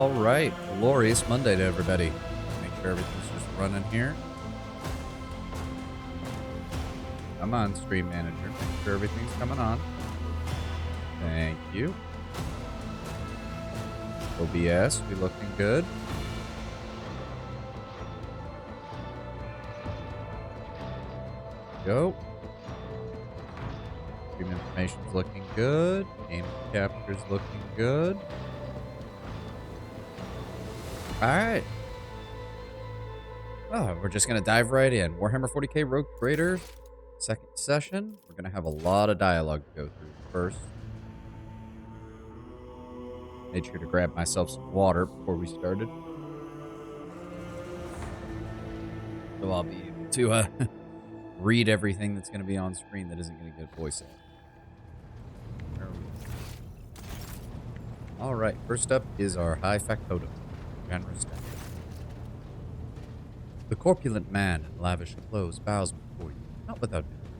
All right, glorious Monday to everybody. Make sure everything's just running here. I'm on Stream Manager. Make sure everything's coming on. Thank you. OBS, we looking good. Go. Stream information's looking good. Game capture's looking good. All right. Oh, we're just gonna dive right in. Warhammer 40k Rogue Trader, second session. We're gonna have a lot of dialogue to go through first. Made sure to grab myself some water before we started, so I'll be able to read everything that's gonna be on screen that isn't gonna get voice over. All right, first up is our High Factotum, Generous Death. The corpulent man in lavish clothes bows before you, not without difficulty.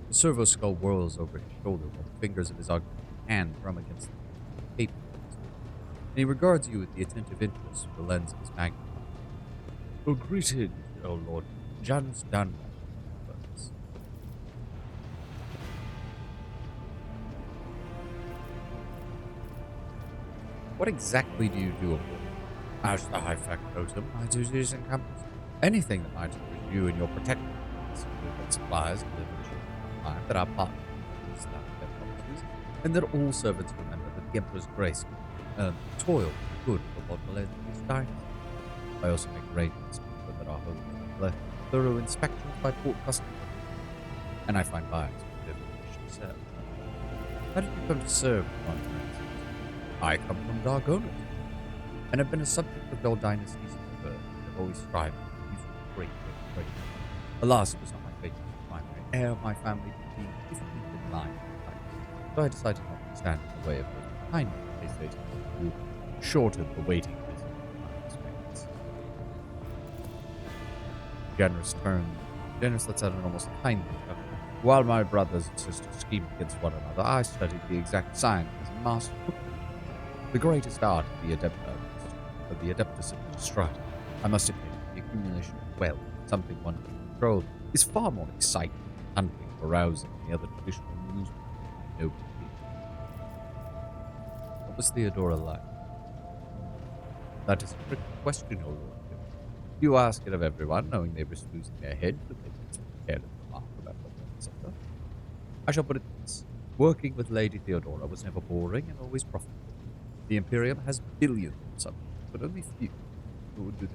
The servo skull whirls over his shoulder while the fingers of his ugly hand drum against the paper, and he regards you with the attentive interest through the lens of his magnifier. Oh, greetings, O Lord Janus Danrak. What exactly do you do aboard? As the High Factotum, my duties encompass anything that might interest you and your protection. Supplies delivered that our partners staff their promises, and that all servants remember that the Emperor's grace toil good for what will end his dynasty. I also make arrangements that our homes are left thorough inspections by port customs, and I find buyers who wish to serve. How did you come to serve the continent? I come from Dargonus, and have been a subject of your dynasty since birth, and have always strived to use great. Alas, it was not my fate to be the primary heir of my family to be 15th in line, so I decided not to stand in the way of those behind me, they say, who shortened the waiting visit of my experience. Generous lets out an almost kindly chuckle. While my brothers and sisters schemed against one another, I studied the exact science and mastered cookery, the greatest art of the Adeptus of the Strata. I must admit, the accumulation of wealth, something one can control, is far more exciting, hunting, arousing than the other traditional amusement of noble people. What was Theodora like? That is a tricky question, O Lord. You ask it of everyone, knowing they risk losing their heads, but they can careless remark about what they suffer. I shall put it this: working with Lady Theodora was never boring and always profitable. The Imperium has billions of subjects, but only few who do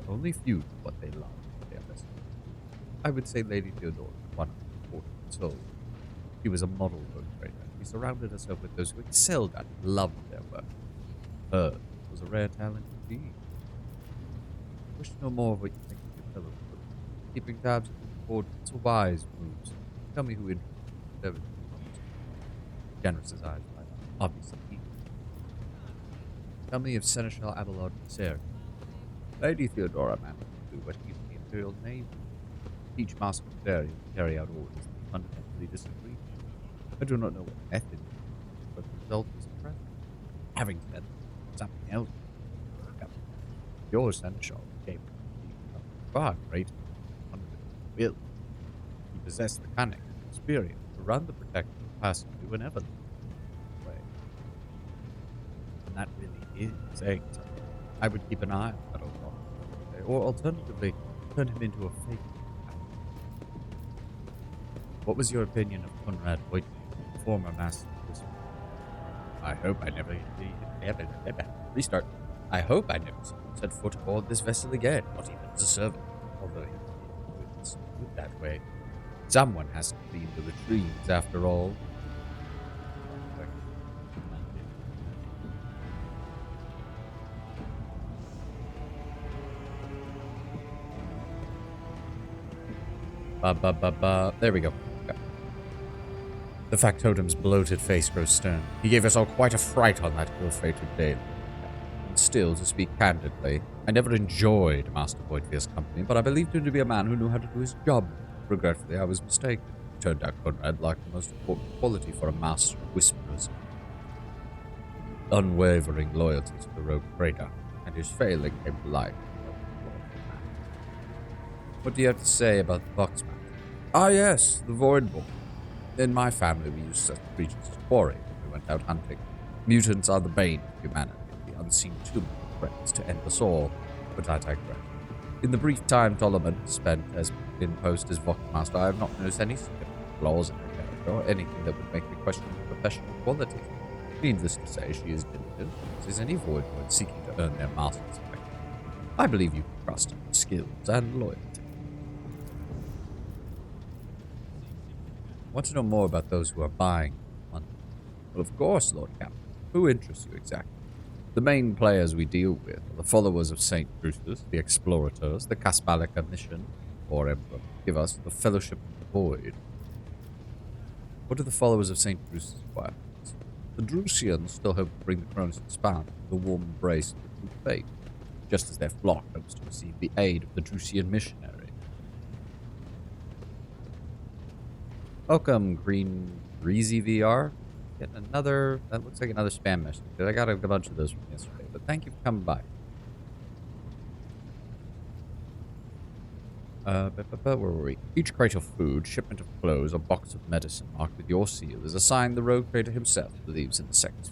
only few do what they love. They are best. I would say Lady Theodora was one of the important souls. She was a model rogue trader. She surrounded herself with those who excelled at and loved their work. Hers was a rare talent indeed. I wish to know more of what you think of your fellow crew. Keeping tabs on the board, it's a wise move. Tell me who interested Generous's eyes light up. Obviously, he. Tell me of Seneschal Abelard Viserion. Lady Theodora managed to do what he in the Imperial Navy. Each Master Viserion to carry out orders that fundamentally disagree. I do not know what method, but the result was impressive. Having said that, something else. Your Seneschal became far greater than will. He possessed the cunning and experience to run the protective capacity whenever way. And that really is saying something. I would keep an eye on that old man, or alternatively, turn him into a fake. What was your opinion of Conrad White, former master of this? I hope I never restart. I hope I never set foot aboard this vessel again, not even as a servant, although he wouldn't do that way. Someone has to clean the retrieves, after all. There we go. The Factotum's bloated face grows stern. He gave us all quite a fright on that ill-fated day. And still, to speak candidly, I never enjoyed Master Voidvir's company, but I believed him to be a man who knew how to do his job. Regretfully, I was mistaken. It turned out Conrad lacked the most important quality for a master of whisperers. unwavering loyalty to the rogue trader, and his failing came to light. What do you have to say about the Vox matter? Ah, yes, the Void Boar. In my family, we used such creatures as quarry when we went out hunting. Mutants are the bane of humanity, the unseen tumor of threats to end us all, but I digress. In the brief time Tolerman spent as in post as Voxmaster, I have not noticed any significant flaws in her character or anything that would make me question her professional qualities. Needless to say, she is diligent, as is any Void Lord seeking to earn their master's affection. I believe you can trust in her skills and loyalty. I want to know more about those who are buying London. Well, of course, Lord Captain. Who interests you exactly? The main players we deal with are the followers of St. Drusus, the Explorators, the Casbalica Mission, or Emperor, give us the Fellowship of the Void. What do the followers of St. Drusus require? The Drusians still hope to bring the Cronus Expanse to the warm embrace of the true faith, just as their flock hopes to receive the aid of the Drusian missionary. Welcome, Green Greasy VR. Getting another, that looks like another spam message. I got a bunch of those from yesterday, but thank you for coming by. Where were we? Each crate of food, shipment of clothes, or box of medicine marked with your seal is assigned the rogue trader himself who believes in the second.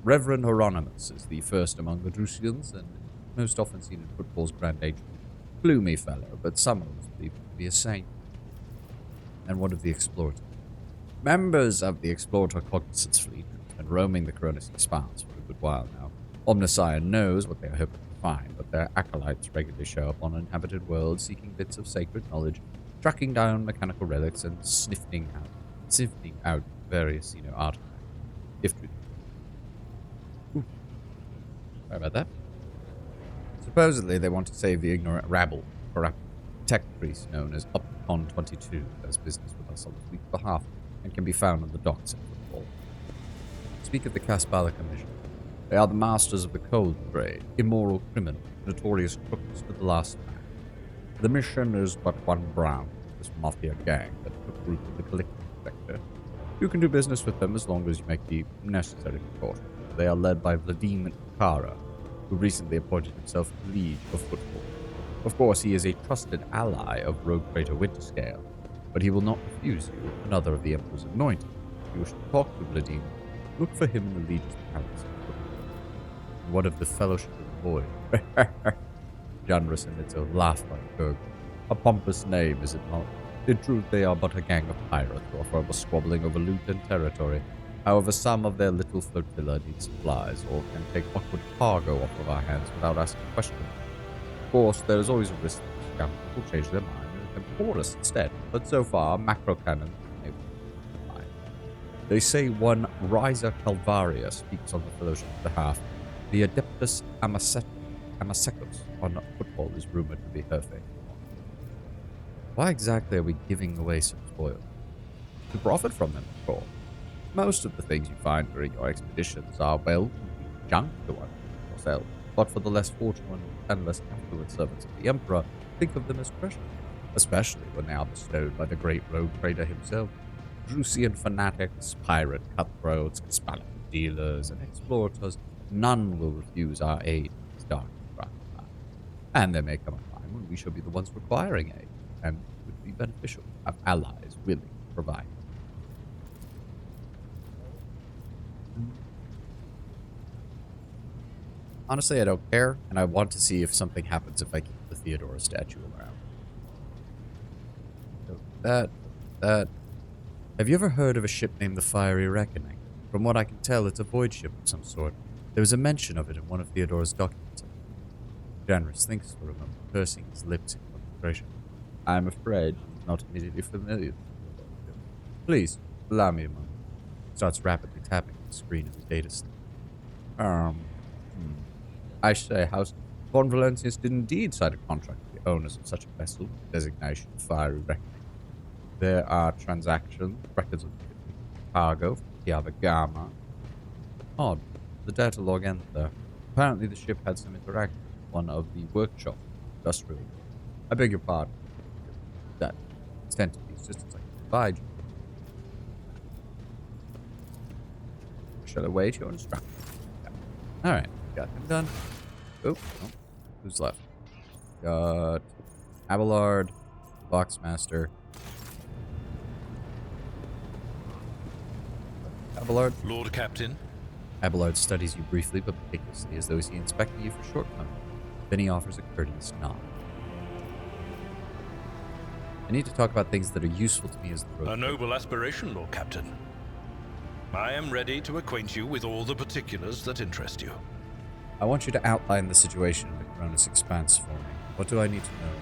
Reverend Hieronymus is the first among the Drusians, and most often seen in football's grand age. Gloomy fellow, but some of us believe him to be a saint. And what of the Explorator? Members of the Explorator Cognizance fleet have been roaming the Cronus Expanse for a good while now. Omnissiah knows what they are hoping to find, but their acolytes regularly show up on uninhabited worlds seeking bits of sacred knowledge, tracking down mechanical relics, and sifting out various, artifacts. If truth. Sorry about that. Supposedly, they want to save the ignorant rabble, corrupt tech priest known as Upcon 22, does business with us on the fleet's behalf, and can be found on the docks at Football. Speak of the Casbalica mission. They are the masters of the cold trade, immoral criminals, notorious crooks to the last man. The mission is but one branch of this mafia gang that took root in the collective sector. You can do business with them as long as you make the necessary precautions. They are led by Vladimir Kara, who recently appointed himself Liege of Football. Of course, he is a trusted ally of Rogue Trader Winterscale, but he will not refuse you another of the Emperor's anointed. If you wish to talk to Vladimir, look for him in the Legion's palace. And what of the Fellowship of the Void? Janrus emits a laugh like a gurgle. A pompous name, is it not? In truth, they are but a gang of pirates who are forever squabbling over loot and territory. However, some of their little flotilla need supplies, or can take awkward cargo off of our hands without asking questions. Of course, there is always a risk that the scoundrels will change their mind and import us instead, but so far, Macro Cannon is able to find. They say one Riser Calvaria speaks on the Fellowship's behalf. The Adeptus Amasecus on Football is rumored to be her fate. Why exactly are we giving away some spoil? To profit from them, of course. Most of the things you find during your expeditions are, well, junk to one yourself, but for the less fortunate and less affluent servants of the Emperor, think of them as precious, especially when they are bestowed by the great rogue trader himself. Drusian fanatics, pirate cutthroats, Caspalic dealers, and explorators, none will refuse our aid in this dark and frightful time. And there may come a time when we shall be the ones requiring aid, and it would be beneficial to have allies willing to provide. Honestly, I don't care, and I want to see if something happens if I keep the Theodora statue around. So that... Have you ever heard of a ship named the Fiery Reckoning? From what I can tell, it's a void ship of some sort. There was a mention of it in one of Theodora's documents. Janrus thinks for a moment, pursing his lips in concentration. I'm afraid he's not immediately familiar with it. Please, allow me a moment. Starts rapidly tapping the screen of his data slip. I say, House Von Valentius did indeed sign a contract with the owners of such a vessel, designation Fiery Reckoning. There are transactions, records of cargo from Kiava Gamma. Odd, the data log ends there. Apparently the ship had some interaction with one of the workshop industrial. I beg your pardon. That extent of the assistance I can provide you. Shall I wait your instructions? Alright, got him done. Oh, oh, who's left? Got Abelard, Boxmaster. Abelard? Lord Captain. Abelard studies you briefly but meticulously, as though he inspecting you for shortcomings. Then he offers a courteous nod. I need to talk about things that are useful to me as the road. A noble aspiration, Lord Captain. I am ready to acquaint you with all the particulars that interest you. I want you to outline the situation in the Coronis Expanse for me. What do I need to know?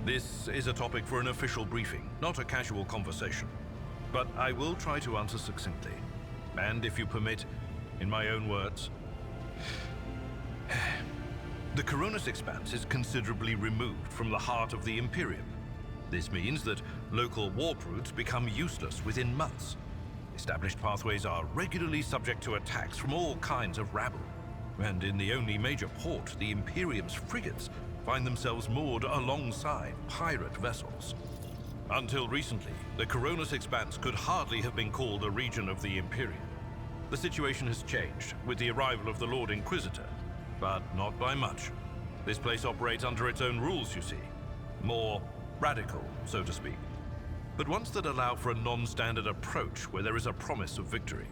This is a topic for an official briefing, not a casual conversation. But I will try to answer succinctly. And if you permit, in my own words. The Coronis Expanse is considerably removed from the heart of the Imperium. This means that local warp routes become useless within months. Established pathways are regularly subject to attacks from all kinds of rabble. And in the only major port, the Imperium's frigates find themselves moored alongside pirate vessels. Until recently, the Coronis Expanse could hardly have been called a region of the Imperium. The situation has changed with the arrival of the Lord Inquisitor, but not by much. This place operates under its own rules, you see. More radical, so to speak. But ones that allow for a non-standard approach where there is a promise of victory.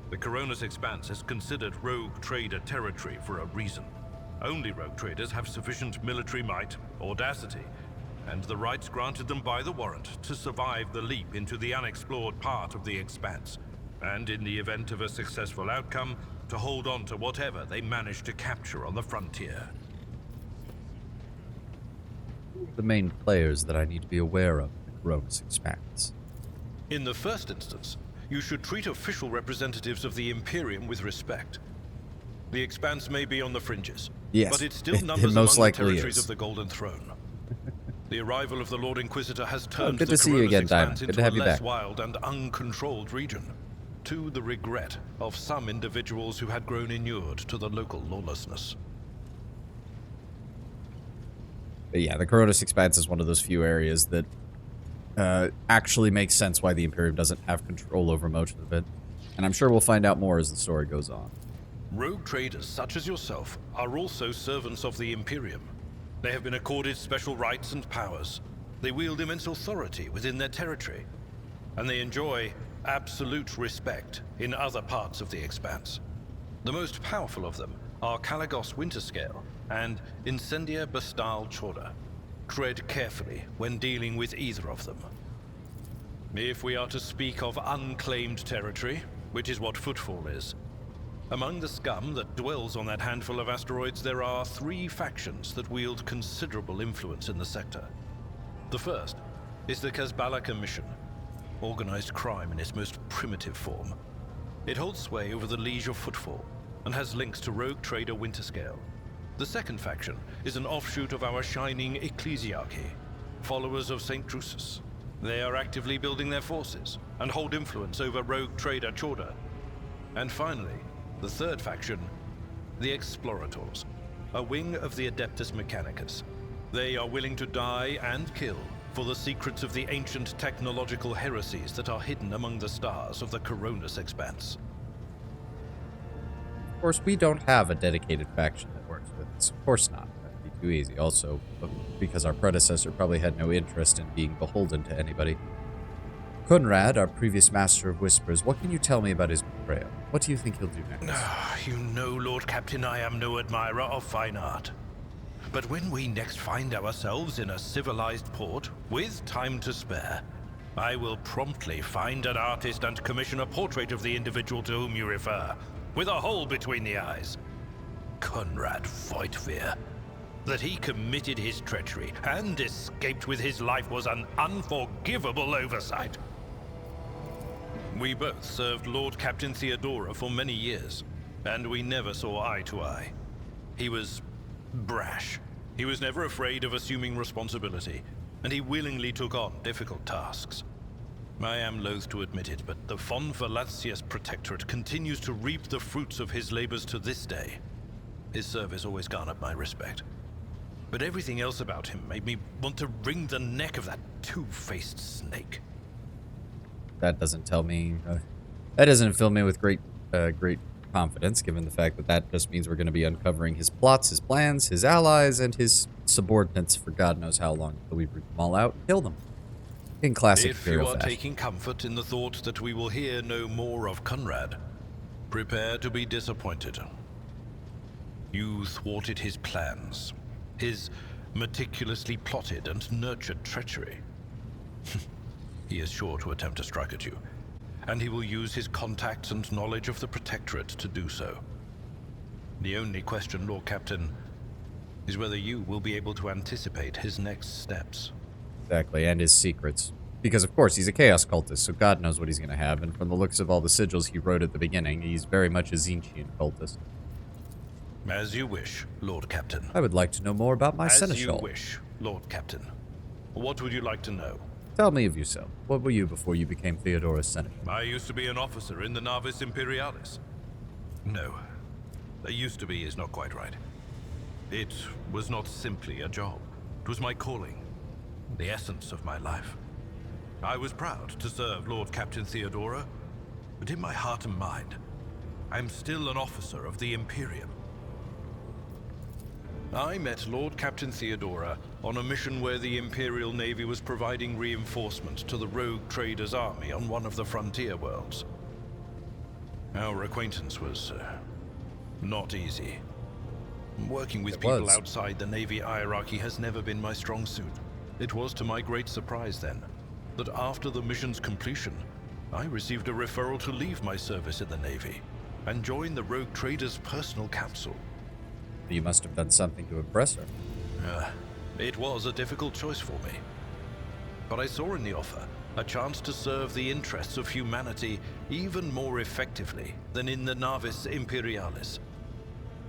The Coronis Expanse is considered rogue trader territory for a reason. Only rogue traders have sufficient military might, audacity, and the rights granted them by the warrant to survive the leap into the unexplored part of the Expanse, and in the event of a successful outcome, to hold on to whatever they manage to capture on the frontier. The main players that I need to be aware of in the Coronis Expanse. In the first instance, you should treat official representatives of the Imperium with respect. The Expanse may be on the fringes, yes, but it still numbers among the territories of the Golden Throne. The arrival of the Lord Inquisitor has turned the Coronis Expanse into a less wild and uncontrolled region, to the regret of some individuals who had grown inured to the local lawlessness. But yeah, the Coronis Expanse is one of those few areas that actually makes sense why the Imperium doesn't have control over most of it. And I'm sure we'll find out more as the story goes on. Rogue traders such as yourself are also servants of the Imperium. They have been accorded special rights and powers. They wield immense authority within their territory. And they enjoy absolute respect in other parts of the Expanse. The most powerful of them are Kalagos Winterscale and Incendia Bastal Chorda. Tread carefully when dealing with either of them. If we are to speak of unclaimed territory, which is what Footfall is, among the scum that dwells on that handful of asteroids, there are 3 factions that wield considerable influence in the sector. The first is the Kazbala Commission, organized crime in its most primitive form. It holds sway over the Liege of Footfall and has links to rogue trader Winterscale. The second faction is an offshoot of our shining ecclesiarchy, followers of St. Drusus. They are actively building their forces and hold influence over rogue trader Chorda. And finally, the third faction, the Explorators, a wing of the Adeptus Mechanicus. They are willing to die and kill for the secrets of the ancient technological heresies that are hidden among the stars of the Coronis Expanse. Of course, we don't have a dedicated faction that works with us. Of course not. That'd be too easy. Also, because our predecessor probably had no interest in being beholden to anybody. Kunrad, our previous Master of Whispers, what can you tell me about his betrayal? What do you think he'll do next? You know, Lord Captain, I am no admirer of fine art. But when we next find ourselves in a civilized port, with time to spare, I will promptly find an artist and commission a portrait of the individual to whom you refer, with a hole between the eyes. Conrad Voigtveer. That he committed his treachery and escaped with his life was an unforgivable oversight. We both served Lord Captain Theodora for many years, and we never saw eye to eye. He was brash. He was never afraid of assuming responsibility, and he willingly took on difficult tasks. I am loath to admit it, but the Von Velatius Protectorate continues to reap the fruits of his labors to this day. His service always garnered my respect. But everything else about him made me want to wring the neck of that two-faced snake. That doesn't tell me... that doesn't fill me with great confidence, given the fact that that just means we're going to be uncovering his plots, his plans, his allies, and his subordinates for God knows how long until we root them all out and kill them. In classic If you Imperial are fashion. taking comfort in the thought that we will hear no more of Conrad, prepare to be disappointed. You thwarted his plans, his meticulously plotted and nurtured treachery. He is sure to attempt to strike at you, and he will use his contacts and knowledge of the Protectorate to do so. The only question, Lord Captain, is whether you will be able to anticipate his next steps. Exactly, and his secrets. Because, of course, he's a Chaos Cultist, so God knows what he's going to have, and from the looks of all the sigils he wrote at the beginning, he's very much a Tzeentchian cultist. As you wish, Lord Captain. I would like to know more about my As seneschal. you wish, Lord Captain. What would you like to know? Tell me of yourself. What were you before you became Theodora's seneschal? I used to be an officer in the Navis Imperialis. No, I used to be is not quite right. It was not simply a job. It was my calling, the essence of my life. I was proud to serve Lord Captain Theodora, but in my heart and mind, I'm still an officer of the Imperium. I met Lord Captain Theodora on a mission where the Imperial Navy was providing reinforcement to the rogue traders' army on one of the frontier worlds. Our acquaintance was not easy. Working with people outside the Navy hierarchy has never been my strong suit. It was to my great surprise then, that after the mission's completion, I received a referral to leave my service in the Navy and join the rogue traders' personal council. You must have done something to impress her. It was a difficult choice for me. But I saw in the offer a chance to serve the interests of humanity even more effectively than in the Navis Imperialis.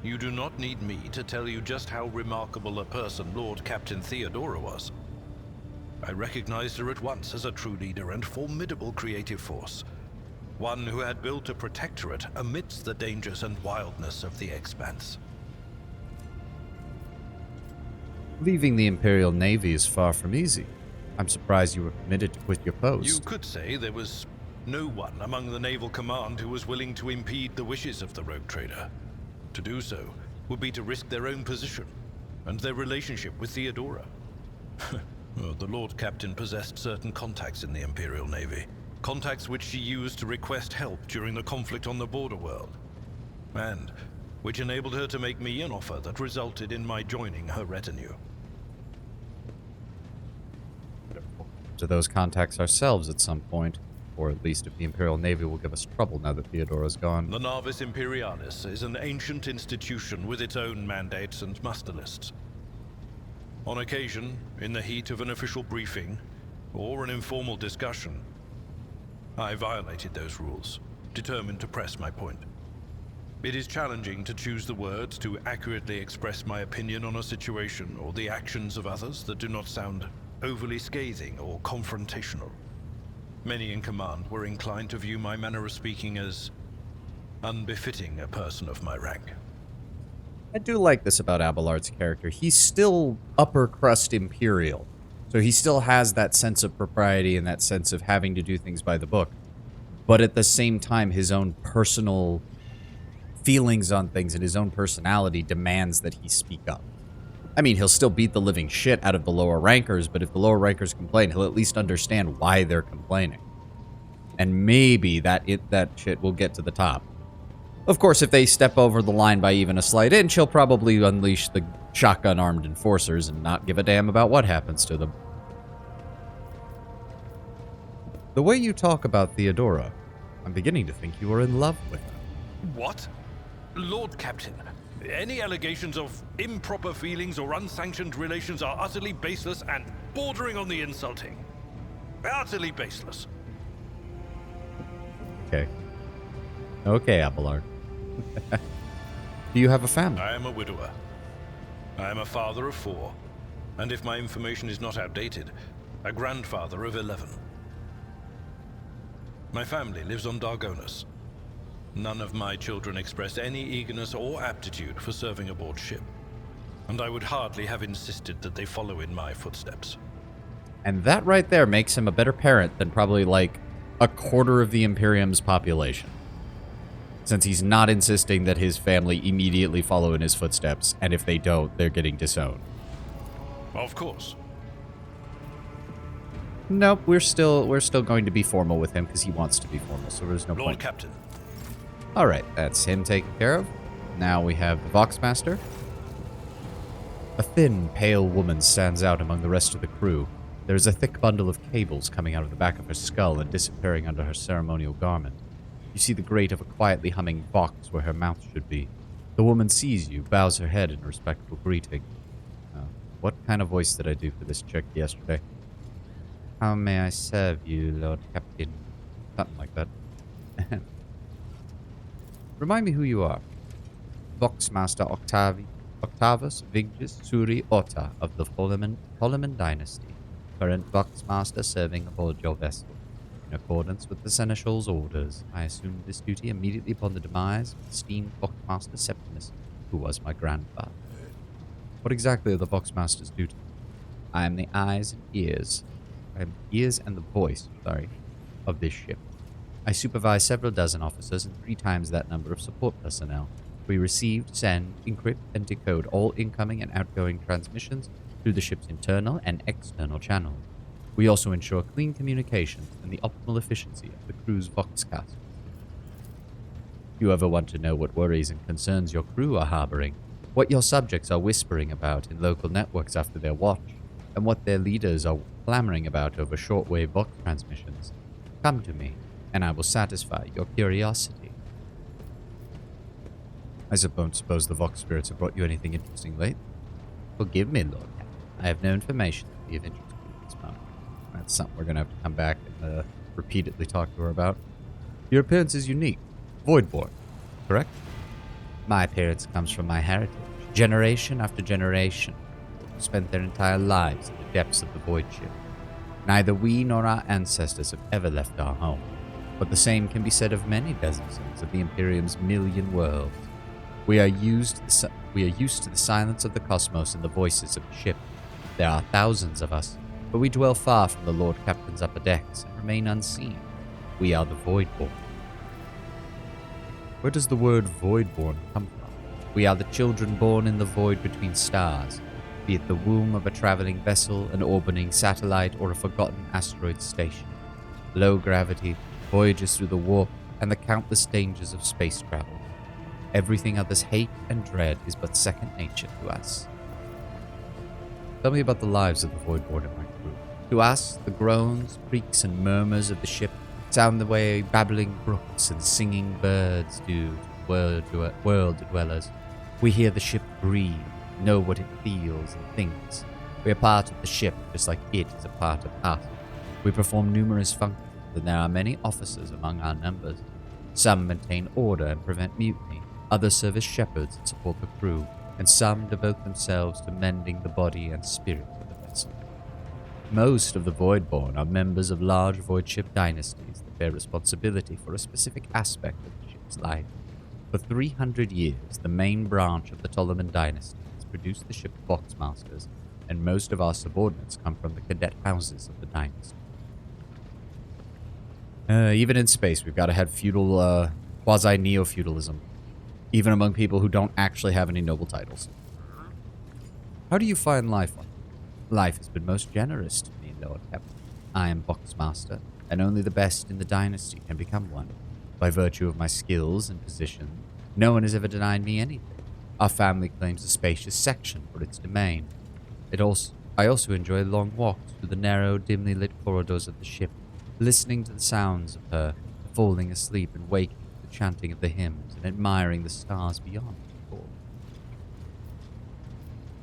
You do not need me to tell you just how remarkable a person Lord Captain Theodora was. I recognized her at once as a true leader and formidable creative force. One who had built a protectorate amidst the dangers and wildness of the Expanse. Leaving the Imperial Navy is far from easy. I'm surprised you were permitted to quit your post. You could say there was no one among the Naval Command who was willing to impede the wishes of the rogue trader. To do so would be to risk their own position and their relationship with Theodora. Well, the Lord Captain possessed certain contacts in the Imperial Navy. Contacts which she used to request help during the conflict on the border world. And which enabled her to make me an offer that resulted in my joining her retinue. To those contacts ourselves at some point, or at least if the Imperial Navy will give us trouble now that Theodora's gone. The Navis Imperialis is an ancient institution with its own mandates and muster lists. On occasion, in the heat of an official briefing, or an informal discussion, I violated those rules, determined to press my point. It is challenging to choose the words to accurately express my opinion on a situation or the actions of others that do not sound overly scathing or confrontational. Many in command were inclined to view my manner of speaking as unbefitting a person of my rank. I do like this about Abelard's character. He's still upper crust Imperial. So he still has that sense of propriety and that sense of having to do things by the book. But at the same time, his own personal feelings on things and his own personality demands that he speak up. I mean, he'll still beat the living shit out of the lower rankers, but if the lower rankers complain, he'll at least understand why they're complaining. And maybe that shit will get to the top. Of course, if they step over the line by even a slight inch, he'll probably unleash the shotgun-armed enforcers and not give a damn about what happens to them. The way you talk about Theodora, I'm beginning to think you are in love with her. What? Lord Captain, any allegations of improper feelings or unsanctioned relations are utterly baseless and bordering on the insulting. Utterly baseless. Okay. Okay, Abelard. Do you have a family? I am a widower. I am a father of 4, and if my information is not outdated, a grandfather of 11. My family lives on Dargonus. None of my children express any eagerness or aptitude for serving aboard ship, and I would hardly have insisted that they follow in my footsteps. And that right there makes him a better parent than probably like a quarter of the Imperium's population. since he's not insisting that his family immediately follow in his footsteps, and if they don't, they're getting disowned. Of course. Nope, we're still going to be formal with him because he wants to be formal, so there's no Lord point. Captain. Alright, that's him taken care of. Now we have the Voxmaster. A thin, pale woman stands out among the rest of the crew. There is a thick bundle of cables coming out of the back of her skull and disappearing under her ceremonial garment. You see the grate of a quietly humming Vox where her mouth should be. The woman sees you, bows her head in respectful greeting. What kind of voice did I do for this chick yesterday? How may I serve you, Lord Captain? Something like that. Remind me who you are. Voxmaster Octavus Vigis Suri Ota of the Tolaman Dynasty. Current Voxmaster serving aboard your vessel. In accordance with the Seneschal's orders, I assumed this duty immediately upon the demise of the esteemed Voxmaster Septimus, who was my grandfather. What exactly are the Voxmaster's duties? I am the eyes and ears. I am the ears and the voice, of this ship. I supervise several dozen officers and 3 times that number of support personnel. We receive, send, encrypt, and decode all incoming and outgoing transmissions through the ship's internal and external channels. We also ensure clean communications and the optimal efficiency of the crew's Voxcast. If you ever want to know what worries and concerns your crew are harboring, what your subjects are whispering about in local networks after their watch, and what their leaders are clamoring about over shortwave Vox transmissions, come to me, and I will satisfy your curiosity. I suppose the Vox spirits have brought you anything interesting lately? Forgive me, Lord Captain. I have no information that will be of interest to you at this moment. That's something we're going to have to come back and repeatedly talk to her about. Your appearance is unique. Voidborn, correct? My appearance comes from my heritage. Generation after generation spent their entire lives in the depths of the Void Ship. Neither we nor our ancestors have ever left our home, but the same can be said of many denizens of the Imperium's million worlds. We are used to the silence of the cosmos and the voices of the ship. There are thousands of us, but we dwell far from the Lord Captain's upper decks and remain unseen. We are the Voidborn. Where does the word Voidborn come from? We are the children born in the void between stars, be it the womb of a traveling vessel, an orbiting satellite, or a forgotten asteroid station. Low gravity, voyages through the warp, and the countless dangers of space travel. Everything others hate and dread is but second nature to us. Tell me about the lives of the Voidborn in my crew. To us, the groans, creaks, and murmurs of the ship sound the way babbling brooks and singing birds do to world dwellers. We hear the ship breathe, know what it feels and thinks. We are part of the ship, just like it is a part of us. We perform numerous functions, and there are many officers among our numbers. Some maintain order and prevent mutiny, others serve as shepherds and support the crew, and some devote themselves to mending the body and spirit of the vessel. Most of the Voidborn are members of large void ship dynasties that bear responsibility for a specific aspect of the ship's life. For 300 years, the main branch of the Tolaman dynasty has produced the ship Voxmasters, and most of our subordinates come from the cadet houses of the dynasty. Even in space, we've got to have feudal, quasi-neo-feudalism, even among people who don't actually have any noble titles. How do you find life on? Life has been most generous to me, Lord Captain. I am Voxmaster, and only the best in the dynasty can become one. By virtue of my skills and position, no one has ever denied me anything. Our family claims a spacious section for its domain. I also enjoy long walks through the narrow, dimly lit corridors of the ship, listening to the sounds of her, falling asleep and waking to the chanting of the hymns, and admiring the stars beyond.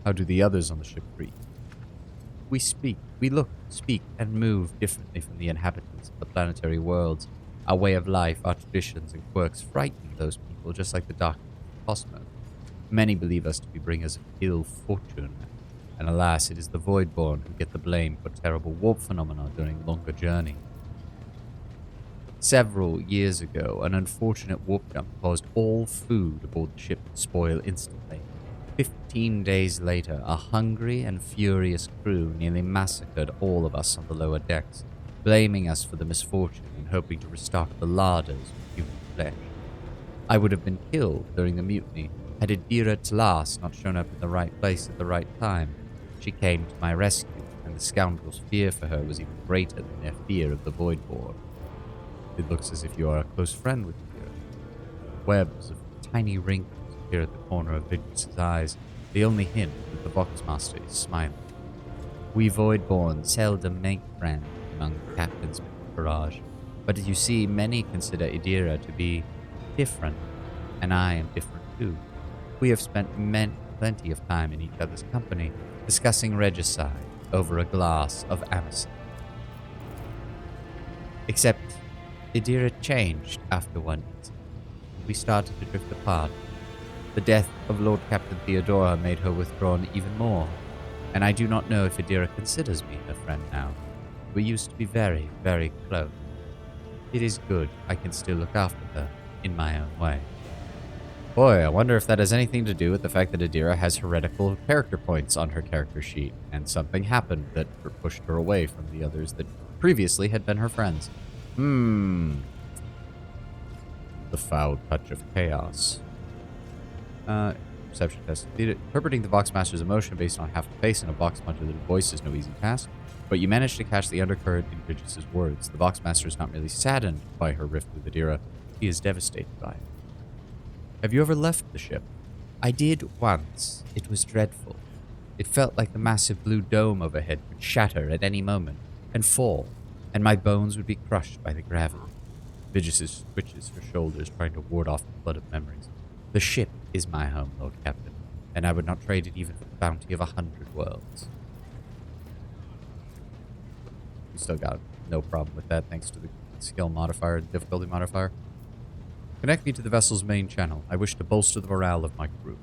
How do the others on the ship breathe? We look, speak, and move differently from the inhabitants of the planetary worlds. Our way of life, our traditions, and quirks frighten those people just like the darkness of the cosmos. Many believe us to be bringers of ill fortune, and alas, it is the Voidborn who get the blame for terrible warp phenomena during longer journeys. Several years ago, an unfortunate warp jump caused all food aboard the ship to spoil instantly. 15 days later, a hungry and furious crew nearly massacred all of us on the lower decks, blaming us for the misfortune and hoping to restock the larders with human flesh. I would have been killed during the mutiny had Idira Tlas not shown up in the right place at the right time. She came to my rescue, and the scoundrel's fear for her was even greater than their fear of the Voidborn. It looks as if you are a close friend with Idira. Webs of tiny wrinkles appear at the corner of Vigus's eyes, the only hint that the Voxmaster is smiling. We Voidborn seldom make friends among the captains of the Barrage, but as you see, many consider Idira to be different, and I am different too. We have spent plenty of time in each other's company, discussing regicide over a glass of Amazon. Except, Idira changed after one incident. We started to drift apart. The death of Lord Captain Theodora made her withdrawn even more, and I do not know if Idira considers me her friend now. We used to be very, very close. It is good I can still look after her in my own way. Boy, I wonder if that has anything to do with the fact that Idira has heretical character points on her character sheet, and something happened that pushed her away from the others that previously had been her friends. The foul touch of chaos. Perception test. Interpreting the Voxmaster's emotion based on half a face and a Vox punch of the voice is no easy task, but you manage to catch the undercurrent in Vigus's words. The Voxmaster is not merely saddened by her rift with Idira, he is devastated by it. Have you ever left the ship? I did once. It was dreadful. It felt like the massive blue dome overhead would shatter at any moment and fall, and my bones would be crushed by the gravity. Vigus twitches her shoulders, trying to ward off the flood of memories. The ship is my home, Lord Captain, and I would not trade it even for the bounty of 100 worlds. You still got no problem with that, thanks to the skill modifier and difficulty modifier. Connect me to the vessel's main channel. I wish to bolster the morale of my crew.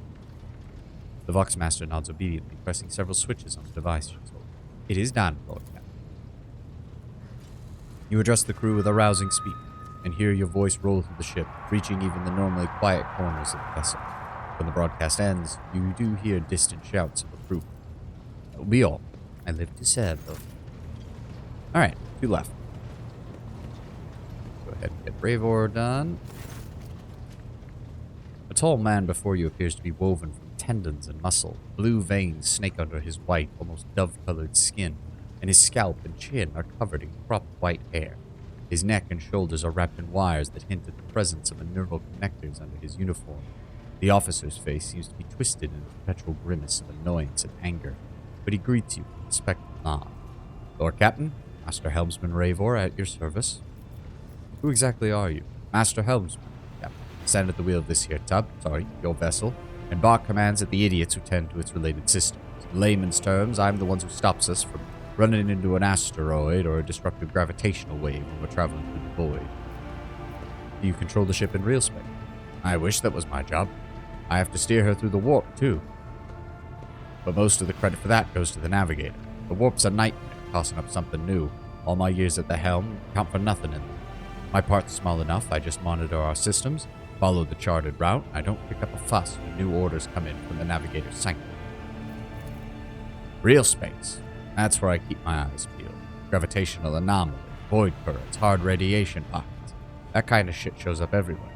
The Voxmaster nods obediently, pressing several switches on the device she's holding. It is done, Lord Captain. You address the crew with a rousing speech, and hear your voice roll through the ship, reaching even the normally quiet corners of the vessel. When the broadcast ends, you do hear distant shouts of approval. That will be all. I live to serve, though. Alright, 2 left. Go ahead and get Bravor done. A tall man before you appears to be woven from tendons and muscle. Blue veins snake under his white, almost dove-colored skin, and his scalp and chin are covered in cropped white hair. His neck and shoulders are wrapped in wires that hint at the presence of neural connectors under his uniform. The officer's face seems to be twisted in a perpetual grimace of annoyance and anger, but he greets you with a respectful nod. Lord Captain, Master Helmsman Ravor at your service. Who exactly are you? Master Helmsman. Stand at the wheel of this here your vessel, and Bach commands at the idiots who tend to its related systems. In layman's terms, I'm the one who stops us from running into an asteroid or a disruptive gravitational wave when we're traveling through the void. Do you control the ship in real space? I wish that was my job. I have to steer her through the warp, too. But most of the credit for that goes to the navigator. The warp's a nightmare, tossing up something new. All my years at the helm count for nothing in them. My part's small enough, I just monitor our systems, follow the charted route. I don't pick up a fuss when new orders come in from the navigator's sanctum. Real space. That's where I keep my eyes peeled. Gravitational anomaly, void currents, hard radiation pockets. That kind of shit shows up everywhere.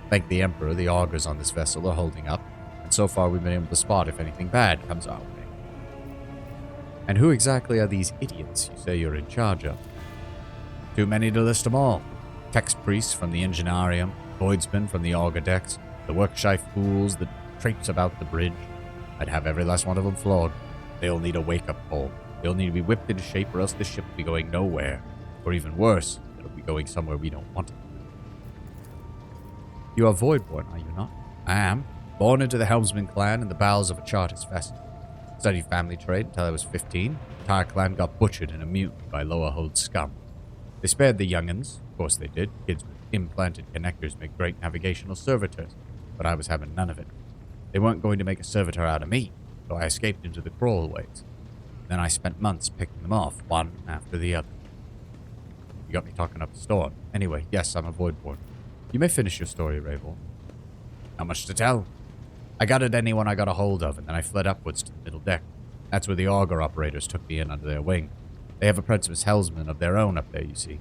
Thank the Emperor, the augurs on this vessel are holding up, and so far we've been able to spot if anything bad comes our way. And who exactly are these idiots you say you're in charge of? Too many to list them all. Text priests from the Enginearium, voidsmen from the auger decks, the workshy fools that traipse about the bridge. I'd have every last one of them flawed. They all need a wake-up call. They'll need to be whipped into shape, or else this ship will be going nowhere. Or even worse, it'll be going somewhere we don't want it. You are Voidborn, are you not? I am. Born into the Helmsman clan in the bowels of a Chartist vessel. Studied family trade until I was 15. The entire clan got butchered in a mutiny by lower hold scum. They spared the young'uns. Of course they did. Kids with implanted connectors make great navigational servitors, but I was having none of it. They weren't going to make a servitor out of me, so I escaped into the crawlways. Then I spent months picking them off, one after the other. You got me talking up a storm. Anyway, yes, I'm a Voidborn. You may finish your story, Ravor. Not much to tell. I got at anyone I got a hold of, and then I fled upwards to the middle deck. That's where the auger operators took me in under their wing. They have apprentice helmsmen of their own up there, you see.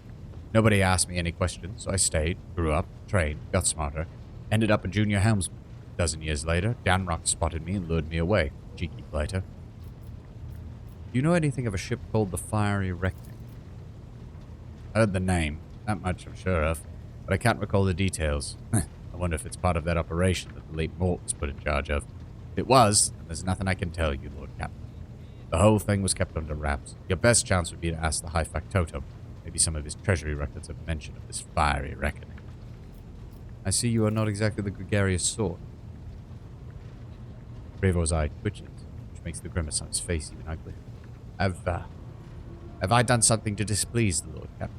Nobody asked me any questions, so I stayed, grew up, trained, got smarter, Ended up a junior helmsman. A dozen years later, Danrock spotted me and lured me away. Cheeky blighter. Do you know anything of a ship called the Fiery Reckoning? Heard the name. That much I'm sure of. But I can't recall the details. I wonder if it's part of that operation that the late Mort was put in charge of. If it was, then there's nothing I can tell you, Lord Captain. The whole thing was kept under wraps. Your best chance would be to ask the High Factotum. Maybe some of his treasury records have mention of this Fiery Reckoning. I see you are not exactly the gregarious sort. Brevo's eye twitches, which makes the grimace on his face even uglier. Have I done something to displease the Lord Captain?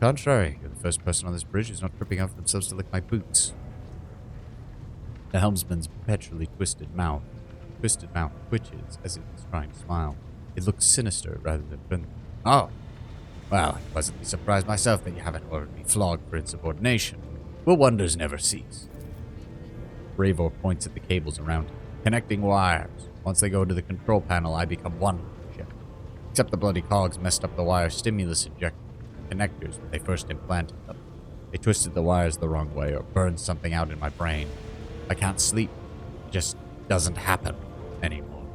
Contrary, you're the first person on this bridge who's not tripping over themselves to lick my boots. The helmsman's perpetually twisted mouth twitches as if he's trying to smile. It looks sinister rather than friendly. Oh, well, I'm pleasantly surprised myself that you haven't ordered me flogged for insubordination. Will wonders never cease? Bravor points at the cables around him. Connecting wires. Once they go into the control panel, I become one with the ship. Except the bloody cogs messed up the wire stimulus injector connectors when they first implanted them. They twisted the wires the wrong way or burned something out in my brain. I can't sleep. It just doesn't happen anymore.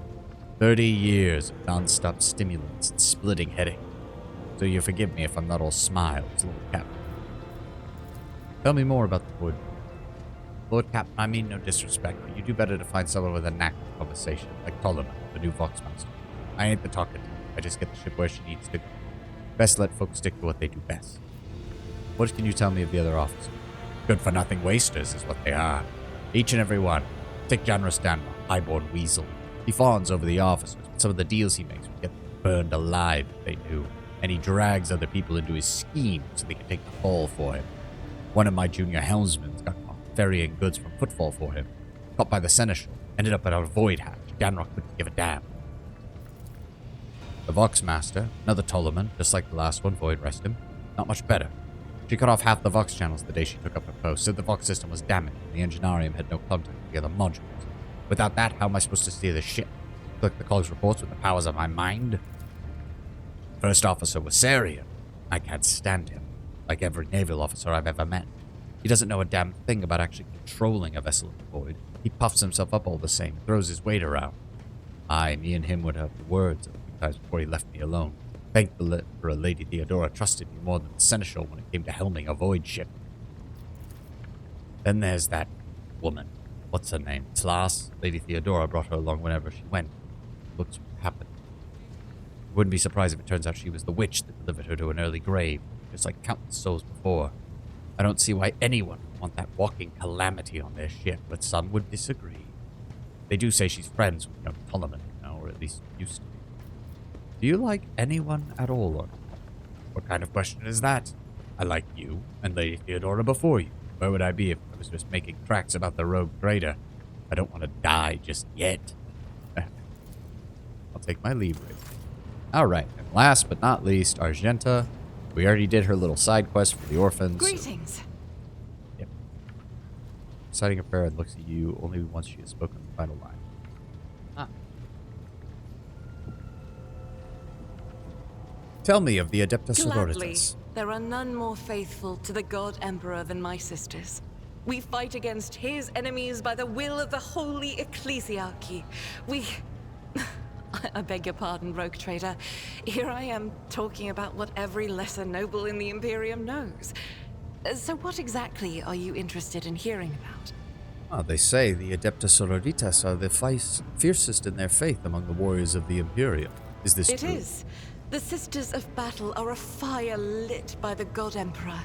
30 years of non-stop stimulants and splitting headache. So you forgive me if I'm not all smiles, Lord Captain. Tell me more about the void. Lord Captain, I mean no disrespect, but you do better to find someone with a knack for conversation, like Ptolemy, the new Voxmaster. I ain't the talkative. I just get the ship where she needs to go. Best let folks stick to what they do best. What can you tell me of the other officers? Good-for-nothing wasters is what they are. Each and every one. Take Janrus Danma, highborn weasel. He fawns over the officers, but some of the deals he makes would get them burned alive if they knew. And he drags other people into his scheme so they can take the fall for him. One of my junior helmsmen got caught ferrying goods from Footfall for him. Caught by the Seneschal. Ended up at our void hatch. Danrock couldn't give a damn. The Voxmaster, another Ptolemy, just like the last one, void rest him. Not much better. She cut off half the Vox channels the day she took up her post, said the Vox system was damaged, and the Enginarium had no contact with the other modules. Without that, how am I supposed to steer the ship? Click the Cog's reports with the powers of my mind? First officer was Sarian. I can't stand him, like every naval officer I've ever met. He doesn't know a damn thing about actually controlling a vessel in the void. He puffs himself up all the same, throws his weight around. Me and him would have words a few times before he left me alone. Thank the Emperor Lady Theodora trusted me more than the Seneschal when it came to helming a void ship. Then there's that woman. What's her name? Tlas? Lady Theodora brought her along whenever she went. Looks what happened. Wouldn't be surprised if it turns out she was the witch that delivered her to an early grave, just like countless souls before. I don't see why anyone would want that walking calamity on their ship, but some would disagree. They do say she's friends with young Ptolemy now, or at least used to be. Do you like anyone at all, or what kind of question is that? I like you and Lady Theodora before you. Where would I be if I was just making tracks about the rogue trader? I don't want to die just yet. I'll take my leave with you. Alright, and last but not least, Argenta. We already did her little side quest for the orphans. Greetings. Yep. Reciting a prayer and looks at you only once she has spoken the final line. Tell me of the Adeptus Gladly, Sororitas. there are none more faithful to the God Emperor than my sisters. We fight against his enemies by the will of the Holy Ecclesiarchy. I beg your pardon, rogue trader. Here I am talking about what every lesser noble in the Imperium knows. So what exactly are you interested in hearing about? They say the Adeptus Sororitas are the fiercest in their faith among the warriors of the Imperium. Is this true? It is. The Sisters of Battle are a fire lit by the God Emperor.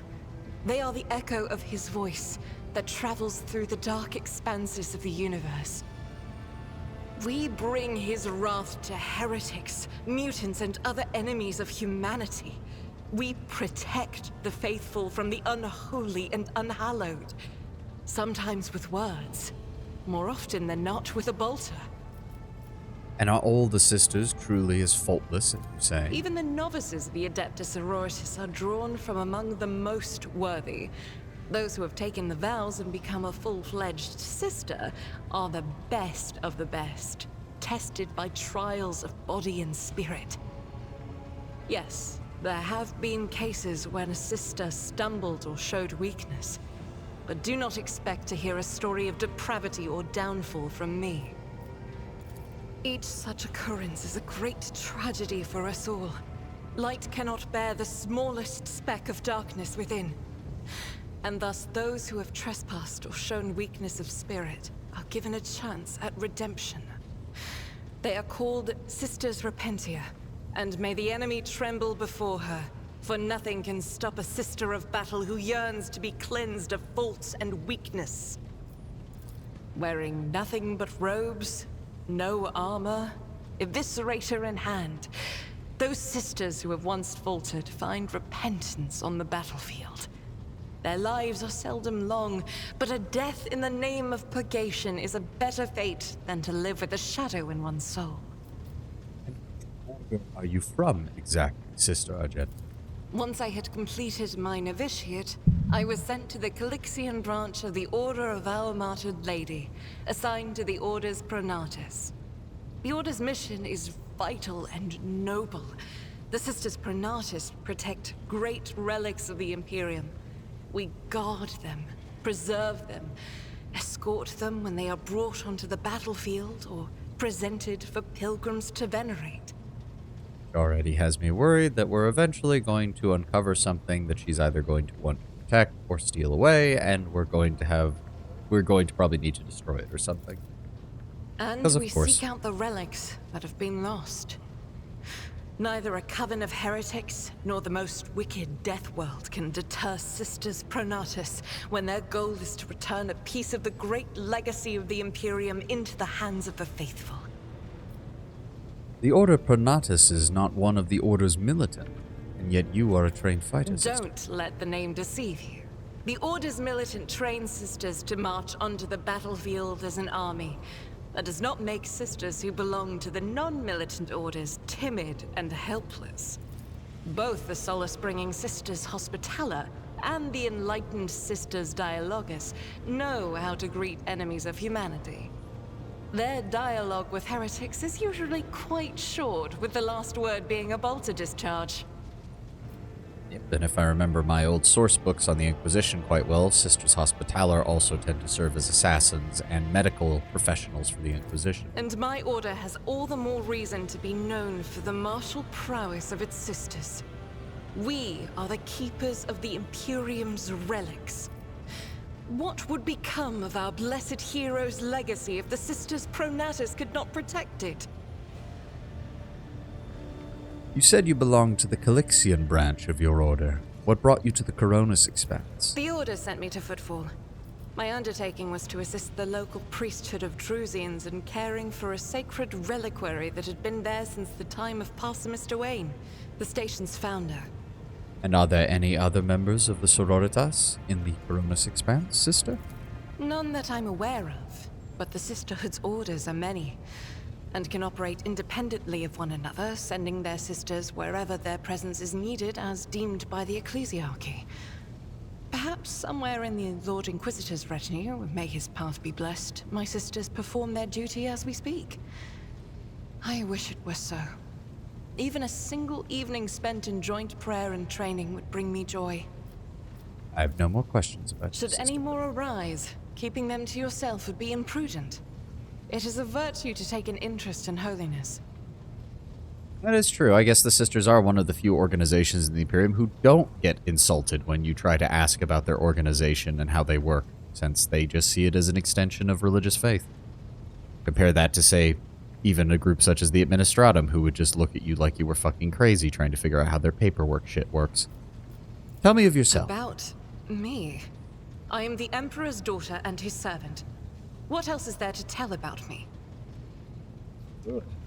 They are the echo of his voice that travels through the dark expanses of the universe. We bring his wrath to heretics, mutants, and other enemies of humanity. We protect the faithful from the unholy and unhallowed. Sometimes with words, more often than not with a bolter. And are all the sisters truly as faultless as you say? Even the novices of the Adeptus Sororitas are drawn from among the most worthy. Those who have taken the vows and become a full-fledged sister are the best of the best, tested by trials of body and spirit. Yes, There have been cases when a sister stumbled or showed weakness, but do not expect to hear a story of depravity or downfall from me. Each such occurrence is a great tragedy for us all. Light cannot bear the smallest speck of darkness within. And thus those who have trespassed or shown weakness of spirit are given a chance at redemption. They are called Sisters Repentia, and may the enemy tremble before her, for nothing can stop a sister of battle who yearns to be cleansed of fault and weakness. Wearing nothing but robes, no armor, eviscerator in hand, those sisters who have once faltered find repentance on the battlefield. Their lives are seldom long, but a death in the name of purgation is a better fate than to live with a shadow in one's soul. Where are you from, exactly, Sister Argent? Once I had completed my novitiate, I was sent to the Calixian branch of the Order of Our Martyred Lady, assigned to the Orders Pronatus. The Order's mission is vital and noble. The Sisters Pronatus protect great relics of the Imperium. We guard them, preserve them, escort them when they are brought onto the battlefield or presented for pilgrims to venerate. Already has me worried that we're eventually going to uncover something that she's either going to want to protect or steal away, and we're going to probably need to destroy it or something. And we seek out the relics that have been lost. Neither a coven of heretics nor the most wicked death world can deter Sisters Pronatus when their goal is to return a piece of the great legacy of the Imperium into the hands of the faithful. The Order Pronatus is not one of the Order's militant, and yet you are a trained fighter, sister. Don't let the name deceive you. The Order's militant trains sisters to march onto the battlefield as an army. That does not make sisters who belong to the non-militant orders timid and helpless. Both the solace-bringing Sisters Hospitaller and the enlightened Sisters Dialogus know how to greet enemies of humanity. Their dialogue with heretics is usually quite short, with the last word being a bolter discharge. Yep, and if I remember my old source books on the Inquisition quite well, Sisters Hospitaller also tend to serve as assassins and medical professionals for the Inquisition. And my order has all the more reason to be known for the martial prowess of its sisters. We are the keepers of the Imperium's relics. What would become of our blessed hero's legacy if the Sisters Pronatus could not protect it? You said you belonged to the Calixian branch of your order. What brought you to the Coronis Expanse? The Order sent me to Footfall. My undertaking was to assist the local priesthood of Drusians in caring for a sacred reliquary that had been there since the time of Parsimus Duane, the station's founder. And are there any other members of the Sororitas in the Coronis Expanse, sister? None that I'm aware of, but the Sisterhood's orders are many, and can operate independently of one another, sending their sisters wherever their presence is needed as deemed by the Ecclesiarchy. Perhaps somewhere in the Lord Inquisitor's retinue, may his path be blessed, my sisters perform their duty as we speak. I wish it were so. Even a single evening spent in joint prayer and training would bring me joy. I have no more questions about Should any more arise, keeping them to yourself would be imprudent. It is a virtue to take an interest in holiness. That is true. I guess the Sisters are one of the few organizations in the Imperium who don't get insulted when you try to ask about their organization and how they work, since they just see it as an extension of religious faith. Compare that to, say, even a group such as the Administratum, who would just look at you like you were fucking crazy trying to figure out how their paperwork shit works. Tell me of yourself. About me? I am the Emperor's daughter and his servant. What else is there to tell about me?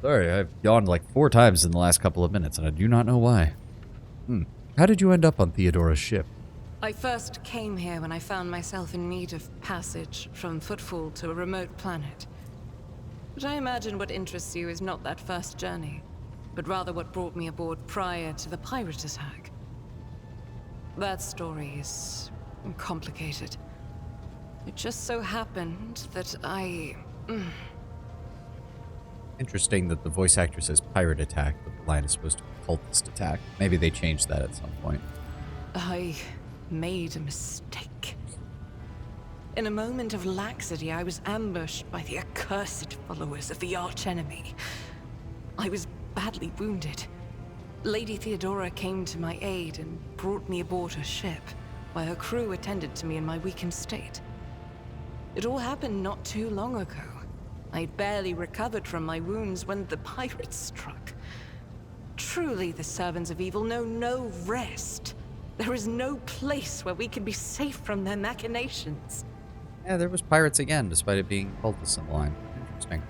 Sorry, I've yawned like 4 times in the last couple of minutes, and I do not know why. How did you end up on Theodora's ship? I first came here when I found myself in need of passage from Footfall to a remote planet. But I imagine what interests you is not that first journey, but rather what brought me aboard prior to the pirate attack. That story is complicated. It just so happened that Interesting that the voice actor says pirate attack, but line is supposed to be cultist attack. Maybe they changed that at some point. I made a mistake. In a moment of laxity, I was ambushed by the accursed followers of the archenemy. I was badly wounded. Lady Theodora came to my aid and brought me aboard her ship, while her crew attended to me in my weakened state. It all happened not too long ago. I'd barely recovered from my wounds when the pirates struck. Truly, the servants of evil know no rest. There is no place where we can be safe from their machinations. Yeah, there was pirates again, despite it being cultists in the line. Interesting.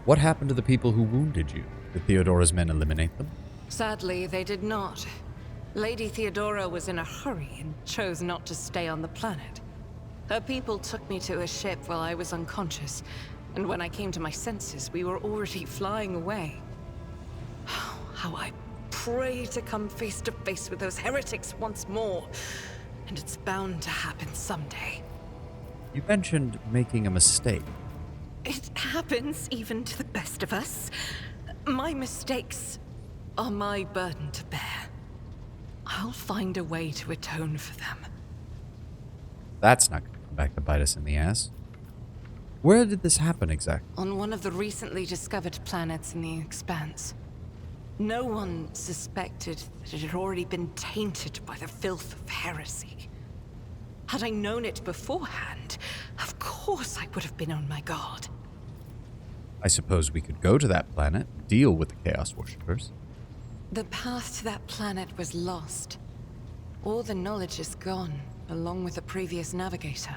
What happened to the people who wounded you? Did Theodora's men eliminate them? Sadly, they did not. Lady Theodora was in a hurry and chose not to stay on the planet. Her people took me to a ship while I was unconscious, and when I came to my senses, we were already flying away. How I pray to come face to face with those heretics once more, and it's bound to happen someday. You mentioned making a mistake. It happens even to the best of us. My mistakes are my burden to bear. I'll find a way to atone for them. That's not going to come back to bite us in the ass. Where did this happen exactly? On one of the recently discovered planets in the Expanse. No one suspected that it had already been tainted by the filth of heresy. Had I known it beforehand, of course I would have been on my guard. I suppose we could go to that planet, deal with the Chaos Worshippers. The path to that planet was lost. All the knowledge is gone, along with the previous navigator.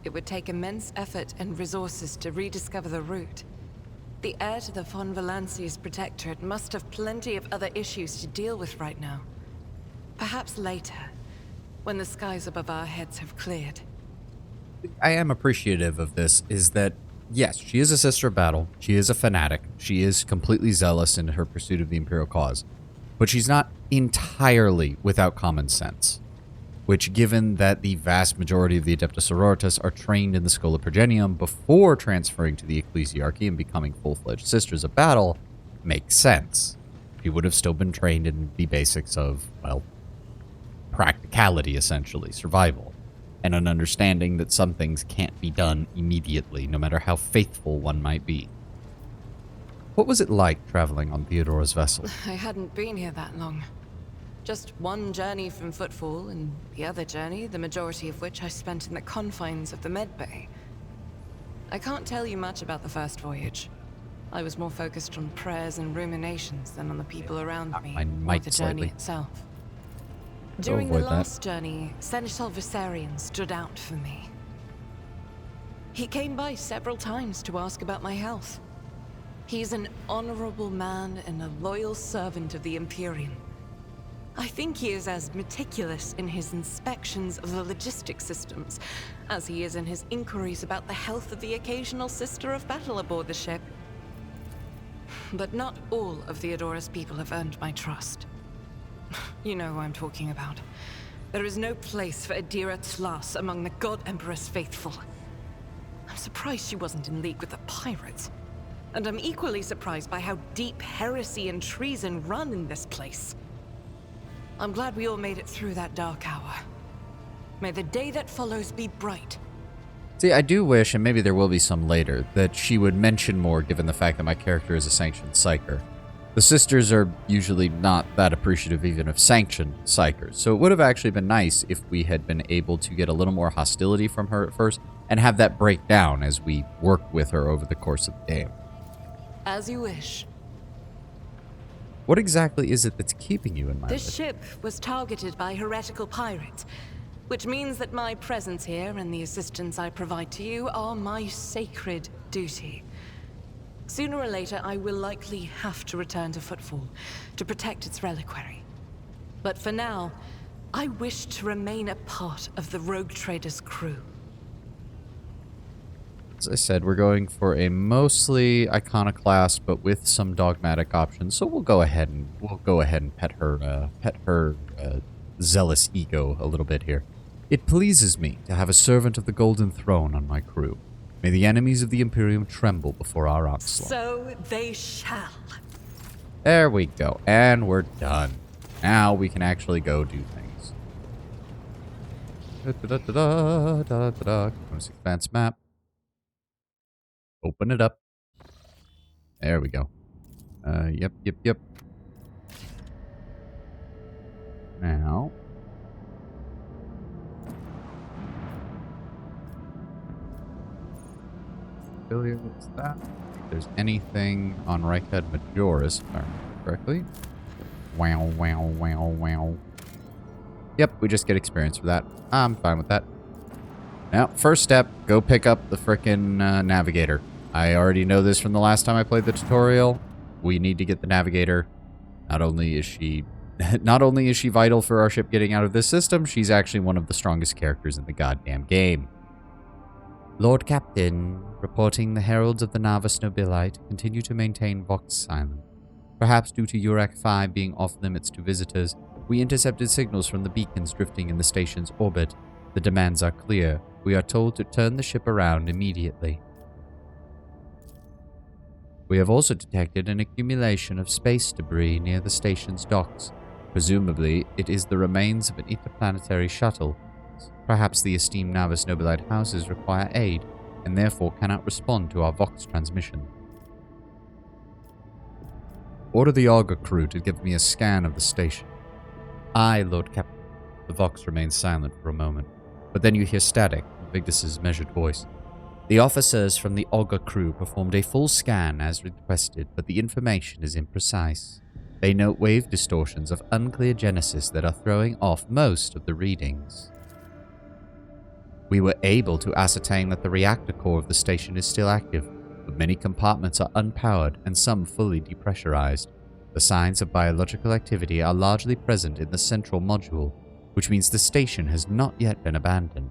It would take immense effort and resources to rediscover the route. The heir to the Von Valancius Protectorate must have plenty of other issues to deal with right now. Perhaps later, when the skies above our heads have cleared. I am appreciative of this, is that, yes, she is a sister of battle, she is a fanatic, she is completely zealous in her pursuit of the Imperial cause, but she's not entirely without common sense. Which, given that the vast majority of the Adeptus Sororitas are trained in the Schola Progenium before transferring to the Ecclesiarchy and becoming full-fledged Sisters of Battle, makes sense. She would have still been trained in the basics of, well, practicality, essentially, survival, and an understanding that some things can't be done immediately, no matter how faithful one might be. What was it like traveling on Theodora's vessel? I hadn't been here that long. Just one journey from Footfall, and the other journey, the majority of which I spent in the confines of the Medbay. I can't tell you much about the first voyage. I was more focused on prayers and ruminations than on the people around me, I or might the journey slightly. itself. During the avoid that. last journey, Seneschal Viserion stood out for me. He came by several times to ask about my health. He's an honorable man and a loyal servant of the Imperium. I think he is as meticulous in his inspections of the logistic systems as he is in his inquiries about the health of the occasional sister of battle aboard the ship. But not all of Theodora's people have earned my trust. You know who I'm talking about. There is no place for Adira Tlas among the God Emperor's faithful. I'm surprised she wasn't in league with the pirates. And I'm equally surprised by how deep heresy and treason run in this place. I'm glad we all made it through that dark hour. May the day that follows be bright. See, I do wish, and maybe there will be some later, that she would mention more given the fact that my character is a sanctioned psyker. The sisters are usually not that appreciative even of sanctioned psychers, so it would have actually been nice if we had been able to get a little more hostility from her at first and have that break down as we work with her over the course of the game. As you wish. What exactly is it that's keeping you in my This list? ship was targeted by heretical pirates, which means that my presence here and the assistance I provide to you are my sacred duty. Sooner or later, I will likely have to return to Footfall to protect its reliquary. But for now, I wish to remain a part of the Rogue Trader's crew. As I said, we're going for a mostly iconoclast, but with some dogmatic options. So we'll go ahead and pet her zealous ego a little bit here. It pleases me to have a servant of the Golden Throne on my crew. May the enemies of the Imperium tremble before our onslaught. So they shall. There we go. And we're done. Now we can actually go do things. Bonus expanse map. Open it up. There we go. Yep. Now. What's that? If there's anything on Reichhead Majoris, if I remember correctly. Wow. Yep, we just get experience for that. I'm fine with that. Now, first step, go pick up the frickin' navigator. I already know this from the last time I played the tutorial. We need to get the navigator. Not only is she vital for our ship getting out of this system, she's actually one of the strongest characters in the goddamn game. Lord Captain, reporting the heralds of the Navus Nobilite continue to maintain Vox silent. Perhaps due to Urak 5 being off limits to visitors, we intercepted signals from the beacons drifting in the station's orbit. The demands are clear. We are told to turn the ship around immediately. We have also detected an accumulation of space debris near the station's docks. Presumably, it is the remains of an interplanetary shuttle. Perhaps the esteemed Navus Nobilite houses require aid, and therefore cannot respond to our Vox transmission. Order the Auger crew to give me a scan of the station. Aye, Lord Captain. The Vox remains silent for a moment, but then you hear static in Vigdis's measured voice. The officers from the Auger crew performed a full scan as requested, but the information is imprecise. They note wave distortions of unclear genesis that are throwing off most of the readings. We were able to ascertain that the reactor core of the station is still active, but many compartments are unpowered and some fully depressurized. The signs of biological activity are largely present in the central module, which means the station has not yet been abandoned.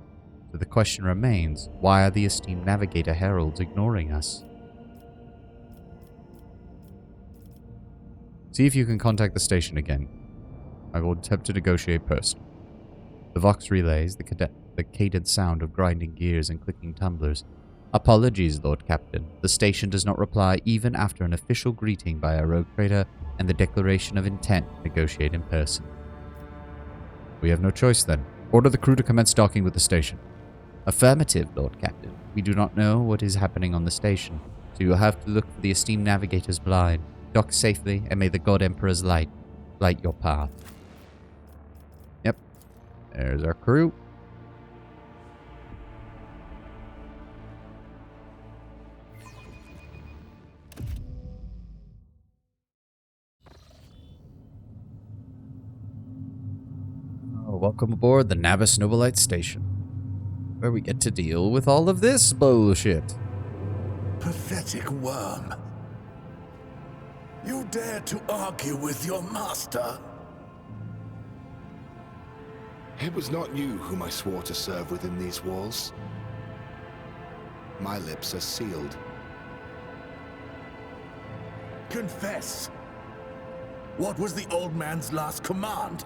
So the question remains, why are the esteemed navigator heralds ignoring us? See if you can contact the station again. I will attempt to negotiate personally. The Vox relays the cadent sound of grinding gears and clicking tumblers. Apologies, Lord Captain. The station does not reply even after an official greeting by a rogue trader and the declaration of intent to negotiate in person. We have no choice then. Order the crew to commence docking with the station. Affirmative, Lord Captain. We do not know what is happening on the station, so you will have to look for the esteemed navigator's blind. Dock safely, and may the God Emperor's light your path. Yep. There's our crew. Welcome aboard the Navus Nobilite Station, where we get to deal with all of this bullshit. Pathetic worm. You dare to argue with your master? It was not you whom I swore to serve within these walls. My lips are sealed. Confess. What was the old man's last command?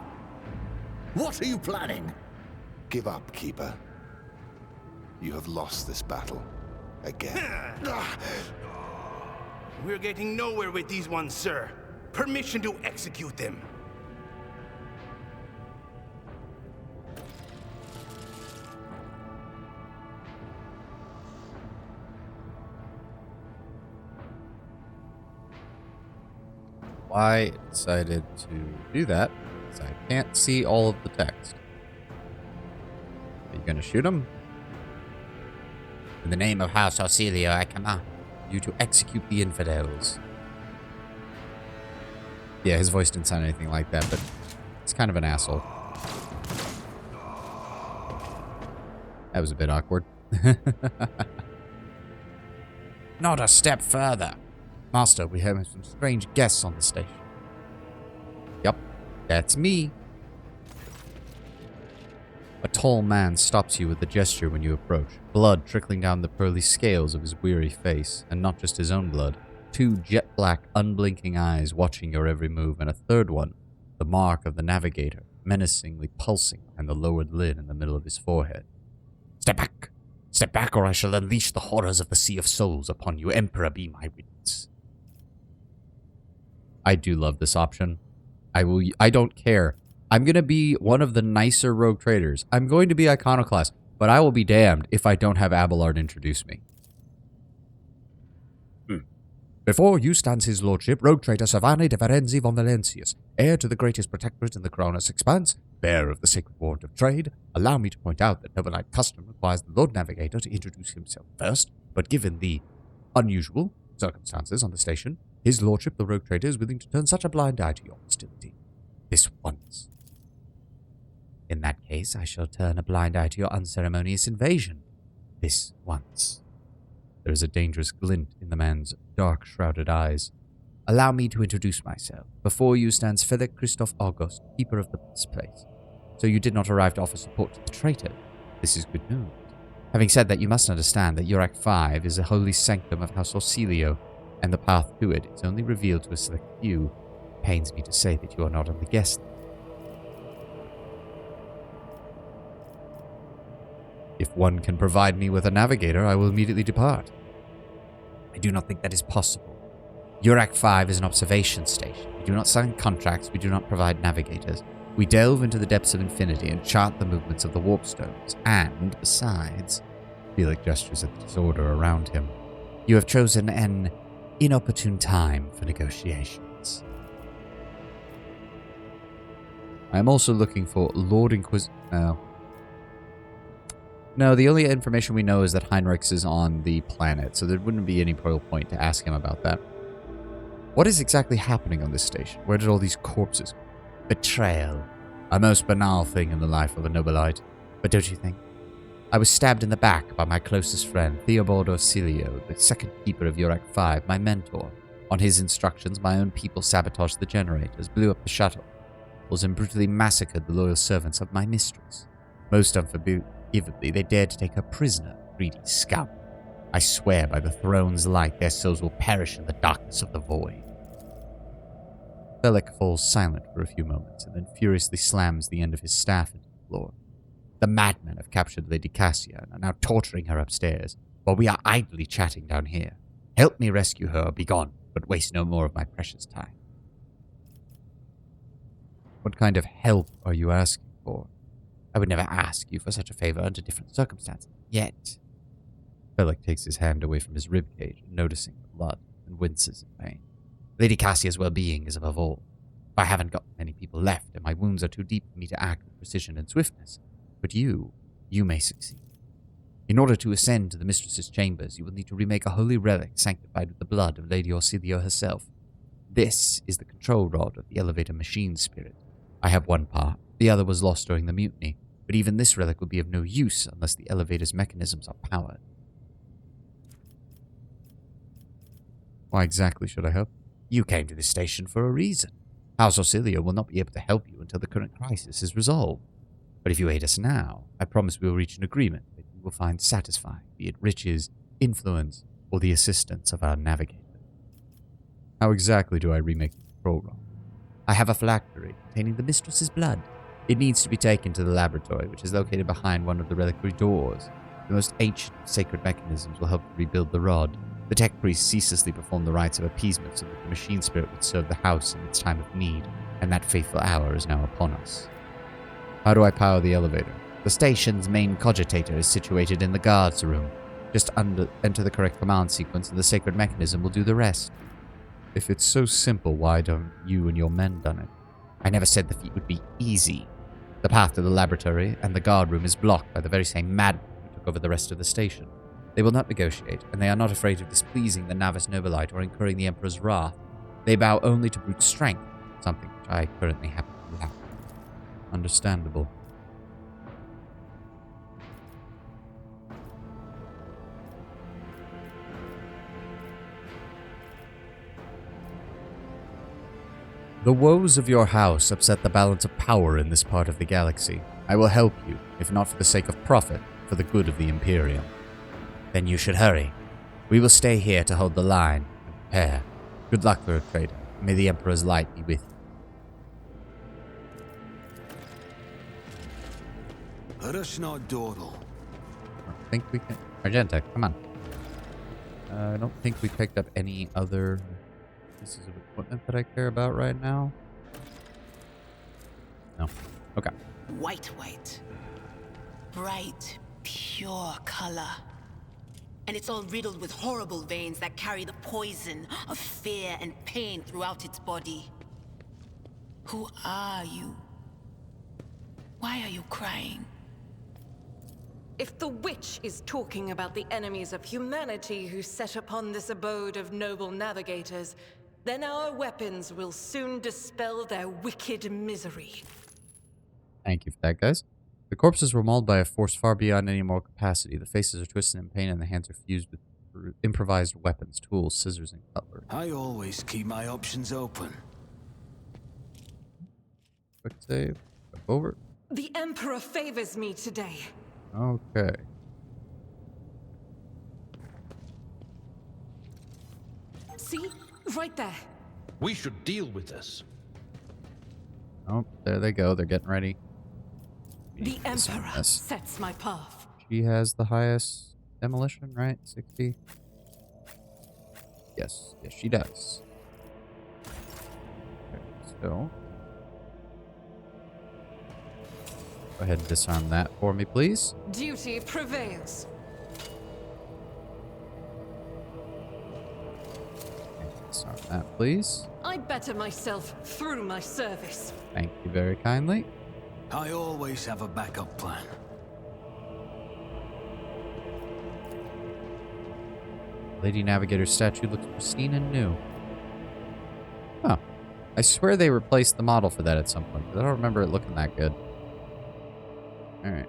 What are you planning? Give up, Keeper. You have lost this battle. Again. We're getting nowhere with these ones, sir. Permission to execute them. Why I decided to do that is I can't see all of the text. Are you gonna shoot him? In the name of House Auxilio, I command you to execute the infidels. Yeah, his voice didn't sound anything like that, but he's kind of an asshole. That was a bit awkward. Not a step further. Master, we have some strange guests on the station. Yup, that's me. A tall man stops you with a gesture when you approach, blood trickling down the pearly scales of his weary face, and not just his own blood. 2 jet-black, unblinking eyes watching your every move, and a third one, the mark of the navigator, menacingly pulsing behind the lowered lid in the middle of his forehead. Step back! Step back, or I shall unleash the horrors of the Sea of Souls upon you. Emperor, be my witness. I do love this option. I don't care. I'm going to be one of the nicer rogue traders. I'm going to be Iconoclast, but I will be damned if I don't have Abelard introduce me. Before you stands his lordship, rogue trader Savani de Varenzi von Valencius, heir to the greatest protectorate in the Coronis Expanse, bearer of the sacred warrant of trade. Allow me to point out that Nobilite custom requires the Lord Navigator to introduce himself first, but given the unusual circumstances on the station, his lordship, the rogue trader, is willing to turn such a blind eye to your hostility. This once. In that case, I shall turn a blind eye to your unceremonious invasion. This once. There is a dangerous glint in the man's dark, shrouded eyes. Allow me to introduce myself. Before you stands Felix Christoph August, keeper of this place. So you did not arrive to offer support to the traitor. This is good news. Having said that, you must understand that Yurak 5 is a holy sanctum of House Orsilio, and the path to it is only revealed to a select few. It pains me to say that you are not on the guest list. If one can provide me with a navigator, I will immediately depart. I do not think that is possible. Yurak 5 is an observation station. We do not sign contracts, we do not provide navigators. We delve into the depths of infinity and chart the movements of the warp stones. And, besides, Felix gestures at the disorder around him. You have chosen an inopportune time for negotiations. I am also looking for Lord Inquisitor... No, the only information we know is that Heinrichs is on the planet, so there wouldn't be any real point to ask him about that. What is exactly happening on this station? Where did all these corpses come? Betrayal. A most banal thing in the life of a Nobilite. But don't you think? I was stabbed in the back by my closest friend, Theobald Orsilio, the second keeper of Yurak 5, my mentor. On his instructions, my own people sabotaged the generators, blew up the shuttle, and brutally massacred the loyal servants of my mistress. Most unforgivably, they dared to take her prisoner, greedy scum. I swear by the throne's light, their souls will perish in the darkness of the void. Bellic falls silent for a few moments, and then furiously slams the end of his staff into the floor. The madmen have captured Lady Cassia and are now torturing her upstairs, while we are idly chatting down here. Help me rescue her or be gone, but waste no more of my precious time. What kind of help are you asking for? I would never ask you for such a favor under different circumstances. Yet. Bellic takes his hand away from his ribcage, noticing the blood, and winces in pain. Lady Cassia's well-being is above all. I haven't got many people left, and my wounds are too deep for me to act with precision and swiftness. But you may succeed. In order to ascend to the mistress's chambers, you will need to remake a holy relic sanctified with the blood of Lady Orsilio herself. This is the control rod of the elevator machine spirit. I have one part. The other was lost during the mutiny, but even this relic will be of no use unless the elevator's mechanisms are powered. Why exactly should I help? You came to this station for a reason. House Orsilio will not be able to help you until the current crisis is resolved. But if you aid us now, I promise we will reach an agreement that you will find satisfying, be it riches, influence, or the assistance of our navigator. How exactly do I remake the control rod? I have a phylactery containing the mistress's blood. It needs to be taken to the laboratory, which is located behind one of the reliquary doors. The most ancient sacred mechanisms will help to rebuild the rod. The tech priests ceaselessly perform the rites of appeasement so that the machine spirit would serve the house in its time of need, and that fateful hour is now upon us. How do I power the elevator? The station's main cogitator is situated in the guards room. Just enter the correct command sequence and the sacred mechanism will do the rest. If it's so simple, why don't you and your men done it? I never said the feat would be easy. The path to the laboratory and the guard room is blocked by the very same madmen who took over the rest of the station. They will not negotiate, and they are not afraid of displeasing the Navis Nobilite or incurring the Emperor's wrath. They bow only to brute strength, something which I currently happen to lack. Understandable. The woes of your house upset the balance of power in this part of the galaxy. I will help you, if not for the sake of profit, for the good of the Imperium. Then you should hurry. We will stay here to hold the line and prepare. Good luck, Lord Trader. May the Emperor's light be with you. Let us not dawdle. I think we can... Argenta, come on. I don't think we picked up any other pieces of equipment that I care about right now? No. Okay. White. Bright, pure color. And it's all riddled with horrible veins that carry the poison of fear and pain throughout its body. Who are you? Why are you crying? If the witch is talking about the enemies of humanity who set upon this abode of noble navigators, then our weapons will soon dispel their wicked misery. Thank you for that, guys. The corpses were mauled by a force far beyond any mortal capacity. The faces are twisted in pain and the hands are fused with improvised weapons, tools, scissors, and cutlery. I always keep my options open. Quick save. Jump over. The Emperor favors me today. Okay. See? Right there. We should deal with this. Oh, there they go. They're getting ready. We The need to disarm Emperor this. sets my path. She has the highest demolition, right? 60. Yes, she does. Okay, so go ahead and disarm that for me, please. Duty prevails. Disarm that, please. I better myself through my service. Thank you very kindly. I always have a backup plan. Lady Navigator's statue looks pristine and new. Oh. I swear they replaced the model for that at some point, but I don't remember it looking that good. Alright.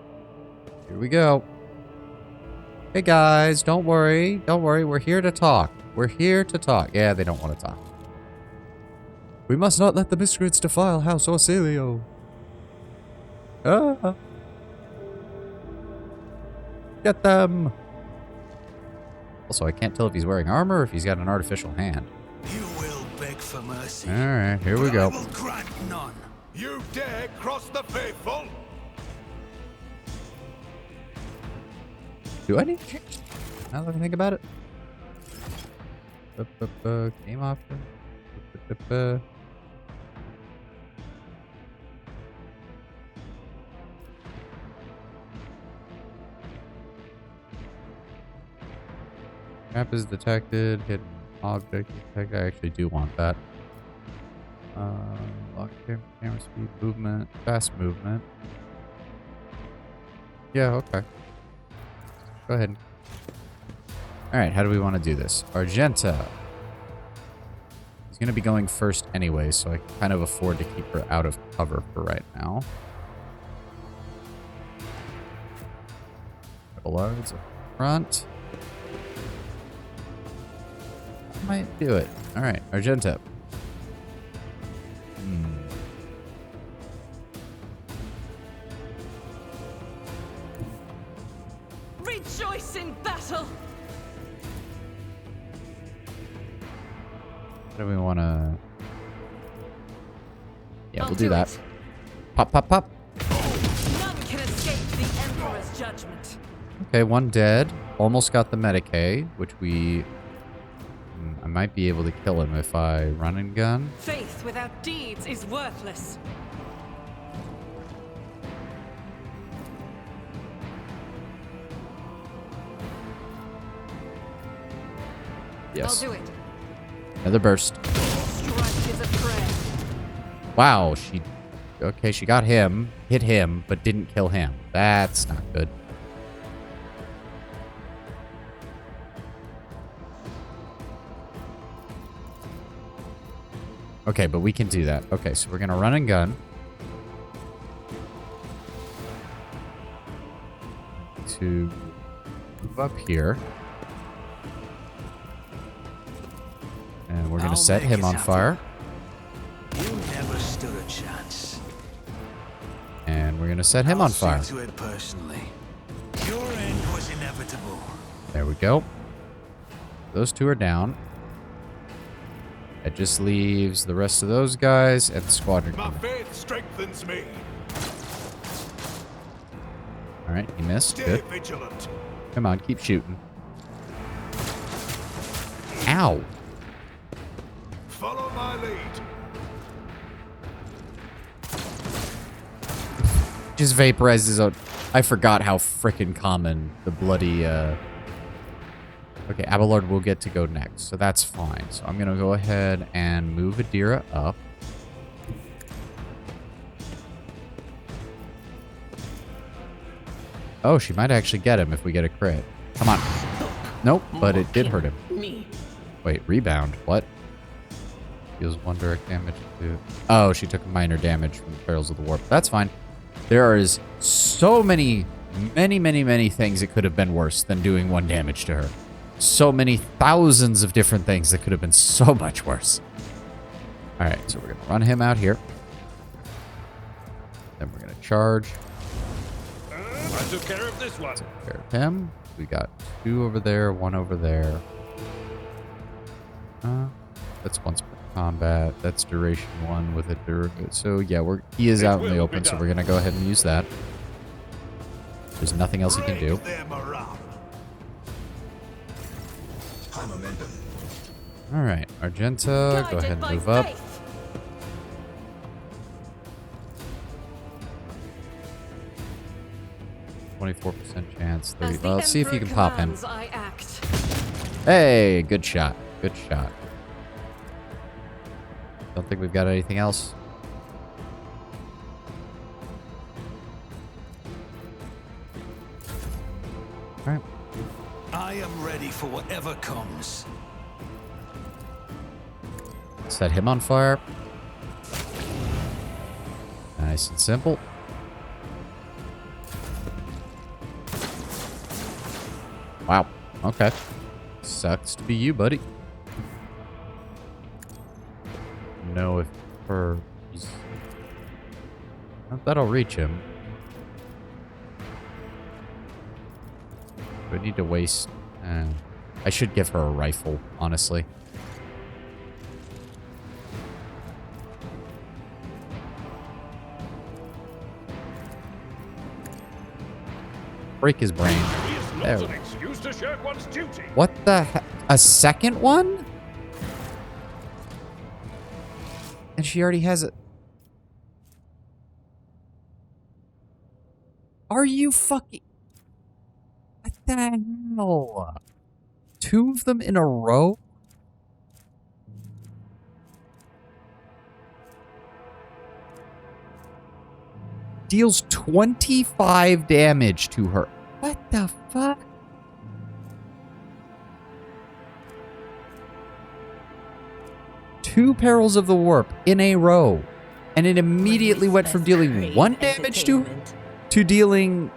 Here we go. Hey guys, don't worry. Don't worry, we're here to talk. We're here to talk. Yeah, they don't want to talk. We must not let the miscreants defile House Orsilio. Ah. Get them! Also, I can't tell if he's wearing armor or if he's got an artificial hand. You will beg for mercy. Alright, here we but go. I will grant none. You dare cross the faithful? Do I need to? Now that I think about it. Game option. Trap is detected. Hidden object detected. I actually do want that. Lock camera speed, movement, fast movement. Yeah, okay. Go ahead. Alright, how do we want to do this? Argenta. He's going to be going first anyway, so I can kind of afford to keep her out of cover for right now. Ballards up front. Might do it. Alright, Argenta. Rejoice in battle! How do we want to... Yeah, I'll we'll do do that. it. Pop, pop, pop. None can escape the Emperor's judgment. Okay, one dead. Almost got the Medicaid, which we... I might be able to kill him if I run and gun. Faith without deeds is worthless. Yes. I'll do it. Another burst. Strike is a prayer. Wow, she... Okay, she got him, hit him, but didn't kill him. That's not good. Okay, but we can do that. Okay, so we're gonna run and gun. To move up here. And we're gonna I'll set make him it on happen. fire. You never stood a chance. And we're gonna set him on fire. I'll see to it personally. Your end was inevitable. There we go. Those two are down. That just leaves the rest of those guys and the squadron. My faith strengthens me. Alright, he missed. Stay Good. vigilant. Come on, keep shooting. Ow! Just vaporizes his own. I forgot how freaking common the bloody. Okay, Abelard will get to go next, so that's fine. So I'm gonna go ahead and move Adira up. Oh, she might actually get him if we get a crit. Come on. Nope, but it did hurt him. Wait, rebound. What? Deals 1 direct damage to... Oh, she took minor damage from the Perils of the Warp. That's fine. There is so many things it could have been worse than doing 1 damage to her. So many thousands of different things that could have been so much worse. Alright, so we're going to run him out here. Then we're going to charge. I took care of this one. Take care of him. We got 2 over there, 1 over there. That's once per combat. That's duration 1 with a so yeah, he is out in the open, so we're gonna go ahead and use that. There's nothing else he can do. All right, Argenta, go ahead and move up. 24% chance. 30. Well, let's see if you can pop him. Hey, good shot. Good shot. Don't think we've got anything else. All right. I am ready for whatever comes. Set him on fire. Nice and simple. Wow. Okay. Sucks to be you, buddy. Know if he's... That'll reach him. Do I need to waste... I should give her a rifle, honestly. Break his brain. There. What the heck? A second one? And she already has it. Are you fucking... What the hell? 2 of them in a row? Deals 25 damage to her. What the fuck? Two Perils of the Warp in a row. And it immediately went from dealing 1 damage to dealing...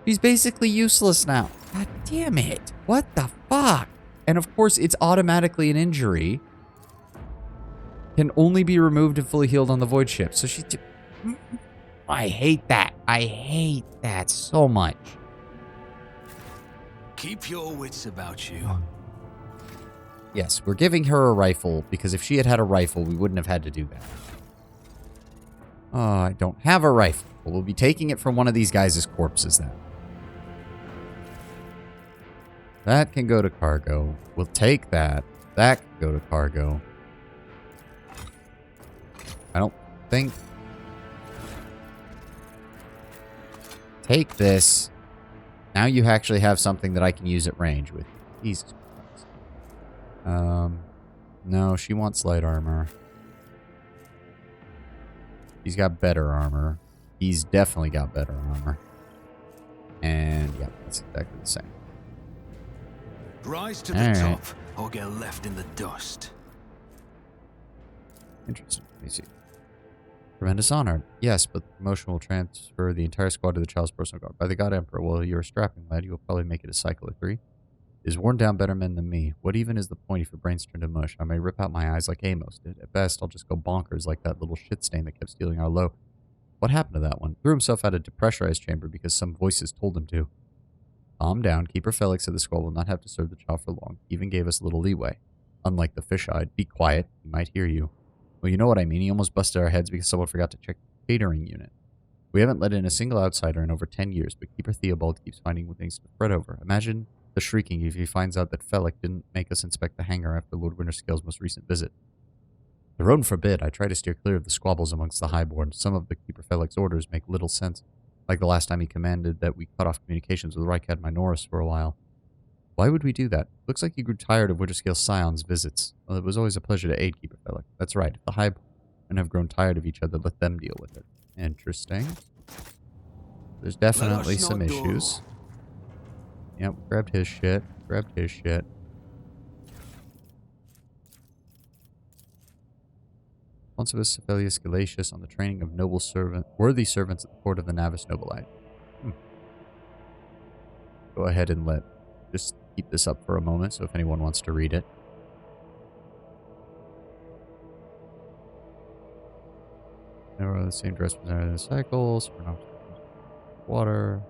She's basically useless now. God damn it. What the fuck? And of course, it's automatically an injury. Can only be removed and fully healed on the Void Ship. So she... I hate that. I hate that so much. Keep your wits about you. Yes, we're giving her a rifle because if she had had a rifle, we wouldn't have had to do that. Oh, I don't have a rifle. Well, we'll be taking it from one of these guys' corpses then. That can go to cargo. We'll take that. That can go to cargo. I don't think... Take this. Now you actually have something that I can use at range with. Jesus Christ. No, she wants light armor. He's got better armor. He's definitely got better armor. And, yeah, that's exactly the same. Rise to the top, or get left in the dust. Interesting. Let me see. Tremendous honor. Yes, but the promotion will transfer the entire squad to the Child's personal guard. By the God Emperor, well, you're a strapping lad. You will probably make it a cycle of 3. Is worn down better men than me. What even is the point if your brain's turned to mush? I may rip out my eyes like Amos did. At best, I'll just go bonkers like that little shit stain that kept stealing our low. What happened to that one? Threw himself out of a depressurized chamber because some voices told him to. Calm down. Keeper Felix said the squad will not have to serve the child for long. He even gave us a little leeway. Unlike the fish-eyed. Be quiet. He might hear you. Well, you know what I mean. He almost busted our heads because someone forgot to check the catering unit. We haven't let in a single outsider in over 10 years, but Keeper Theobald keeps finding things to fret over. Imagine the shrieking if he finds out that Felix didn't make us inspect the hangar after Lord Winterscale's most recent visit. Their own forbid, I try to steer clear of the squabbles amongst the highborn. Some of the Keeper Felix orders make little sense, like the last time he commanded that we cut off communications with Rykad Minoris for a while. Why would we do that? Looks like he grew tired of Winterscale Scion's visits. Well, it was always a pleasure to aid Keeper Felix. That's right, if the highborn have grown tired of each other, let them deal with it. Interesting. There's definitely some issues. Yep, grabbed his shit. Grabbed his shit. Responsivus Aphelius Galatius on the training of worthy servants at the court of the Navis Nobilite. Go ahead and just keep this up for a moment, so if anyone wants to read it. Never the same dress presented in the cycles. Water.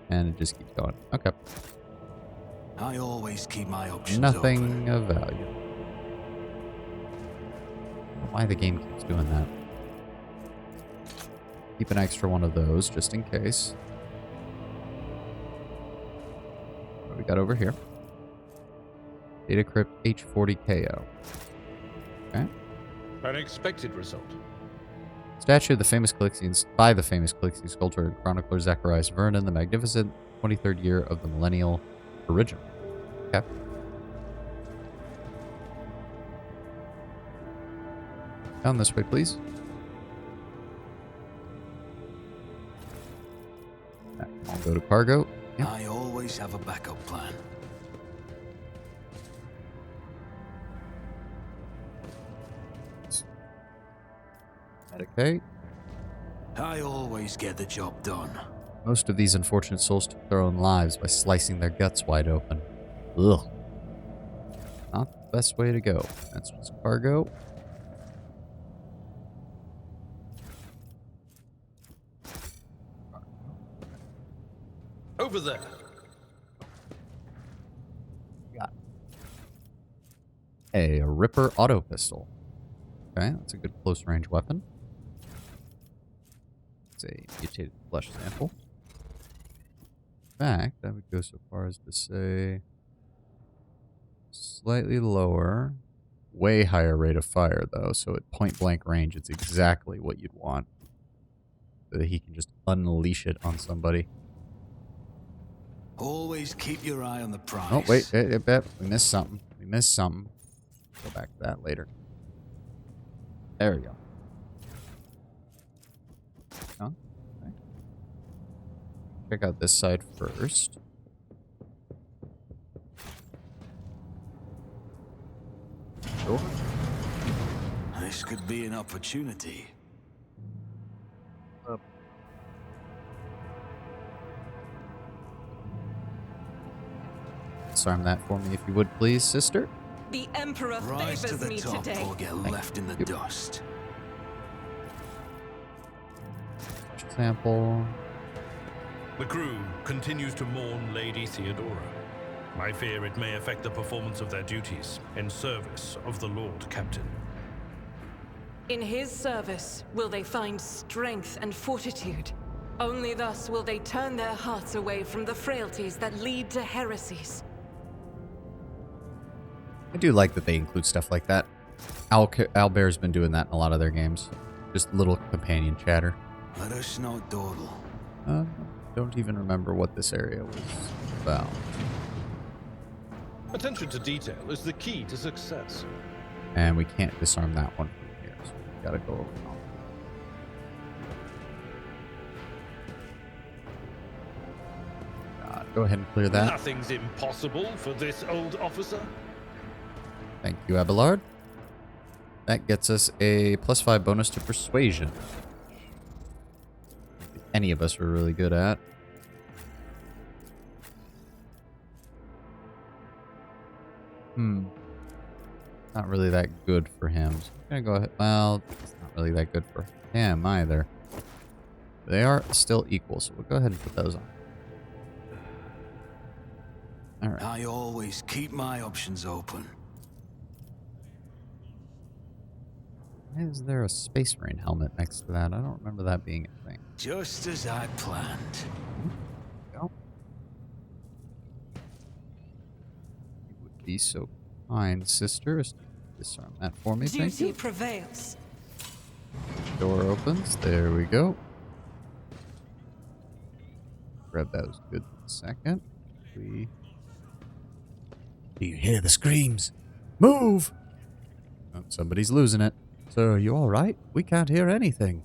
And it just keeps going. Okay. I always keep my options Nothing open. of value. Why the game keeps doing that. Keep an extra one of those, just in case. What do we got over here? Data crypt H40KO. Okay. An expected result. Statue of the famous Calixian, by the famous Calixian sculptor and chronicler Zacharias Vernon, the magnificent 23rd year of the millennial original. Okay. Down this way, please. I'll go to cargo. Yep. I always have a backup plan. Medicate. I always get the job done. Most of these unfortunate souls took their own lives by slicing their guts wide open. Ugh. Not the best way to go. That's just cargo. Over there. Got a Ripper auto pistol. Okay, that's a good close range weapon. It's a mutated flesh sample. In fact, I would go so far as to say slightly lower, way higher rate of fire though, so at point blank range it's exactly what you'd want. So that he can just unleash it on somebody. Always keep your eye on the prize. Oh, wait, we missed something. We missed something. Go back to that later. There we go. Oh, okay. Check out this side first. Sure. This could be an opportunity. Disarm that for me if you would, please, sister. The Emperor Rise to favors the me top today. or get left in the dust. Sample. The crew continues to mourn Lady Theodora. I fear it may affect the performance of their duties in service of the Lord Captain. In his service, will they find strength and fortitude? Only thus will they turn their hearts away from the frailties that lead to heresies. I do like that they include stuff like that. Owlbear's been doing that in a lot of their games. Just little companion chatter. Let us not dawdle. Don't even remember what this area was about. Attention to detail is the key to success. And we can't disarm that one from here, so we gotta go over. Go ahead and clear that. Nothing's impossible for this old officer. Thank you, Abelard. That gets us a +5 bonus to persuasion. If any of us are really good at. Not really that good for him. So I'm gonna go ahead. Well, it's not really that good for him either. They are still equal, so we'll go ahead and put those on. Alright. I always keep my options open. Why is there a Space Marine helmet next to that? I don't remember that being a thing. Just as I planned. Go. It would be so Kind sister. Disarm that for me, thank Duty you. prevails. Door opens. There we go. Grab those good in a second. Do you hear the screams? Move! Oh, somebody's losing it. Sir, are you alright? We can't hear anything.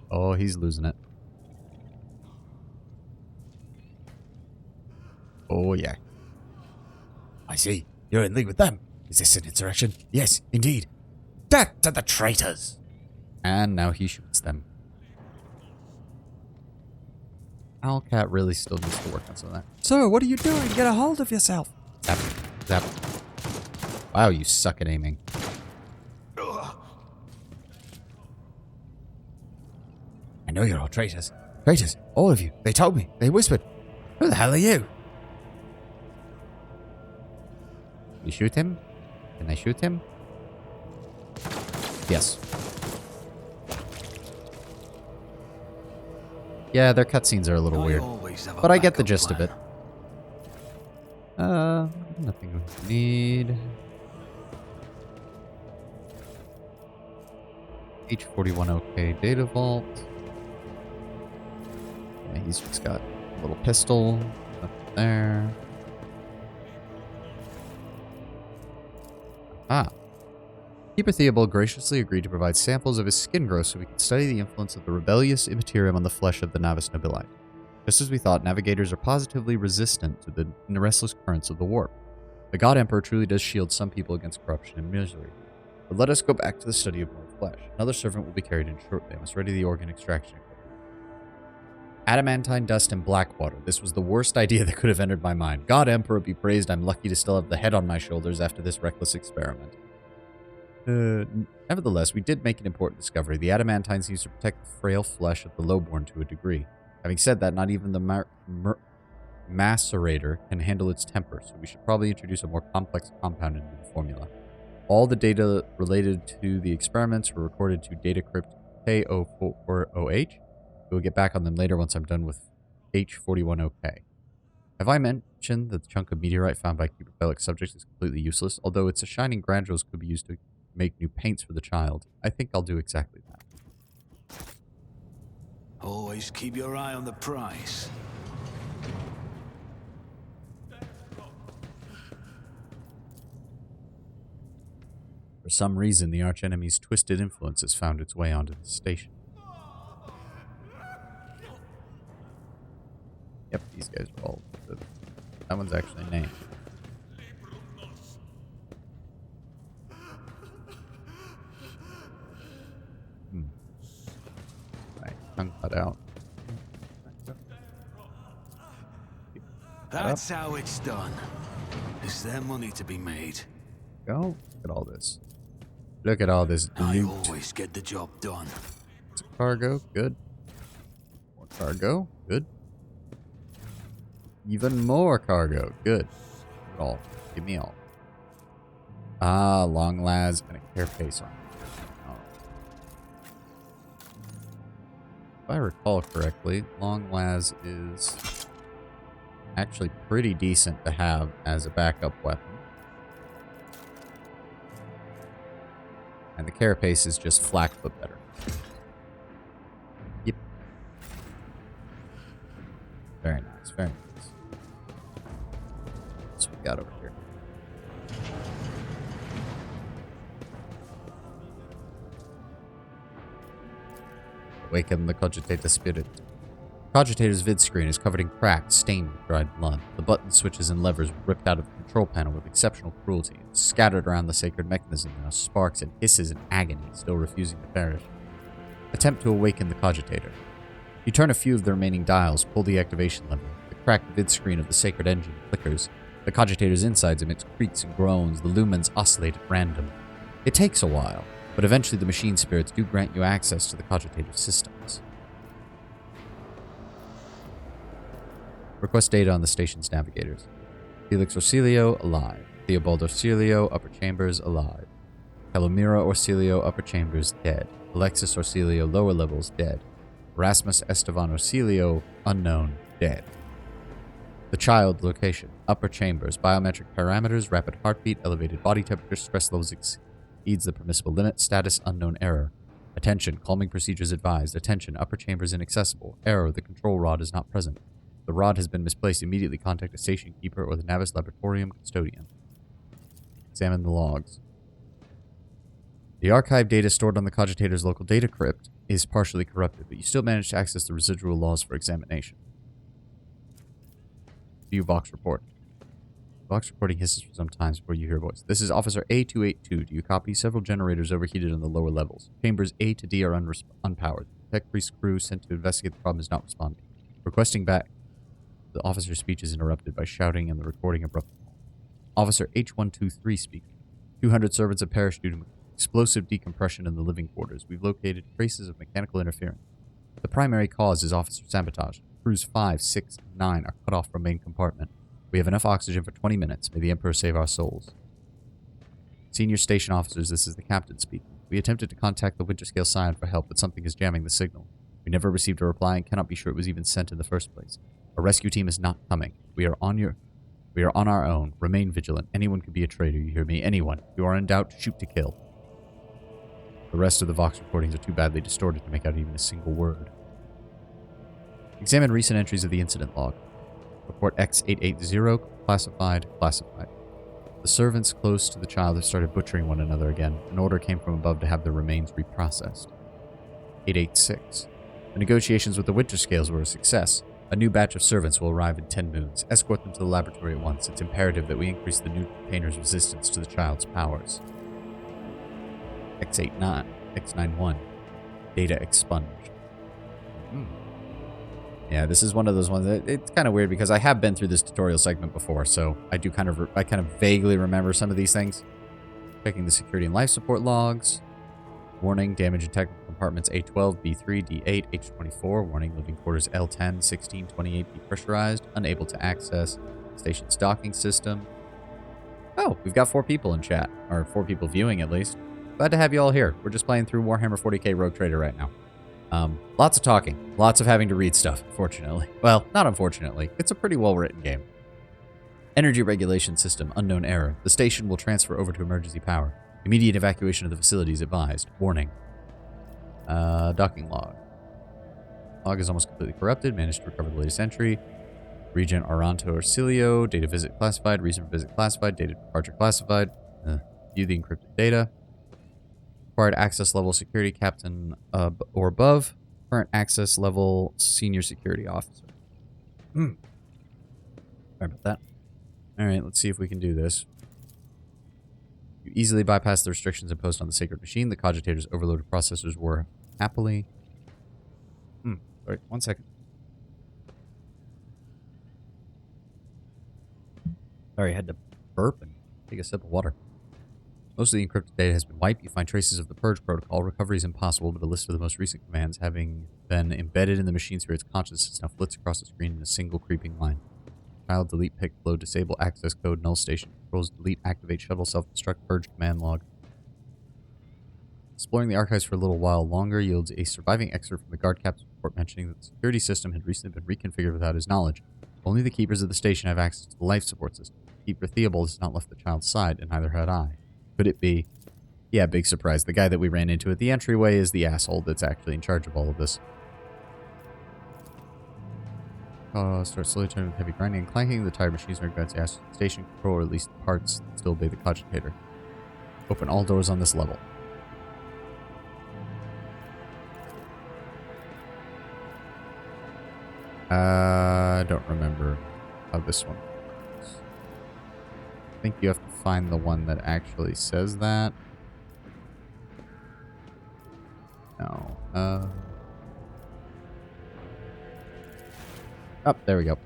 Oh, he's losing it. Oh, yeah. I see. You're in league with them. Is this an insurrection? Yes, indeed. Death to the traitors! And now he shoots them. Owlcat really still needs to work on some of that. Sir, what are you doing? Get a hold of yourself. Zap. Zap. Wow, you suck at aiming. I know you're all traitors. Traitors, all of you. They told me. They whispered. Who the hell are you? You shoot him? Can I shoot him? Yes. Yeah, their cutscenes are a little weird. But I get the gist of it. Nothing we need. H41OK data vault. Yeah, he's just got a little pistol up there. Keeper Theobald graciously agreed to provide samples of his skin growth so we could study the influence of the rebellious Immaterium on the flesh of the Navis Nobili. Just as we thought, navigators are positively resistant to the restless currents of the warp. The God Emperor truly does shield some people against corruption and misery. But let us go back to the study of more flesh. Another servant will be carried in shortly. I must ready the organ extraction equipment. Adamantine dust and black water. This was the worst idea that could have entered my mind. God Emperor be praised, I'm lucky to still have the head on my shoulders after this reckless experiment. Nevertheless, we did make an important discovery. The adamantine seems to protect the frail flesh of the lowborn to a degree. Having said that, not even the macerator can handle its temper, so we should probably introduce a more complex compound into the formula. All the data related to the experiments were recorded to datacrypt K040H. We'll get back on them later once I'm done with H41OK. Have I mentioned that the chunk of meteorite found by Keeper Bellic's subjects is completely useless? Although its shining granules could be used to make new paints for the child. I think I'll do exactly that. Always keep your eye on the prize. For some reason, the archenemy's twisted influence has found its way onto the station. Yep, these guys are all good. That one's actually named. Right, tongue cut out. That's how it's done. Is there money to be made? Go. Look at all this. Look at all this I loot. always get the job done. It's a cargo. Good. More cargo. Good. Even more cargo. Good. Give it all. Give me all. Ah, long las and a carapace on. Oh. If I recall correctly, long las is actually pretty decent to have as a backup weapon. And the carapace is just flak but better. Yep. Very nice, very nice. What's we got over here? Awaken the Cogitator spirit. Cogitator's vid screen is covered in cracks, stained with dried blood. The button switches and levers were ripped out of the control panel with exceptional cruelty, and scattered around the sacred mechanism now sparks and hisses in agony, still refusing to perish. Attempt to awaken the Cogitator. You turn a few of the remaining dials, pull the activation lever. The cracked vid screen of the sacred engine flickers. The Cogitator's insides emit creaks and groans. The lumens oscillate at random. It takes a while, but eventually the machine spirits do grant you access to the Cogitator's systems. Request data on the station's navigators. Felix Orsilio, alive. Theobald Orsilio, upper chambers, alive. Calomira Orsilio, upper chambers, dead. Alexis Orsilio, lower levels, dead. Erasmus Estevan Orsilio, unknown, dead. The child location. Upper chambers. Biometric parameters. Rapid heartbeat. Elevated body temperature. Stress levels exceeds the permissible limit. Status unknown error. Attention. Calming procedures advised. Attention. Upper chambers inaccessible. Error. The control rod is not present. The rod has been misplaced. Immediately contact a station keeper or the Navis Laboratorium custodian. Examine the logs. The archive data stored on the Cogitator's local data crypt is partially corrupted, but you still manage to access the residual logs for examination. View Vox report. Vox reporting hisses for some time before you hear a voice. This is Officer A282. Do you copy? Several generators overheated on the lower levels. Chambers A to D are unpowered. The tech priest crew sent to investigate the problem is not responding. Requesting back. The officer's speech is interrupted by shouting and the recording abruptly. Officer H123 speaking. 200 servants have perished due to explosive decompression in the living quarters. We've located traces of mechanical interference. The primary cause is officer sabotage. Crews 5, 6, and 9 are cut off from main compartment. We have enough oxygen for 20 minutes. May the Emperor save our souls. Senior station officers, this is the captain speaking. We attempted to contact the Winterscale Scion for help, but something is jamming the signal. We never received a reply and cannot be sure it was even sent in the first place. A rescue team is not coming. We are on our own. Remain vigilant. Anyone could be a traitor, you hear me? Anyone. If you are in doubt, shoot to kill. The rest of the Vox recordings are too badly distorted to make out even a single word. Examine recent entries of the incident log. Report X880, classified. The servants close to the child have started butchering one another again. An order came from above to have their remains reprocessed. 886. The negotiations with the Winterscales were a success. A new batch of servants will arrive in 10 moons. Escort them to the laboratory at once. It's imperative that we increase the new container's resistance to the child's powers. X91. Data expunged. Yeah, this is one of those ones that it's kind of weird because I have been through this tutorial segment before, so I kind of vaguely remember some of these things. Checking the security and life support logs. Warning, damage in technical compartments A12, B3, D8, H24. Warning, living quarters L10, 16, 28 depressurized. Unable to access station's docking system. Oh, we've got 4 people in chat, or 4 people viewing at least. Glad to have you all here. We're just playing through Warhammer 40k Rogue Trader right now. Lots of talking. Lots of having to read stuff, unfortunately. Well, not unfortunately. It's a pretty well-written game. Energy regulation system, unknown error. The station will transfer over to emergency power. Immediate evacuation of the facilities advised. Warning. Docking log. Log is almost completely corrupted. Managed to recover the latest entry. Regent Aranto Orsilio. Data visit classified. Reason for visit classified. Data departure classified. View the encrypted data. Required access level security captain or above. Current access level senior security officer. Sorry about that. Alright, let's see if we can do this. You easily bypass the restrictions imposed on the sacred machine. The Cogitator's overloaded processors were happily... Sorry, 1 second. Sorry, I had to burp and take a sip of water. Most of the encrypted data has been wiped. You find traces of the Purge protocol. Recovery is impossible, but a list of the most recent commands having been embedded in the machine spirit's consciousness now flits across the screen in a single creeping line. Child, delete, pick, flow, disable, access code, null station, controls, delete, activate, shuttle, self-destruct, purge, command log. Exploring the archives for a little while longer yields a surviving excerpt from the guard captain's report mentioning that the security system had recently been reconfigured without his knowledge. Only the keepers of the station have access to the life support system. Keeper Theobald has not left the child's side, and neither had I. Could it be? Yeah, big surprise. The guy that we ran into at the entryway is the asshole that's actually in charge of all of this. Start slowly turning with heavy grinding and clanking. The tired machines are going to ask station control, or at least parts that still obey the Cogitator. Open all doors on this level. I don't remember how this one works. I think you have to find the one that actually says that. No. Oh, there we go.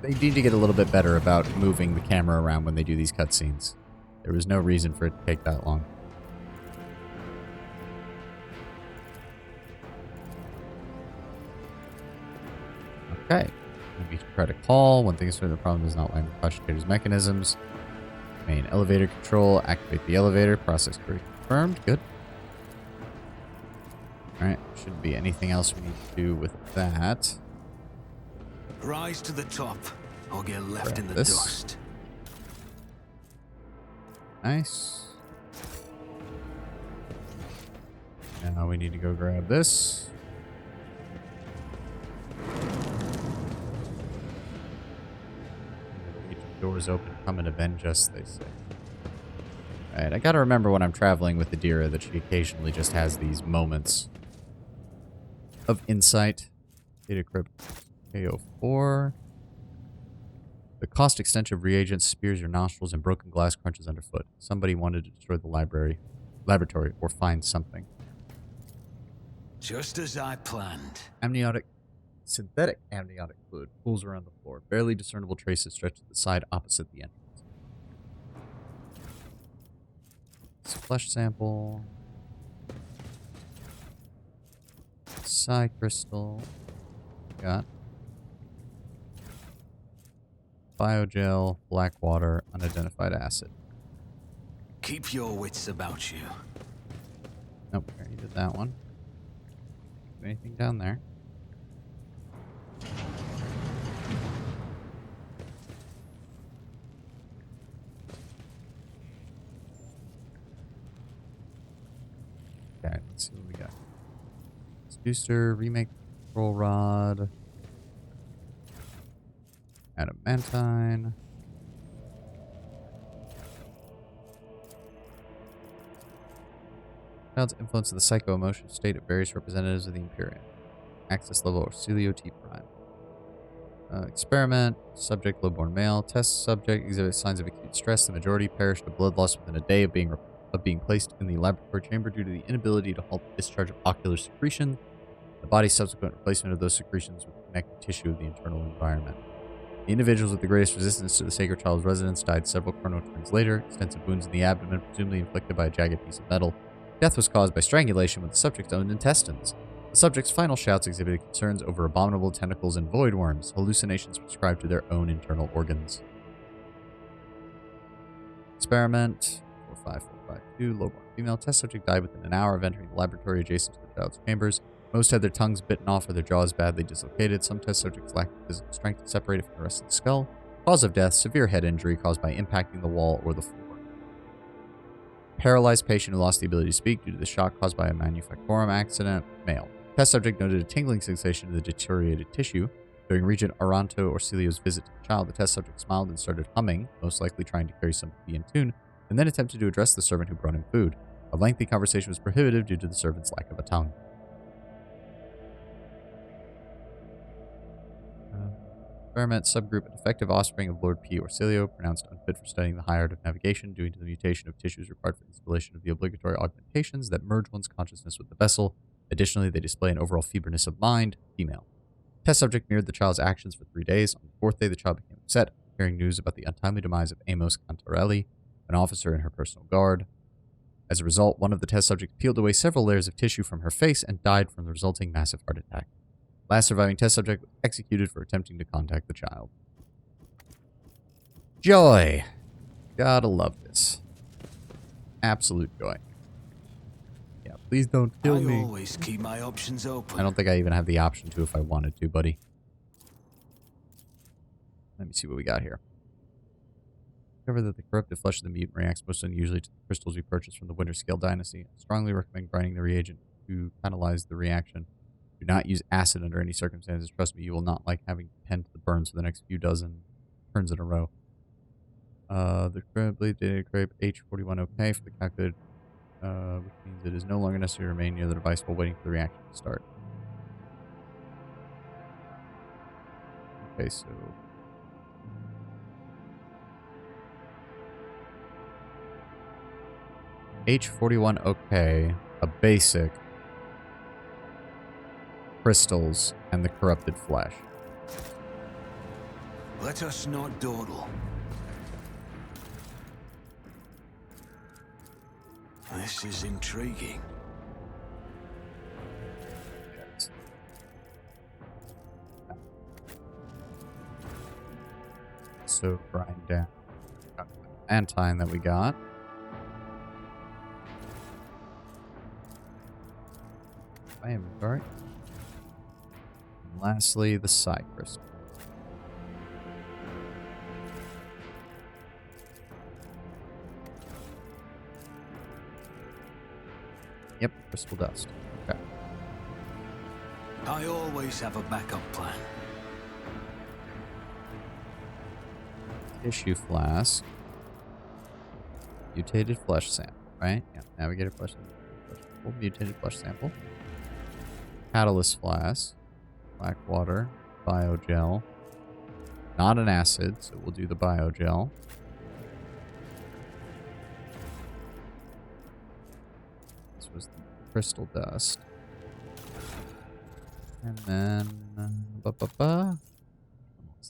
They need to get a little bit better about moving the camera around when they do these cutscenes. There was no reason for it to take that long. Okay. We try to call. One thing is certain, the problem is not lying with Cogitator's mechanisms. Main elevator control. Activate the elevator. Process query confirmed. Good. Alright. Shouldn't be anything else we need to do with that. Rise to the top, or get left in the this. dust. Nice. Now we need to go grab this. Doors open, come and avenge us, they say. Alright, I gotta remember when I'm traveling with Adira that she occasionally just has these moments of insight. Data crypt KO4. The cost extension of reagents spears your nostrils and broken glass crunches underfoot. Somebody wanted to destroy the laboratory or find something. Just as I planned. Synthetic amniotic fluid pools around the floor. Barely discernible traces stretch to the side opposite the entrance. It's a flesh sample. Psi crystal. Got biogel, black water, unidentified acid. Keep your wits about you. Nope, already did that one. Anything down there? Okay, let's see what we got. Booster, remake control rod. Adamantine. Child's influence of the psycho-emotional state of various representatives of the Imperium. Access level Orsilio T prime. Experiment. Subject low-born male. Test subject exhibits signs of acute stress. The majority perished of blood loss within a day of being placed in the laboratory chamber due to the inability to halt the discharge of ocular secretion. The body's subsequent replacement of those secretions with connective tissue of the internal environment. The individuals with the greatest resistance to the Sacred Child's residence died several chronoturns later. Extensive wounds in the abdomen, presumably inflicted by a jagged piece of metal. Death was caused by strangulation with the subject's own intestines. The subject's final shouts exhibited concerns over abominable tentacles and void worms, hallucinations prescribed to their own internal organs. Experiment 45452, low-born female. Test subject died within an hour of entering the laboratory adjacent to the child's chambers. Most had their tongues bitten off or their jaws badly dislocated. Some test subjects lacked physical strength to separate it from the rest of the skull. Cause of death, severe head injury caused by impacting the wall or the floor. Paralyzed patient who lost the ability to speak due to the shock caused by a manufactorum accident, male. Test subject noted a tingling sensation in the deteriorated tissue. During Regent Aranto Orsilio's visit to the child, the test subject smiled and started humming, most likely trying to carry sympathy in tune, and then attempted to address the servant who brought him food. A lengthy conversation was prohibitive due to the servant's lack of a tongue. Experiment subgroup, a defective offspring of Lord P. Orsilio, pronounced unfit for studying the high art of navigation due to the mutation of tissues required for installation of the obligatory augmentations that merge one's consciousness with the vessel. Additionally, they display an overall feebleness of mind, female. Test subject mirrored the child's actions for 3 days. On the 4th day, the child became upset, hearing news about the untimely demise of Amos Cantarelli, an officer in her personal guard. As a result, one of the test subjects peeled away several layers of tissue from her face and died from the resulting massive heart attack. Last surviving test subject was executed for attempting to contact the child. Joy! Gotta love this. Absolute joy. Yeah, please don't kill me. I always keep my options open. I don't think I even have the option to if I wanted to, buddy. Let me see what we got here. Discover that the corrupted flesh of the mutant reacts most unusually to the crystals we purchased from the Winter Scale Dynasty. I strongly recommend grinding the reagent to catalyze the reaction. Do not use acid under any circumstances. Trust me, you will not like having to tend to the burns for the next few dozen turns in a row. The bleed data crepe H41 OK for the calculated, which means it is no longer necessary to remain near the device while waiting for the reaction to start. Okay, so H41 OK, a basic, crystals, and the corrupted flesh. Let us not dawdle. This is intriguing. So grind down. adamantine that we got. My inventory. And lastly, the psi crystal. Yep, crystal dust. Okay. I always have a backup plan. Tissue flask. Mutated flesh sample, right? Yeah, navigated flesh sample. Mutated flesh sample. Catalyst flask. Black water. Biogel. Not an acid, so we'll do the biogel. This was the crystal dust. And then... What was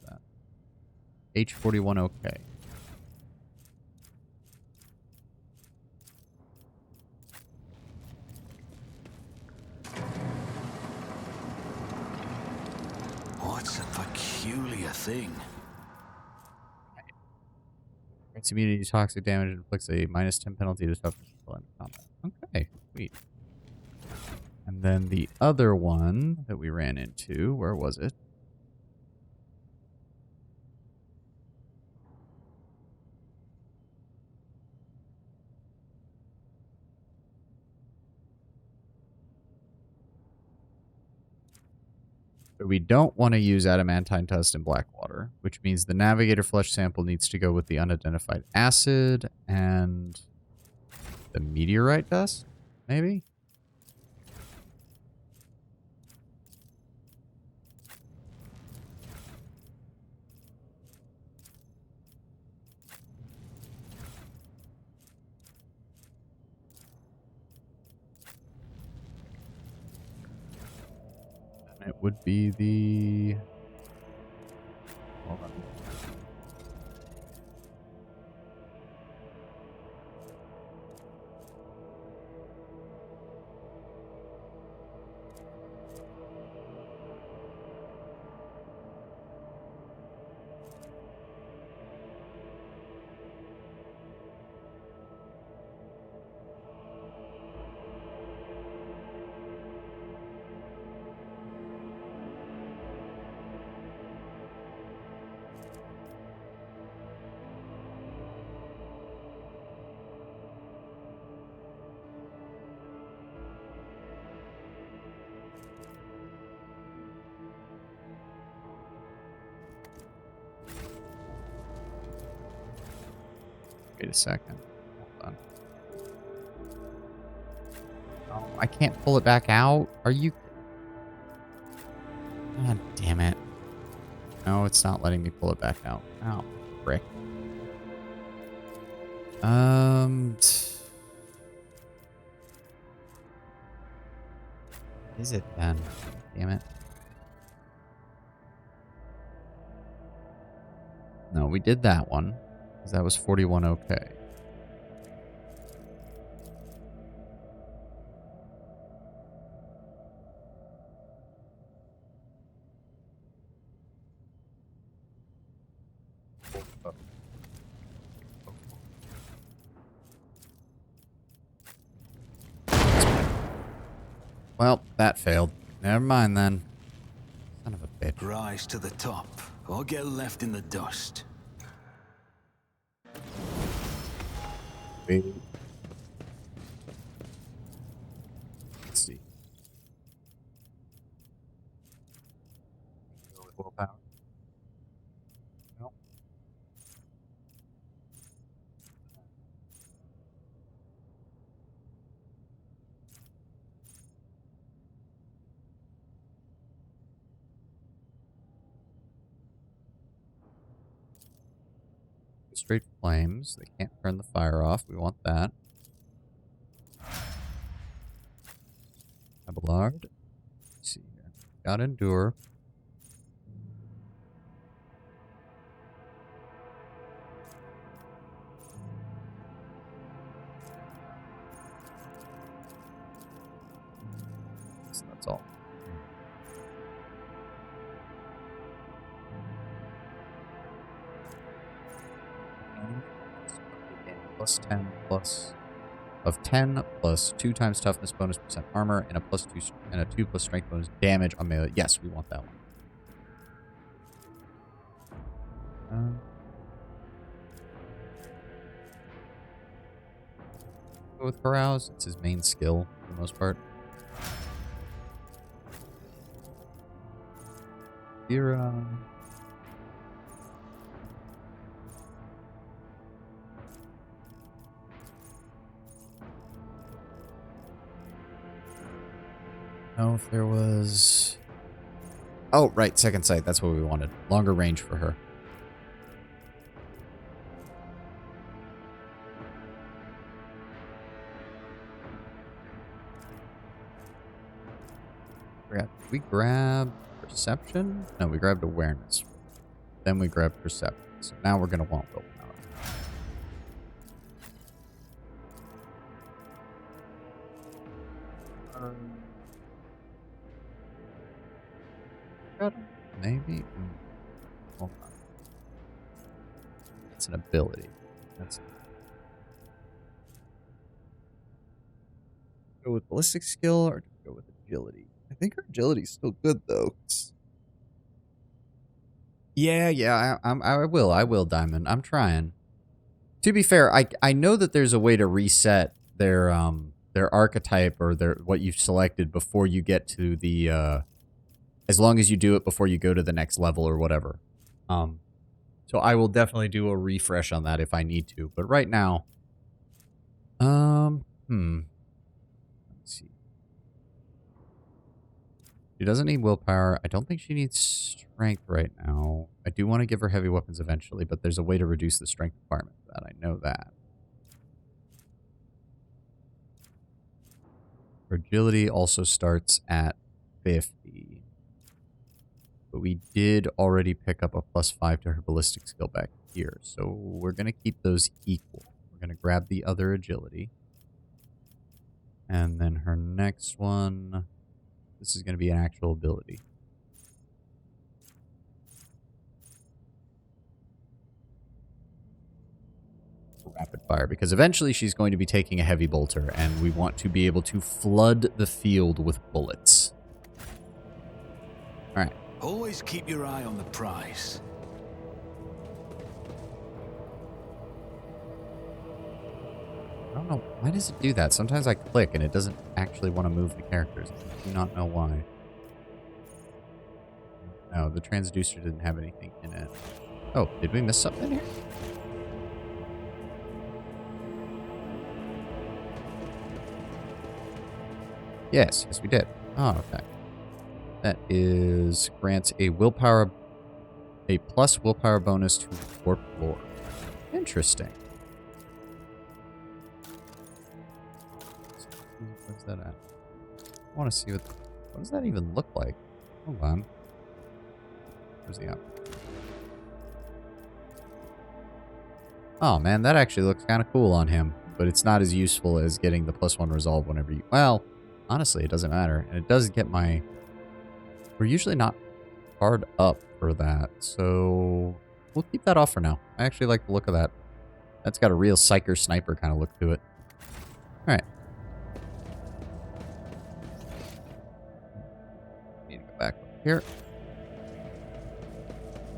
that? H41OK. What's a peculiar thing? Grants immunity to toxic damage and inflicts a -10 penalty to toughness while in combat. Okay, sweet. And then the other one that we ran into, where was it? But we don't want to use adamantine dust in Blackwater, which means the Navigator flesh sample needs to go with the unidentified acid and the meteorite dust, maybe? It would be the... Hold on. Wait a second. Hold on. Oh, I can't pull it back out. Are you... God damn it. No, it's not letting me pull it back out. Oh, frick. Is it then? Damn it. No, we did that one. Because that was 41 okay. Well, that failed. Never mind then. Son of a bitch. Rise to the top, or get left in the dust. Wait. Let's see. Go with willpower. No. Straight flames. They can't turn the fire off. We want that. Abelard. Let's see here. Got endure. So that's all. plus 10 plus of 10 plus 2 times toughness bonus percent armor and a plus 2 and a 2 plus strength bonus damage on melee. Yes, we want that one. Go with Carouse. It's his main skill for the most part. Vera. Know if there was... Oh, right. Second sight. That's what we wanted. Longer range for her. We grab perception? No, we grabbed awareness. Then we grabbed perception. So now we're going to want willpower. Maybe? Hold on. It's an ability. That's go with ballistic skill or go with agility? I think her agility's still good though. Yeah, I will, Diamond. I'm trying. To be fair, I know that there's a way to reset their archetype or what you've selected before you get to the as long as you do it before you go to the next level or whatever. So I will definitely do a refresh on that if I need to. But right now, let's see. She doesn't need willpower. I don't think she needs strength right now. I do want to give her heavy weapons eventually, but there's a way to reduce the strength requirement for that. I know that. Her agility also starts at 50. But we did already pick up a +5 to her ballistic skill back here. So we're going to keep those equal. We're going to grab the other agility. And then her next one... This is going to be an actual ability. Rapid fire, because eventually she's going to be taking a heavy bolter, and we want to be able to flood the field with bullets. All right. Always keep your eye on the prize. I don't know. Why does it do that? Sometimes I click and it doesn't actually want to move the characters. I do not know why. No, the transducer didn't have anything in it. Oh, did we miss something here? Yes, we did. Oh, okay. That is grants a plus willpower bonus to warp lore. Interesting. Where's that at? I want to see what does that even look like? Hold on. Where's the app? Oh man, that actually looks kind of cool on him, but it's not as useful as getting the +1 resolve whenever you... Well, honestly, it doesn't matter. And it does get my... We're usually not hard up for that, so we'll keep that off for now. I actually like the look of that. That's got a real psyker sniper kind of look to it. All right. Need to go back over here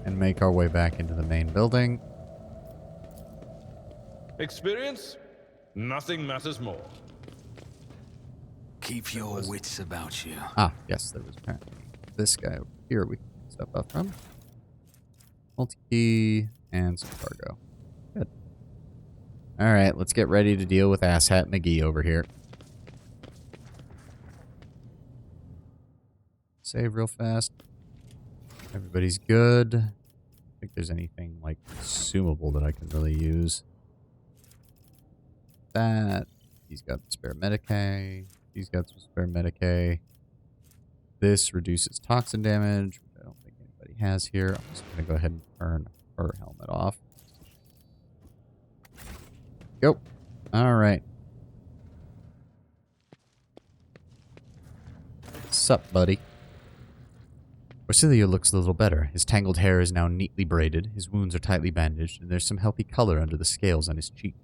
and make our way back into the main building. Experience? Nothing matters more. Keep your wits about you. Ah, yes, there was apparently this guy over here we can step up from. Multi-key and some cargo. Good. All right, let's get ready to deal with Asshat McGee over here. Save real fast. Everybody's good. I don't think there's anything like consumable that I can really use. That. He's got spare Medicae. He's got some spare Medicae. This reduces toxin damage, which I don't think anybody has here. I'm just going to go ahead and turn her helmet off. Go. All right. What's up, buddy? Orsilio looks a little better. His tangled hair is now neatly braided, his wounds are tightly bandaged, and there's some healthy color under the scales on his cheek.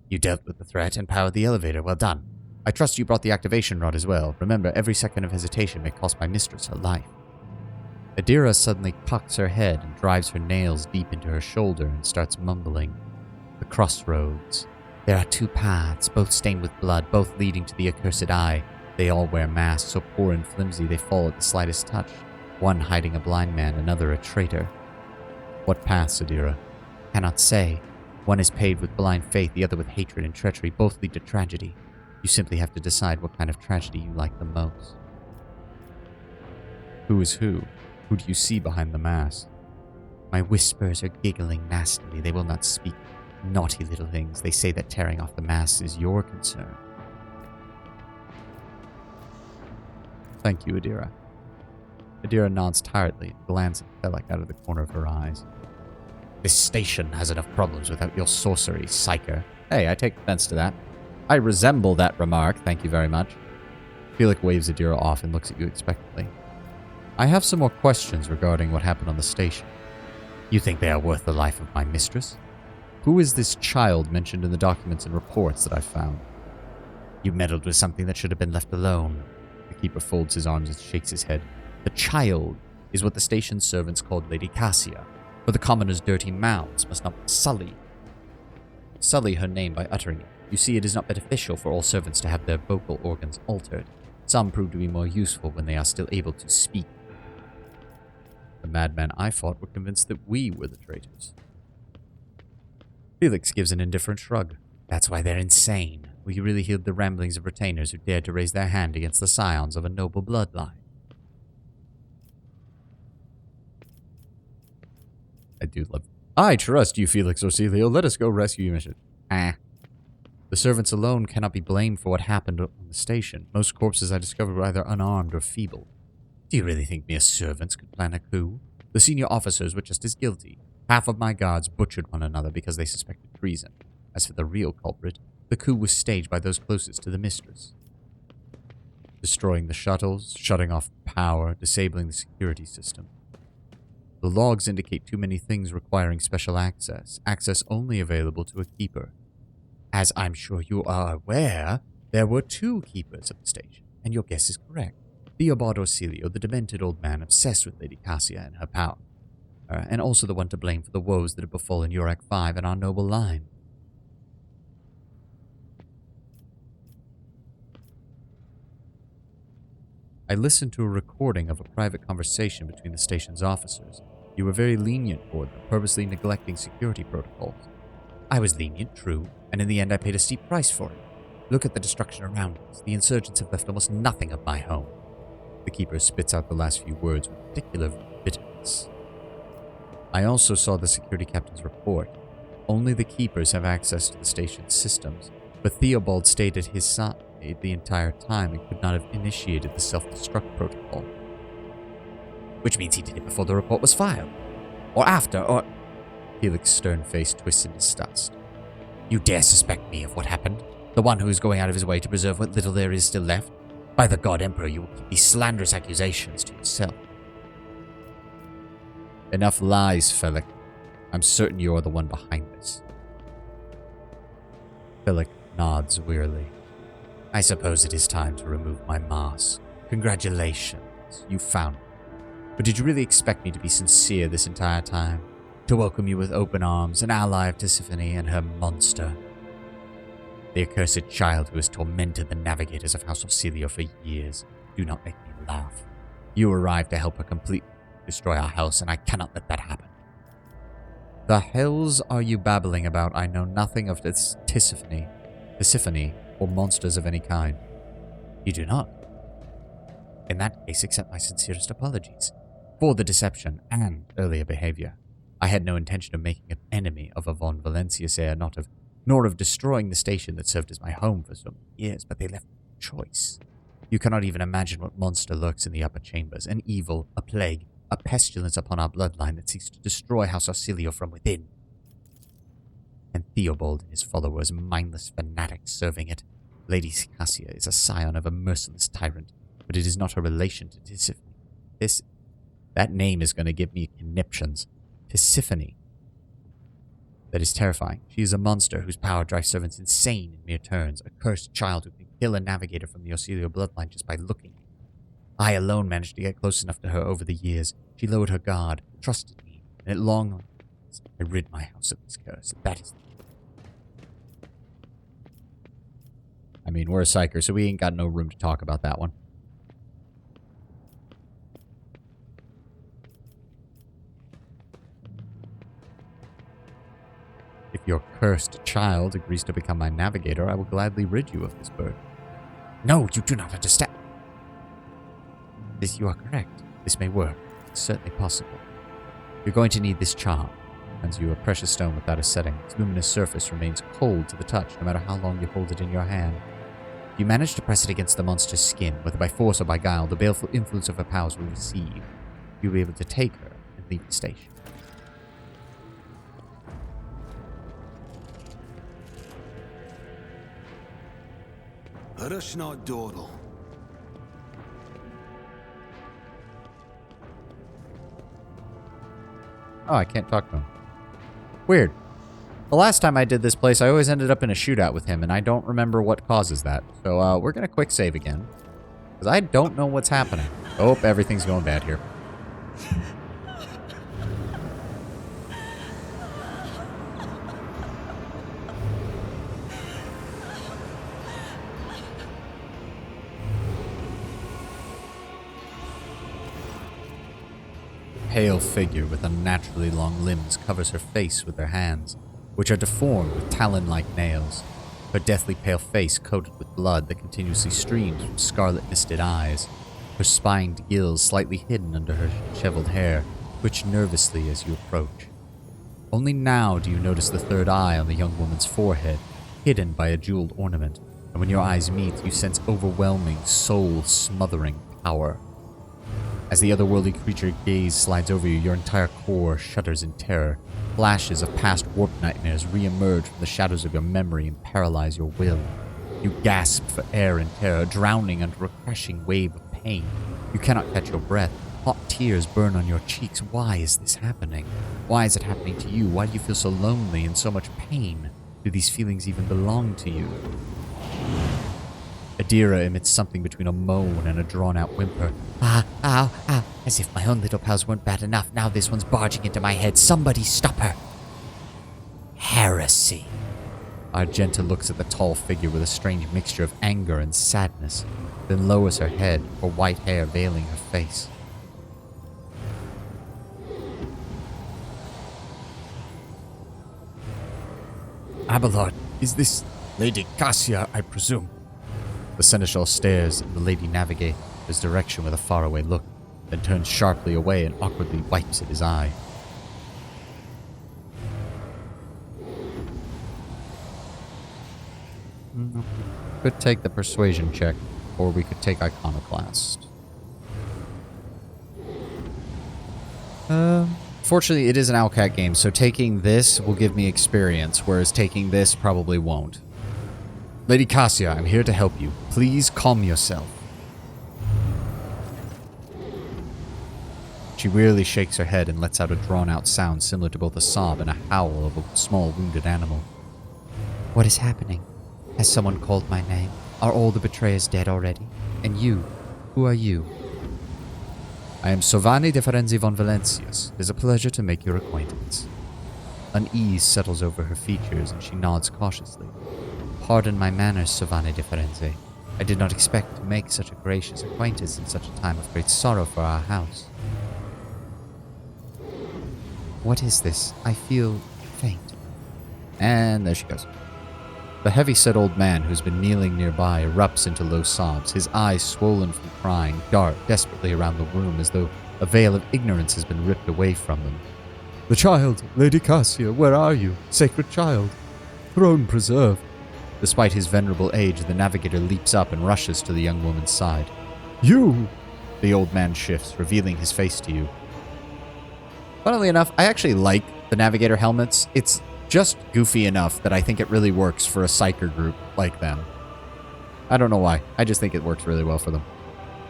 You dealt with the threat and powered the elevator. Well done. I trust you brought the activation rod as well. Remember, every second of hesitation may cost my mistress her life. Adira suddenly cocks her head and drives her nails deep into her shoulder and starts mumbling. The crossroads. There are 2 paths, both stained with blood, both leading to the accursed eye. They all wear masks, so poor and flimsy they fall at the slightest touch. One hiding a blind man, another a traitor. What paths, Adira? Cannot say. One is paved with blind faith, the other with hatred and treachery. Both lead to tragedy. You simply have to decide what kind of tragedy you like the most. Who is who? Who do you see behind the mask? My whispers are giggling nastily. They will not speak. Naughty little things. They say that tearing off the masks is your concern. Thank you, Adira. Adira nods tiredly and glances at Felek out of the corner of her eyes. This station has enough problems without your sorcery, psyker. Hey, I take offense to that. I resemble that remark, thank you very much. Felix waves Adira off and looks at you expectantly. I have some more questions regarding what happened on the station. You think they are worth the life of my mistress? Who is this child mentioned in the documents and reports that I found? You meddled with something that should have been left alone. The keeper folds his arms and shakes his head. The child is what the station's servants called Lady Cassia, for the commoners' dirty mouths must not sully her name by uttering it. You see, it is not beneficial for all servants to have their vocal organs altered. Some prove to be more useful when they are still able to speak. The madman I fought were convinced that we were the traitors. Felix gives an indifferent shrug. That's why they're insane. We really healed the ramblings of retainers who dared to raise their hand against the scions of a noble bloodline. I do love... I trust you, Felix Orsilio. Let us go rescue your mission. The servants alone cannot be blamed for what happened on the station. Most corpses I discovered were either unarmed or feeble. Do you really think mere servants could plan a coup? The senior officers were just as guilty. Half of my guards butchered one another because they suspected treason. As for the real culprit, the coup was staged by those closest to the mistress. Destroying the shuttles, shutting off power, disabling the security system. The logs indicate too many things requiring special access. Access only available to a keeper. As I'm sure you are aware, there were 2 keepers at the station, and your guess is correct. Theobald Orsilio, the demented old man obsessed with Lady Cassia and her power, and also the one to blame for the woes that have befallen Yurak 5 and our noble line. I listened to a recording of a private conversation between the station's officers. You were very lenient toward them, purposely neglecting security protocols. I was lenient, true, and in the end I paid a steep price for it. Look at the destruction around us. The insurgents have left almost nothing of my home. The keeper spits out the last few words with particular bitterness. I also saw the security captain's report. Only the keepers have access to the station's systems, but Theobald stayed at his side the entire time and could not have initiated the self-destruct protocol. Which means he did it before the report was filed. Or after, or... Felix's stern face twists in disgust. You dare suspect me of what happened? The one who is going out of his way to preserve what little there is still left? By the God Emperor, you will keep these slanderous accusations to yourself. Enough lies, Felix. I'm certain you are the one behind this. Felix nods wearily. I suppose it is time to remove my mask. Congratulations, you found me. But did you really expect me to be sincere this entire time? To welcome you with open arms, an ally of Tisiphone and her monster? The accursed child who has tormented the navigators of House Orsilio for years. Do not make me laugh. You arrived to help her completely destroy our house, and I cannot let that happen. The hells are you babbling about? I know nothing of this Tisiphone, or monsters of any kind. You do not? In that case, accept my sincerest apologies for the deception and earlier behavior. I had no intention of making an enemy of a von Valencia's nor of destroying the station that served as my home for so many years, but they left me no choice. You cannot even imagine what monster lurks in the upper chambers, an evil, a plague, a pestilence upon our bloodline that seeks to destroy House Orsilio from within. And Theobald and his followers, mindless fanatics serving it. Lady Cassia is a scion of a merciless tyrant, but it is not her relation to Tisiphone. That name is going to give me conniptions. Tisiphone. That is terrifying. She is a monster whose power drives servants insane in mere turns, a cursed child who can kill a navigator from the Ocelio bloodline just by looking. I alone managed to get close enough to her over the years. She lowered her guard, trusted me, and at long last, I rid my house of this curse. That is... I mean, we're a psyker, so we ain't got no room to talk about that one. If your cursed child agrees to become my navigator, I will gladly rid you of this burden. No, you do not understand. This, you are correct. This may work. It's certainly possible. You're going to need this charm. Hands you a precious stone without a setting. Its luminous surface remains cold to the touch, no matter how long you hold it in your hand. If you manage to press it against the monster's skin, whether by force or by guile, the baleful influence of her powers will recede. You'll be able to take her and leave the station. Rush not dawdle. Oh, I can't talk to him. Weird. The last time I did this place, I always ended up in a shootout with him, and I don't remember what causes that. So, we're gonna quick save again. Because I don't know what's happening. Oh, everything's going bad here. Pale figure with unnaturally long limbs covers her face with her hands, which are deformed with talon-like nails. Her deathly pale face coated with blood that continuously streams from scarlet-misted eyes. Her spined gills slightly hidden under her disheveled hair twitch nervously as you approach. Only now do you notice the third eye on the young woman's forehead, hidden by a jeweled ornament, and when your eyes meet, you sense overwhelming, soul-smothering power. As the otherworldly creature gaze slides over you, your entire core shudders in terror. Flashes of past warp nightmares re-emerge from the shadows of your memory and paralyze your will. You gasp for air in terror, drowning under a crashing wave of pain. You cannot catch your breath. Hot tears burn on your cheeks. Why is this happening? Why is it happening to you? Why do you feel so lonely and so much pain? Do these feelings even belong to you? Adira emits something between a moan and a drawn-out whimper. As if my own little pals weren't bad enough, now this one's barging into my head. Somebody stop her! Heresy. Argenta looks at the tall figure with a strange mixture of anger and sadness, then lowers her head, her white hair veiling her face. Abelard, is this Lady Cassia, I presume? The seneschal stares and the lady navigates his direction with a faraway look, then turns sharply away and awkwardly wipes at his eye. Could take the persuasion check, or we could take Iconoclast. Fortunately, it is an Owlcat game, so taking this will give me experience, whereas taking this probably won't. Lady Cassia, I'm here to help you. Please calm yourself. She wearily shakes her head and lets out a drawn-out sound similar to both a sob and a howl of a small wounded animal. What is happening? Has someone called my name? Are all the betrayers dead already? And you? Who are you? I am Sovani de Ferenzi von Valencius. It is a pleasure to make your acquaintance. Unease settles over her features and she nods cautiously. Pardon my manners, Sovani de Ferenzi. I did not expect to make such a gracious acquaintance in such a time of great sorrow for our house. What is this? I feel faint. And there she goes. The heavy-set old man who's been kneeling nearby erupts into low sobs, his eyes swollen from crying, dart desperately around the room as though a veil of ignorance has been ripped away from them. The child, Lady Cassia, where are you? Sacred child. Throne preserved. Despite his venerable age, the navigator leaps up and rushes to the young woman's side. You! The old man shifts, revealing his face to you. Funnily enough, I actually like the navigator helmets. It's just goofy enough that I think it really works for a psyker group like them. I don't know why. I just think it works really well for them.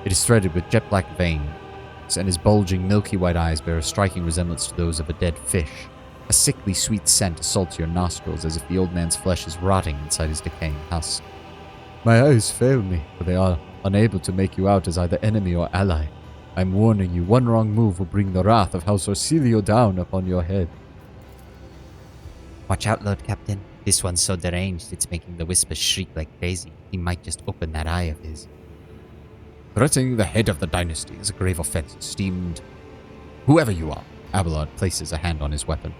It is threaded with jet black veins, and his bulging, milky white eyes bear a striking resemblance to those of a dead fish. A sickly sweet scent assaults your nostrils as if the old man's flesh is rotting inside his decaying husk. My eyes fail me, for they are unable to make you out as either enemy or ally. I'm warning you, one wrong move will bring the wrath of House Orsilio down upon your head. Watch out, Lord Captain. This one's so deranged, it's making the Whispers shriek like crazy. He might just open that eye of his. Threatening the head of the dynasty is a grave offense, esteemed whoever you are. Abelard places a hand on his weapon.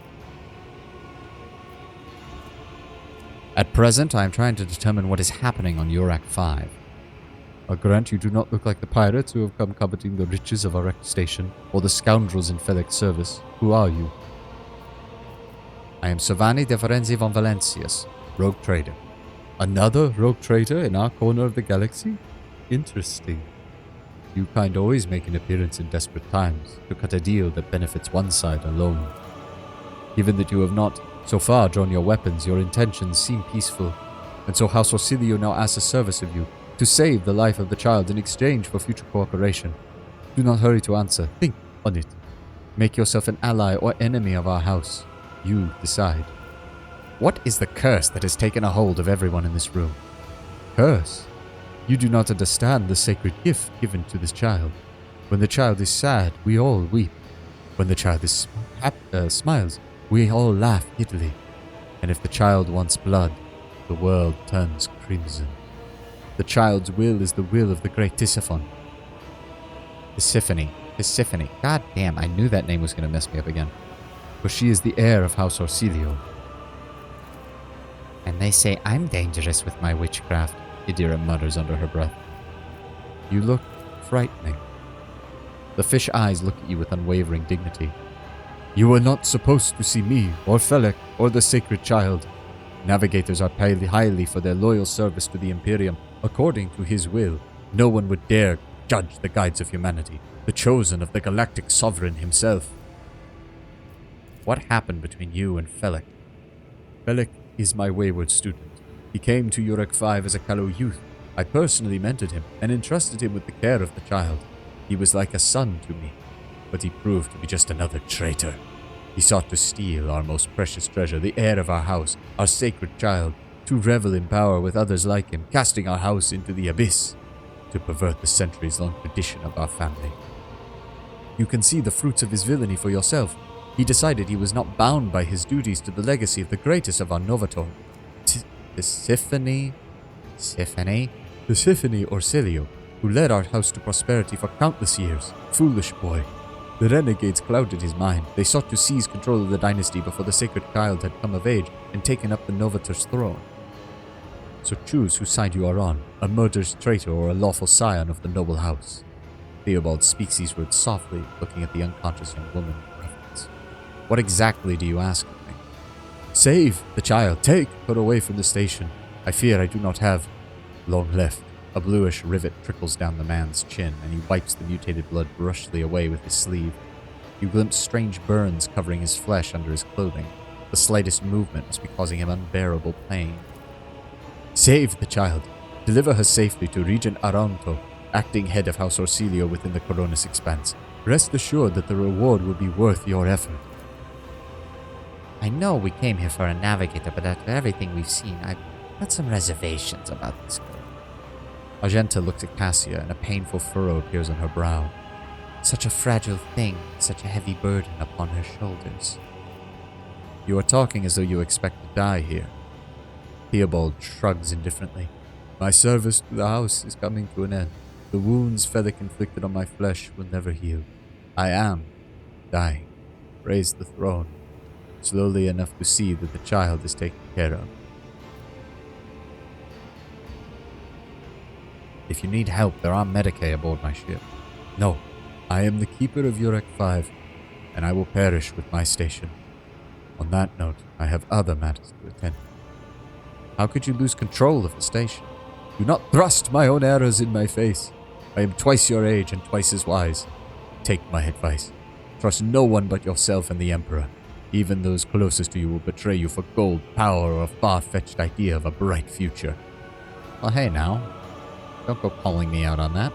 At present, I am trying to determine what is happening on Urak 5. I'll grant you do not look like the pirates who have come coveting the riches of Urak Station, or the scoundrels in Felic's service. Who are you? I am Savani de Ferenzi von Valencius, rogue trader. Another rogue trader in our corner of the galaxy? Interesting. You kind always make an appearance in desperate times to cut a deal that benefits one side alone. Given that you have not so far drawn your weapons, your intentions seem peaceful, and so House Orsilio now asks a service of you, to save the life of the child in exchange for future cooperation. Do not hurry to answer. Think on it. Make yourself an ally or enemy of our house. You decide. What is the curse that has taken a hold of everyone in this room? Curse? You do not understand the sacred gift given to this child. When the child is sad, we all weep. When the child is smiles, we all laugh giddily. And if the child wants blood, the world turns crimson. The child's will is the will of the great Tisiphon. Tisiphone. God damn, I knew that name was going to mess me up again. For she is the heir of House Orsilio. And they say I'm dangerous with my witchcraft, Idira mutters under her breath. You look frightening. The fish eyes look at you with unwavering dignity. You were not supposed to see me, or Felek, or the sacred child. Navigators are paid highly for their loyal service to the Imperium. According to his will, no one would dare judge the guides of humanity, the chosen of the galactic sovereign himself. What happened between you and Felek? Felek is my wayward student. He came to Urak 5 as a callow youth. I personally mentored him and entrusted him with the care of the child. He was like a son to me, but he proved to be just another traitor. He sought to steal our most precious treasure, the heir of our house, our sacred child, to revel in power with others like him, casting our house into the abyss, to pervert the centuries-long tradition of our family. You can see the fruits of his villainy for yourself. He decided he was not bound by his duties to the legacy of the greatest of our Novator, Tisiphone Orsilio, who led our house to prosperity for countless years. Foolish boy. The renegades clouded his mind. They sought to seize control of the dynasty before the sacred child had come of age and taken up the Novator's throne. So choose whose side you are on, a murderous traitor or a lawful scion of the noble house. Theobald speaks these words softly, looking at the unconscious young woman in reverence. What exactly do you ask of me? Save the child. Take her away from the station. I fear I do not have long left. A bluish rivet trickles down the man's chin, and he wipes the mutated blood brushly away with his sleeve. You glimpse strange burns covering his flesh under his clothing. The slightest movement must be causing him unbearable pain. Save the child. Deliver her safely to Regent Aranto, acting head of House Orsilio within the Coronis Expanse. Rest assured that the reward will be worth your effort. I know we came here for a navigator, but after everything we've seen, I've got some reservations about this girl. Argenta looks at Cassia, and a painful furrow appears on her brow. Such a fragile thing, such a heavy burden upon her shoulders. You are talking as though you expect to die here. Theobald shrugs indifferently. My service to the house is coming to an end. The wounds Felek inflicted on my flesh will never heal. I am dying. Raise the throne, slowly enough to see that the child is taken care of. If you need help, there are Medicae aboard my ship. No, I am the keeper of Urak 5, and I will perish with my station. On that note, I have other matters to attend. How could you lose control of the station? Do not thrust my own errors in my face. I am twice your age and twice as wise. Take my advice. Trust no one but yourself and the Emperor. Even those closest to you will betray you for gold, power, or a far-fetched idea of a bright future. Well, hey now. Don't go calling me out on that.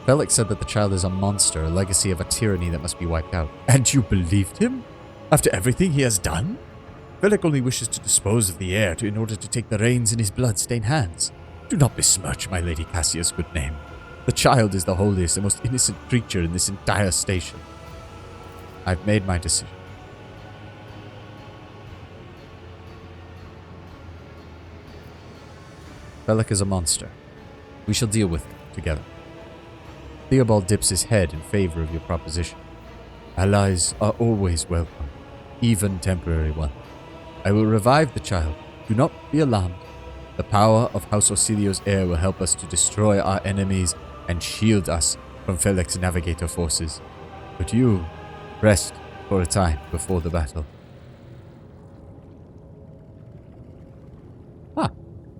Felix said that the child is a monster, a legacy of a tyranny that must be wiped out. And you believed him? After everything he has done? Velik only wishes to dispose of the heir in order to take the reins in his blood-stained hands. Do not besmirch my Lady Cassia's good name. The child is the holiest and most innocent creature in this entire station. I've made my decision. Velik is a monster. We shall deal with it together. Theobald dips his head in favor of your proposition. Allies are always welcome, even temporary ones. I will revive the child. Do not be alarmed. The power of House Orsilio's heir will help us to destroy our enemies and shield us from Velik's navigator forces. But you, rest for a time before the battle. Huh.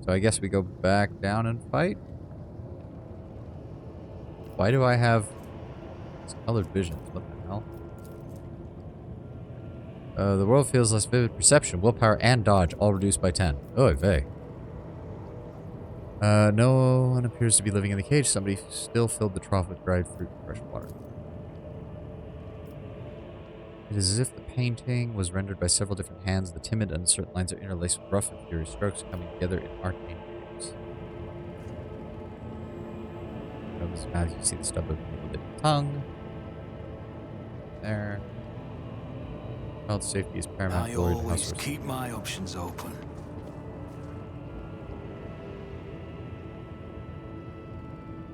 So I guess we go back down and fight? Why do I have these colored visions? What the hell? The world feels less vivid. Perception, willpower, and dodge all reduced by 10. Oh, vey. No one appears to be living in the cage. Somebody still filled the trough with dried fruit and fresh water. It is as if the painting was rendered by several different hands. The timid, uncertain lines are interlaced with rough and furious strokes coming together in arcane shapes. As you see the stub of the tongue. There. Child safety is paramount. I always keep my options open.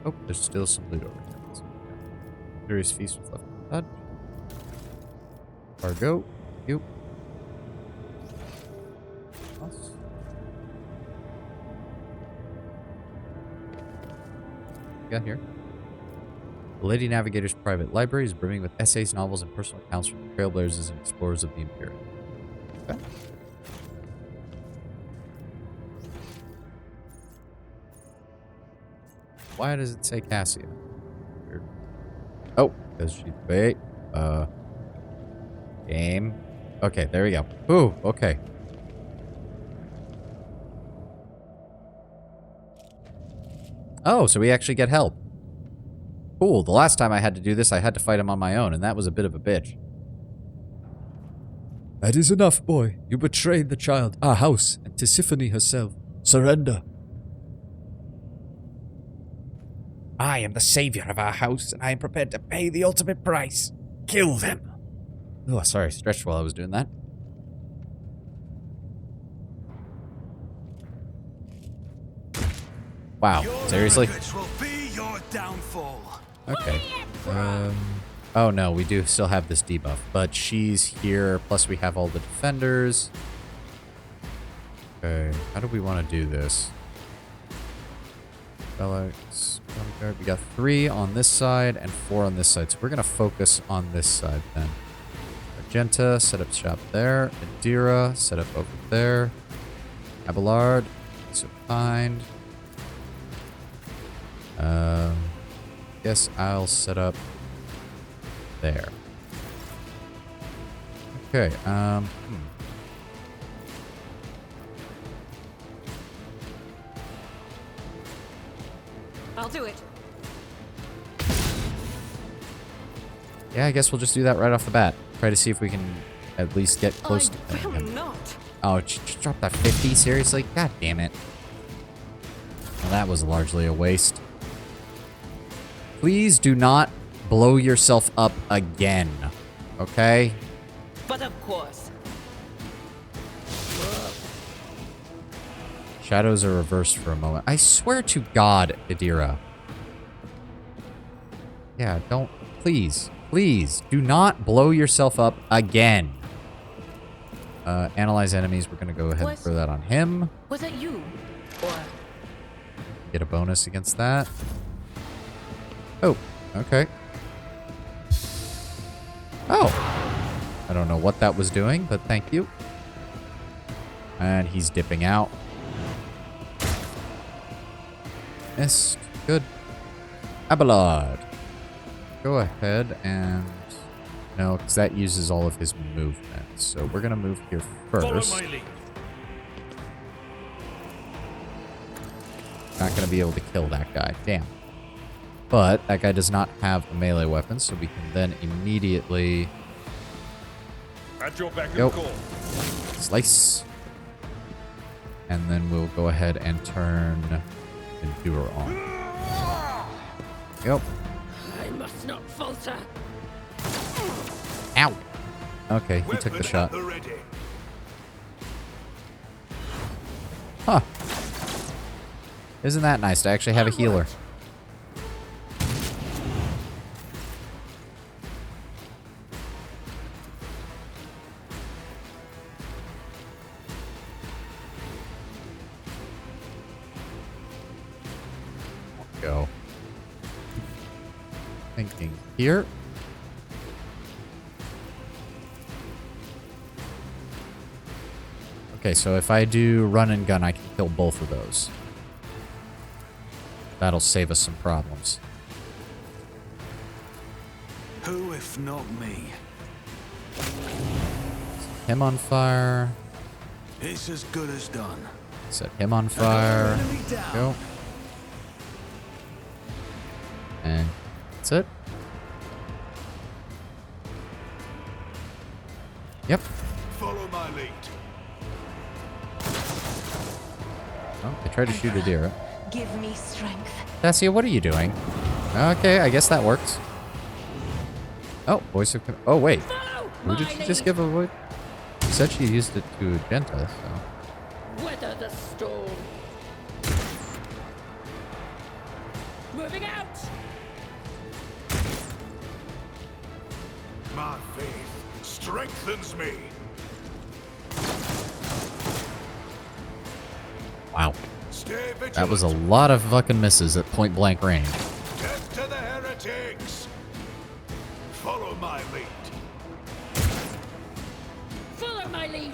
Oh, there's still some loot over here. Furious feast with left blood. Fargo. You. Got here. The Lady Navigator's private library is brimming with essays, novels, and personal accounts from the trailblazers and explorers of the Imperium. Okay. Why does it say Cassia? Weird. Oh, because she... Wait. Game. Okay, there we go. Ooh, okay. Oh, so we actually get help. Cool. The last time I had to do this, I had to fight him on my own, and that was a bit of a bitch. That is enough, boy. You betrayed the child, our house, and Tisiphone herself. Surrender. I am the savior of our house, and I am prepared to pay the ultimate price. Kill them. Oh, sorry. Stretched while I was doing that. Wow. Seriously? Okay. Oh no, we do still have this debuff, but she's here, plus we have all the defenders. Okay, how do we want to do this? Alex, we got 3 on this side and 4 on this side, so we're going to focus on this side then. Argenta, set up shop there. Adira, set up over there. Abelard, so kind. Guess I'll set up there. Okay, I'll do it. Yeah, I guess we'll just do that right off the bat. Try to see if we can at least get close to I will him. not. Oh, just drop that 50? Seriously? God damn it. Well, that was largely a waste. Please do not blow yourself up again. Okay? But of course. Shadows are reversed for a moment. I swear to God, Adira. Yeah, don't... Please. Please. Do not blow yourself up again. Analyze enemies. We're going to go ahead and throw that on him. Was it you? Or... Get a bonus against that. Oh, okay. Oh. I don't know what that was doing, but thank you. And he's dipping out. Missed. Good. Abelard. Go ahead and... No, because that uses all of his movement. So we're going to move here first. Follow my lead. Not going to be able to kill that guy. Damn. But that guy does not have a melee weapon, so we can then immediately At your beck Go. and call. Slice. And then we'll go ahead and turn Endure on. Yep. I must not falter. Ow. Okay, he took the shot. Huh. Isn't that nice to actually have a healer? Go. Thinking here. Okay, so if I do run and gun, I can kill both of those. That'll save us some problems. Who if not me? Him on fire. It's as good as done. Set him on fire. Go. And that's it. Yep. Follow my lead. Oh, they tried to shoot a deer. Give me strength. Dacia, what are you doing? Okay, I guess that works. Oh, voice of... Oh, wait. Who did she just give a voice? She said she used it to Genta, so... Weather the storm. Moving out. My faith strengthens me. Wow. Stay vigilant. That was a lot of fucking misses at point blank range. Death to the heretics. Follow my lead. Follow my lead.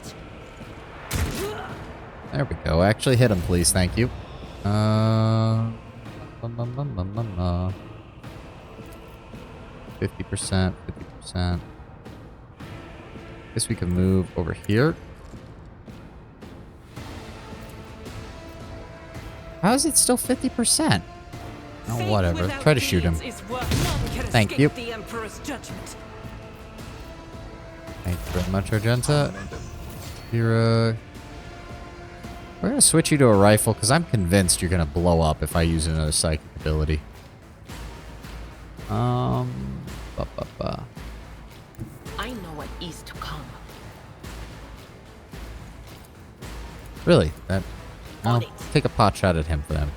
There we go. Actually hit him, please. Thank you. 50%, 50%. Guess we can move over here. How is it still 50%? Oh, whatever. Try to shoot him. Thank you. The Emperor's judgment. Thank you very much, Argenta. We're gonna switch you to a rifle because I'm convinced you're gonna blow up if I use another psychic ability. I know what is to come. Really? I'll take a pot shot at him for them.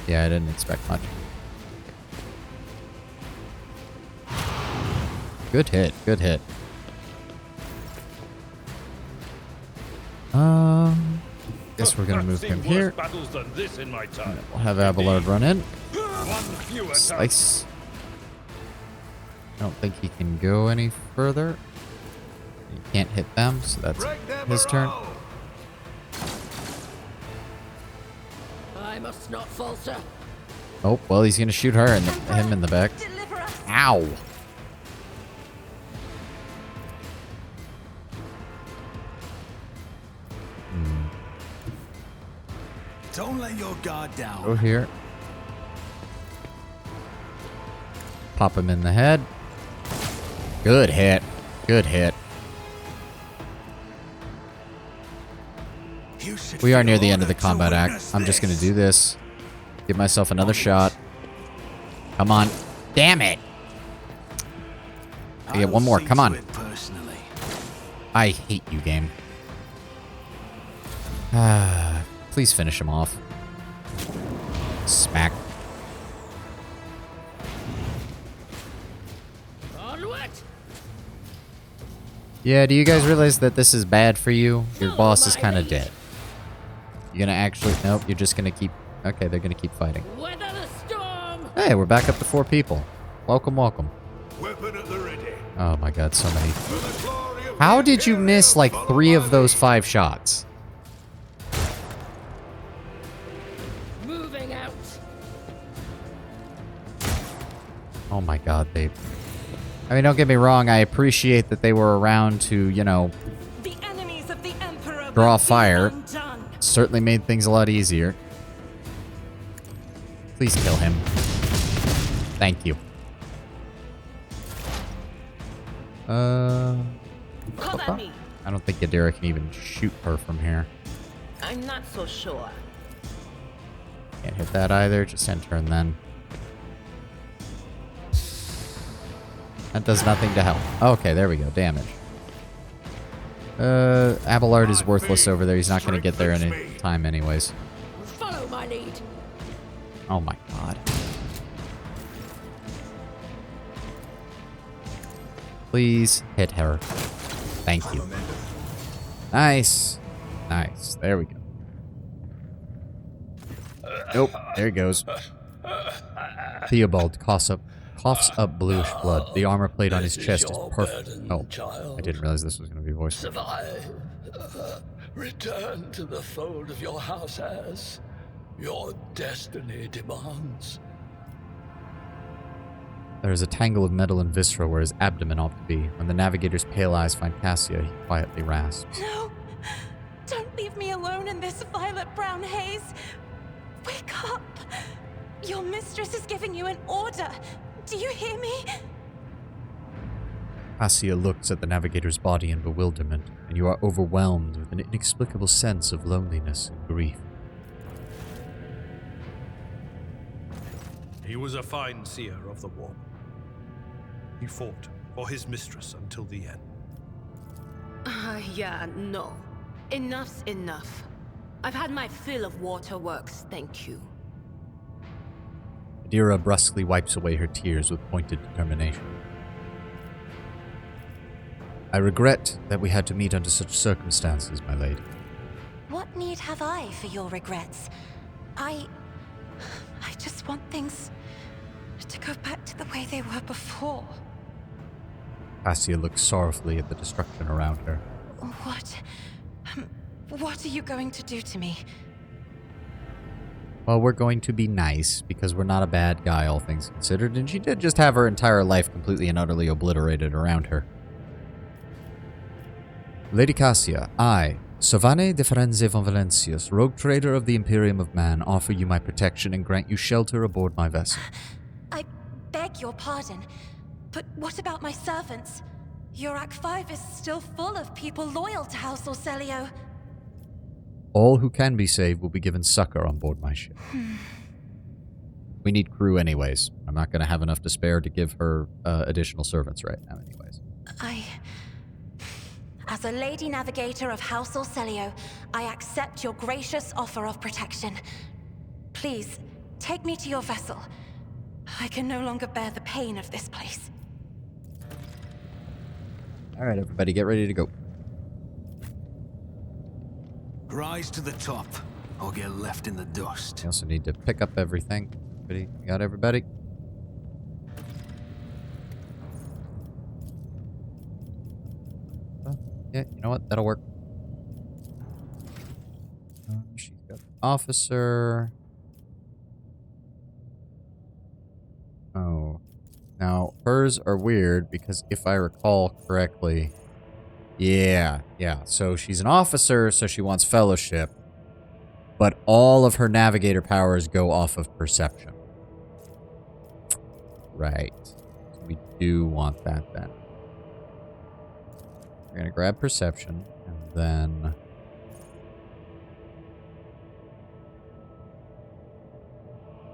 Yeah, I didn't expect much. Good hit. Good hit. Guess we're gonna move him here. We'll have Abelard run in. Slice. I don't think he can go any further. He can't hit them, so that's his turn. I must not falter. Oh, well, he's gonna shoot her and him in the back. Ow! Don't let your guard down. Go here. Pop him in the head. Good hit. Good hit. We are near the end of the combat act. I'm just gonna do this. Give myself another shot. Come on. Damn it! I get one more. Come on. I hate you, game. Please finish him off. Smack. Onward. Yeah, do you guys realize that this is bad for you? Your boss is kind of dead. You're gonna actually... Nope, you're just gonna keep... Okay, they're gonna keep fighting. Weather the storm. Hey, we're back up to 4 people. Welcome, welcome. Weapon at the ready. Oh my god, so many. How did you miss like 3 of those 5 shots? Moving out. Oh my god, they... I mean, don't get me wrong, I appreciate that they were around to, you know, The enemies of the Emperor draw will be fire. undone. Certainly made things a lot easier. Please kill him. Thank you. Cover me. I don't think Yadira can even shoot her from here. I'm not so sure. Can't hit that either. Just enter and then. That does nothing to help. Okay, there we go. Damage. Abelard is worthless over there. He's not going to get there in any time anyways. Follow my lead. Oh my god. Please hit her. Thank you. Nice. Nice. There we go. Nope. There he goes. Theobald coughs up bluish blood. The armor plate on his chest is perfect. Oh, I didn't realize this was going to be voiced. Survive. Return to the fold of your house as your destiny demands. There is a tangle of metal and viscera where his abdomen ought to be. When the navigator's pale eyes find Cassia, he quietly rasps. No! Don't leave me alone in this violet-brown haze! Wake up! Your mistress is giving you an order! Do you hear me? Cassia looks at the navigator's body in bewilderment, and you are overwhelmed with an inexplicable sense of loneliness and grief. He was a fine seer of the war. He fought for his mistress until the end. Yeah, no. Enough's enough. I've had my fill of waterworks, thank you. Adira brusquely wipes away her tears with pointed determination. I regret that we had to meet under such circumstances, my lady. What need have I for your regrets? I just want things to go back to the way they were before. Cassia looks sorrowfully at the destruction around her. What are you going to do to me? Well, we're going to be nice, because we're not a bad guy, all things considered, and she did just have her entire life completely and utterly obliterated around her. Lady Cassia, I, Savane de Firenze von Valencius, rogue trader of the Imperium of Man, offer you my protection and grant you shelter aboard my vessel. I beg your pardon, but what about my servants? Yurak 5 is still full of people loyal to House Orselio. All who can be saved will be given succor on board my ship. We need crew anyways. I'm not going to have enough to spare to give her additional servants right now anyways. As a Lady Navigator of House Orselio, I accept your gracious offer of protection. Please, take me to your vessel. I can no longer bear the pain of this place. Alright, everybody, get ready to go. Rise to the top, or get left in the dust. We also need to pick up everything. Everybody, you got everybody? Yeah, you know what? That'll work. She's got the officer. Oh. Now, hers are weird because if I recall correctly... Yeah. So she's an officer, so she wants fellowship. But all of her navigator powers go off of perception. Right. So we do want that then. We're going to grab perception, and then...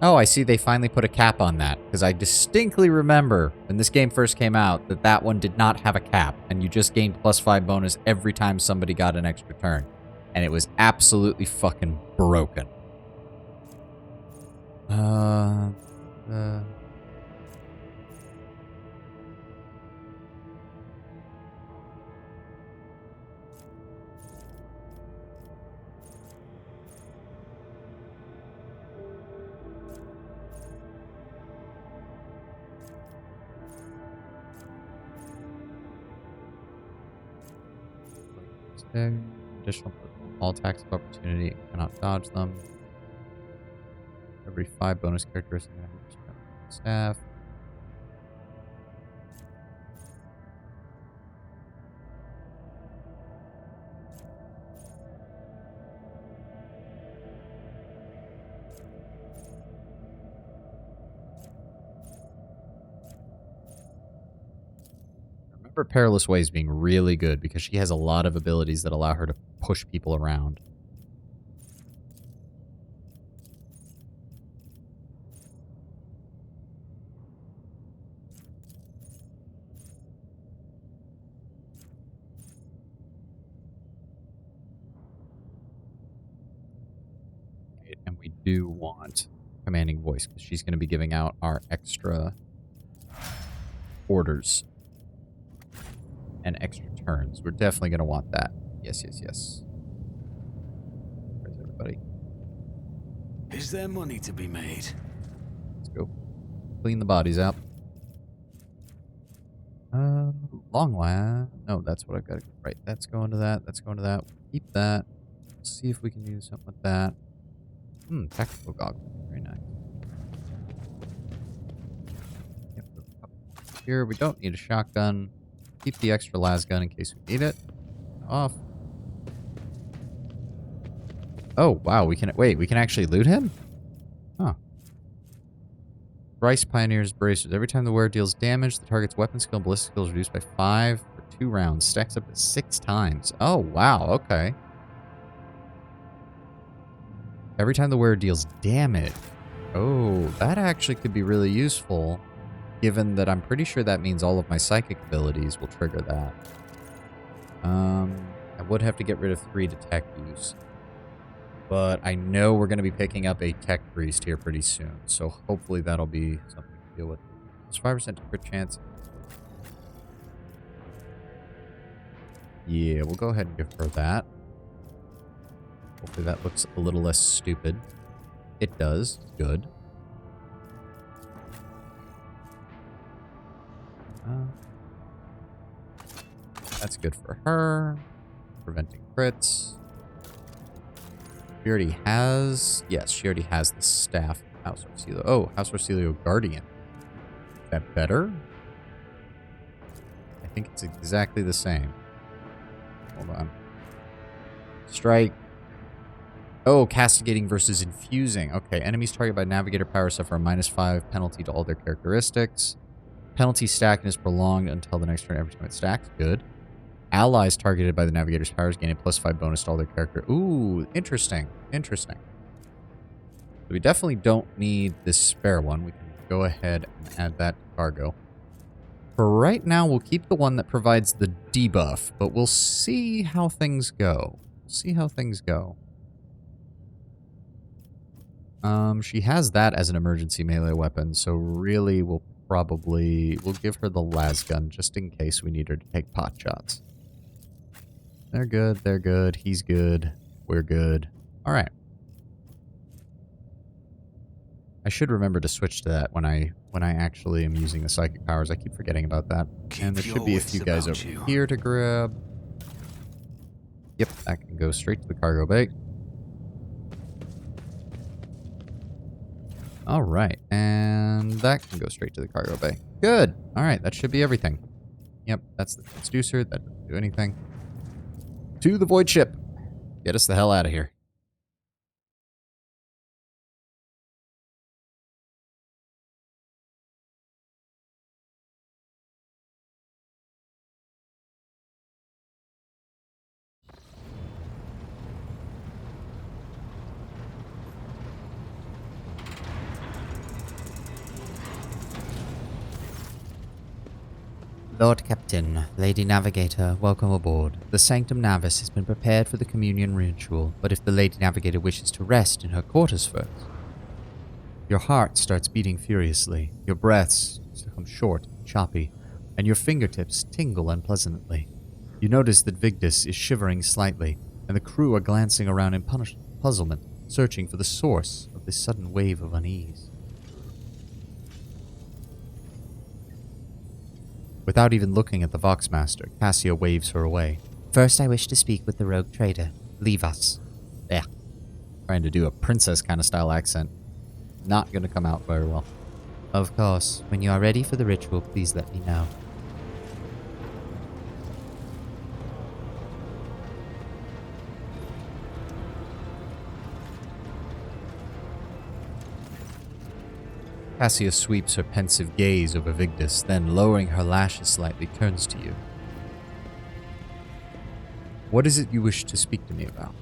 Oh, I see they finally put a cap on that, because I distinctly remember when this game first came out that that one did not have a cap, and you just gained +5 bonus every time somebody got an extra turn. And it was absolutely fucking broken. Additional all attacks of opportunity, cannot dodge them. Every 5 bonus characteristics staff. remember Perilous Ways being really good because she has a lot of abilities that allow her to push people around. And we do want commanding voice because she's going to be giving out our extra orders and extra turns. We're definitely going to want that. Yes, yes, yes. Where's everybody? Is there money to be made? Let's go. Clean the bodies out. Long last. No, that's what I've got to... Right, that's going to that. That's going to that. Keep that. Let's see if we can do something with that. Tactical goggles. Very nice. Yep, here, we don't need a shotgun. Keep the extra las gun in case we need it. Off. Oh, wow, we can... Wait, we can actually loot him? Huh. Bryce Pioneer's Bracers. Every time the wearer deals damage, the target's weapon skill and ballistic skill is reduced by 5 for 2 rounds. Stacks up to 6 times. Oh, wow, okay. Every time the wearer deals damage. Oh, that actually could be really useful, given that I'm pretty sure that means all of my psychic abilities will trigger that. I would have to get rid of 3 to tech use. But I know we're going to be picking up a tech priest here pretty soon, so hopefully that'll be something to deal with. It's 5% crit chance. Yeah, we'll go ahead and give her that. Hopefully that looks a little less stupid. It does. Good. That's good for her. Preventing crits. She already has... Yes, she already has the staff. House Orsilio. Oh, House Orsilio Guardian. Is that better? I think it's exactly the same. Hold on. Strike. Oh, castigating versus infusing. Okay, enemies targeted by Navigator power suffer a -5 penalty to all their characteristics. Penalty stacking is prolonged until the next turn every time it stacks. Good. Allies targeted by the Navigator's powers gain a +5 bonus to all their character. Ooh, interesting. Interesting. So we definitely don't need this spare one. We can go ahead and add that to cargo. For right now, we'll keep the one that provides the debuff, but we'll see how things go. See how things go. She has that as an emergency melee weapon, so really we'll give her the las gun just in case we need her to take pot shots. They're good, he's good, we're good. Alright. I should remember to switch to that when I actually am using the psychic powers. I keep forgetting about that. And there should be a few guys over here to grab. Yep, that can go straight to the cargo bay. Alright, and that can go straight to the cargo bay. Good! Alright, that should be everything. Yep, that's the transducer. That doesn't do anything. To the void ship. Get us the hell out of here. Lord Captain, Lady Navigator, welcome aboard. The Sanctum Navis has been prepared for the communion ritual, but if the Lady Navigator wishes to rest in her quarters first... Your heart starts beating furiously, your breaths become short and choppy, and your fingertips tingle unpleasantly. You notice that Vigdis is shivering slightly, and the crew are glancing around in puzzlement, searching for the source of this sudden wave of unease. Without even looking at the Voxmaster, Cassia waves her away. First, I wish to speak with the rogue trader. Leave us. Yeah. Trying to do a princess kind of style accent. Not going to come out very well. Of course. When you are ready for the ritual, please let me know. Cassia sweeps her pensive gaze over Vigdis, then, lowering her lashes slightly, turns to you. What is it you wish to speak to me about?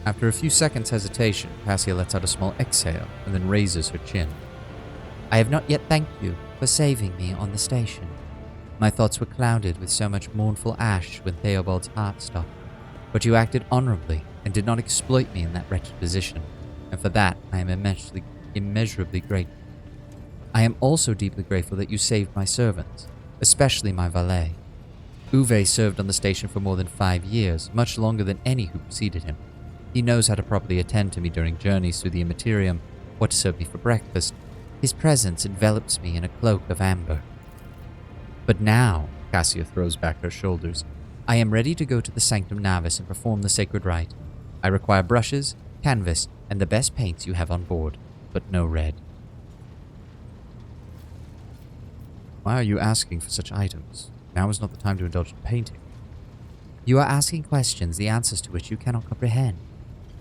After a few seconds' hesitation, Cassia lets out a small exhale and then raises her chin. I have not yet thanked you for saving me on the station. My thoughts were clouded with so much mournful ash when Theobald's heart stopped, but you acted honorably and did not exploit me in that wretched position, and for that I am immeasurably grateful. I am also deeply grateful that you saved my servants, especially my valet. Uwe served on the station for more than 5 years, much longer than any who preceded him. He knows how to properly attend to me during journeys through the Immaterium, what to serve me for breakfast. His presence envelops me in a cloak of amber. But now, Cassia throws back her shoulders, I am ready to go to the Sanctum Navis and perform the sacred rite. I require brushes, canvas, and the best paints you have on board, but no red. Why are you asking for such items? Now is not the time to indulge in painting. You are asking questions, the answers to which you cannot comprehend.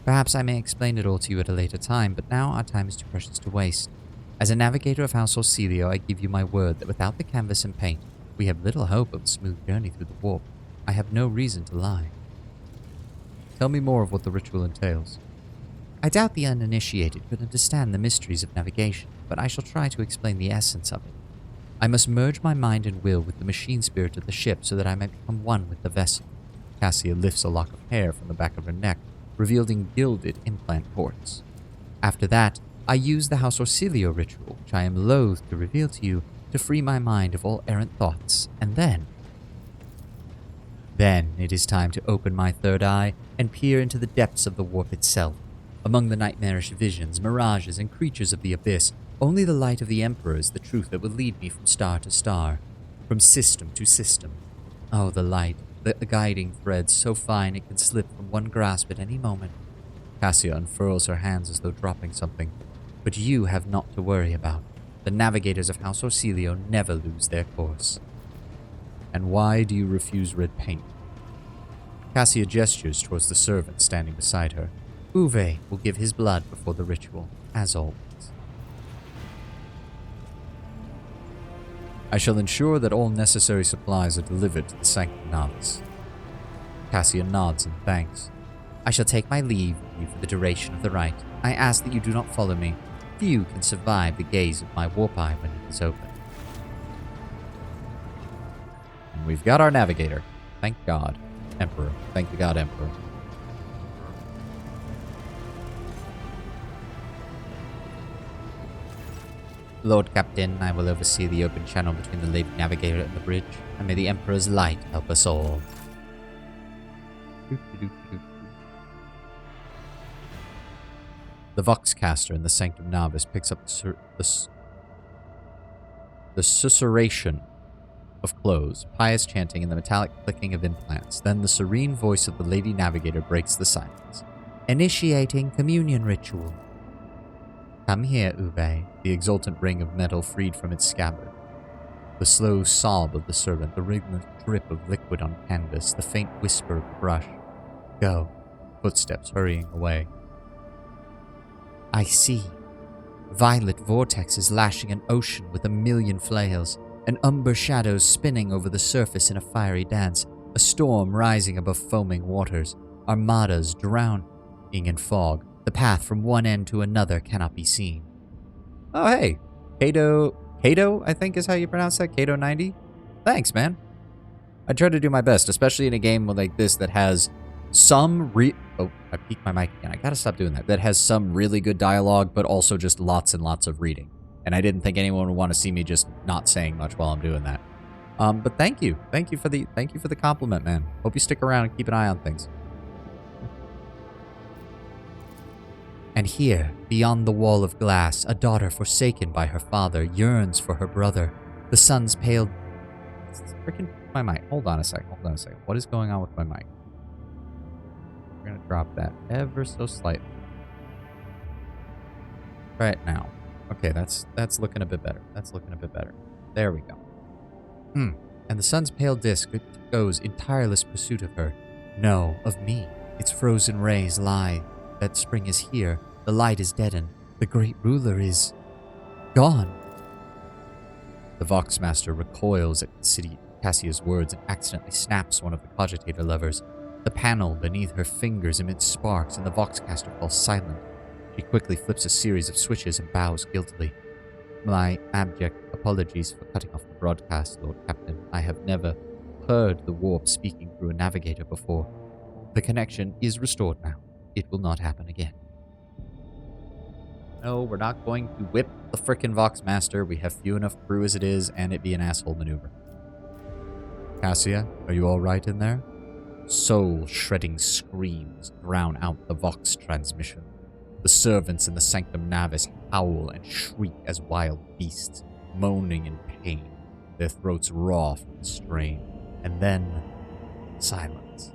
Perhaps I may explain it all to you at a later time, but now our time is too precious to waste. As a navigator of House Orsilio, I give you my word that without the canvas and paint, we have little hope of a smooth journey through the warp. I have no reason to lie. Tell me more of what the ritual entails. I doubt the uninitiated could understand the mysteries of navigation, but I shall try to explain the essence of it. I must merge my mind and will with the machine spirit of the ship so that I may become one with the vessel. Cassia lifts a lock of hair from the back of her neck, revealing gilded implant ports. After that, I use the House Orsilio ritual, which I am loath to reveal to you, to free my mind of all errant thoughts, and then it is time to open my third eye and peer into the depths of the warp itself. Among the nightmarish visions, mirages, and creatures of the abyss, only the light of the Emperor is the truth that will lead me from star to star, from system to system. Oh, the light, the guiding thread so fine it can slip from one grasp at any moment. Cassia unfurls her hands as though dropping something. But you have not to worry about. The navigators of House Orsilio never lose their course. And why do you refuse red paint? Cassia gestures towards the servant standing beside her. Uwe will give his blood before the ritual, as always. I shall ensure that all necessary supplies are delivered to the Sanctum Navis. Cassia nods and thanks. I shall take my leave of you for the duration of the rite. I ask that you do not follow me. Few can survive the gaze of my warp eye when it is open. And we've got our navigator. Thank God. Emperor. Thank the God Emperor. Lord Captain, I will oversee the open channel between the Lady Navigator and the bridge, and may the Emperor's light help us all. The Voxcaster in the Sanctum Navis picks up the susurration of clothes, pious chanting, and the metallic clicking of implants. Then the serene voice of the Lady Navigator breaks the silence. Initiating communion ritual. Come here, Uwe, the exultant ring of metal freed from its scabbard. The slow sob of the servant, the rhythmic drip of liquid on canvas, the faint whisper of the brush. Go. Footsteps hurrying away. I see. Violet vortexes lashing an ocean with a million flails, and umber shadows spinning over the surface in a fiery dance, a storm rising above foaming waters, armadas drowning in fog. The path from one end to another cannot be seen. Oh, hey. Kato, I think is how you pronounce that? Kato 90? Thanks, man. I try to do my best, especially in a game like this that has some Oh, I peeked my mic again. I gotta stop doing that. That has some really good dialogue, but also just lots and lots of reading. And I didn't think anyone would want to see me just not saying much while I'm doing that. But thank you. Thank you for the compliment, man. Hope you stick around and keep an eye on things. And here, beyond the wall of glass, a daughter forsaken by her father yearns for her brother. The sun's pale... Freaking my mic. Hold on a second. What is going on with my mic? We're going to drop that ever so slightly. Right now. Okay, that's looking a bit better. There we go. And the sun's pale disk goes in tireless pursuit of her. No, of me. Its frozen rays lie. That spring is here. The light is deadened. The great ruler is... gone. The Voxmaster recoils at Cassia's words and accidentally snaps one of the cogitator levers. The panel beneath her fingers emits sparks, and the Voxcaster falls silent. She quickly flips a series of switches and bows guiltily. My abject apologies for cutting off the broadcast, Lord Captain. I have never heard the warp speaking through a navigator before. The connection is restored now. It will not happen again. No, we're not going to whip the frickin' Voxmaster. We have few enough crew as it is, and it be an asshole maneuver. Cassia, are you alright in there? Soul-shredding screams drown out the Vox transmission. The servants in the Sanctum Navis howl and shriek as wild beasts, moaning in pain, their throats raw from the strain. And then, silence.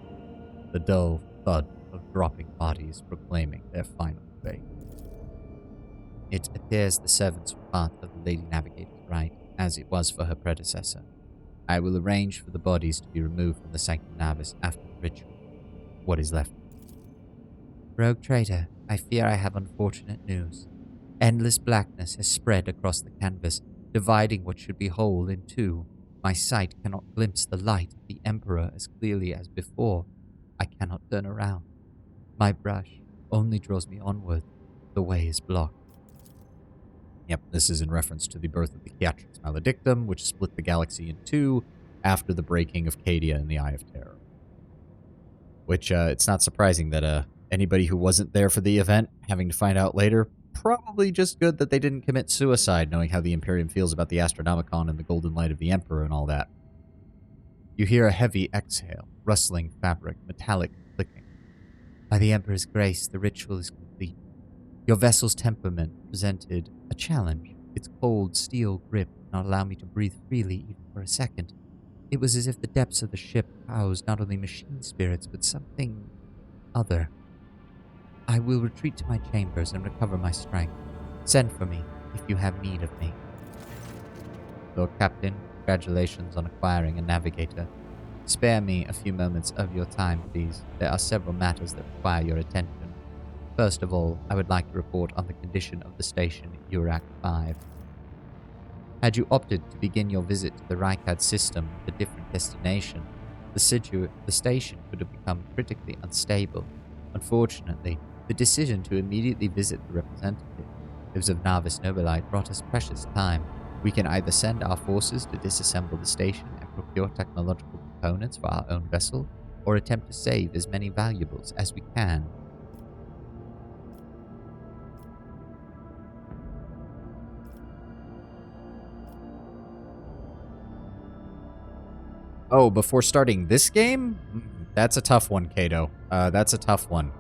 The dull thud of dropping bodies proclaiming their final fate. It appears the servants were part of the Lady Navigator's right, as it was for her predecessor. I will arrange for the bodies to be removed from the Sanctum Navis after the ritual. What is left? Rogue Trader, I fear I have unfortunate news. Endless blackness has spread across the canvas, dividing what should be whole in two. My sight cannot glimpse the light of the Emperor as clearly as before. I cannot turn around. My brush only draws me onward. The way is blocked. Yep, this is in reference to the birth of the Theatrix Maledictum, which split the galaxy in two after the breaking of Cadia in the Eye of Terror. Which, it's not surprising that anybody who wasn't there for the event, having to find out later, probably just good that they didn't commit suicide, knowing how the Imperium feels about the Astronomicon and the golden light of the Emperor and all that. You hear a heavy exhale, rustling fabric, metallic clicking. By the Emperor's grace, the ritual is complete. Your vessel's temperament presented a challenge. Its cold steel grip did not allow me to breathe freely even for a second. It was as if the depths of the ship housed not only machine spirits, but something other. I will retreat to my chambers and recover my strength. Send for me if you have need of me. Lord Captain, congratulations on acquiring a navigator. Spare me a few moments of your time, please. There are several matters that require your attention. First of all, I would like to report on the condition of the station Urak 5. Had you opted to begin your visit to the Rykad system with a different destination, the station could have become critically unstable. Unfortunately, the decision to immediately visit the representatives of Navis Nobilite brought us precious time. We can either send our forces to disassemble the station and procure technological components for our own vessel, or attempt to save as many valuables as we can. Oh, before starting this game? That's a tough one, Kato. That's a tough one.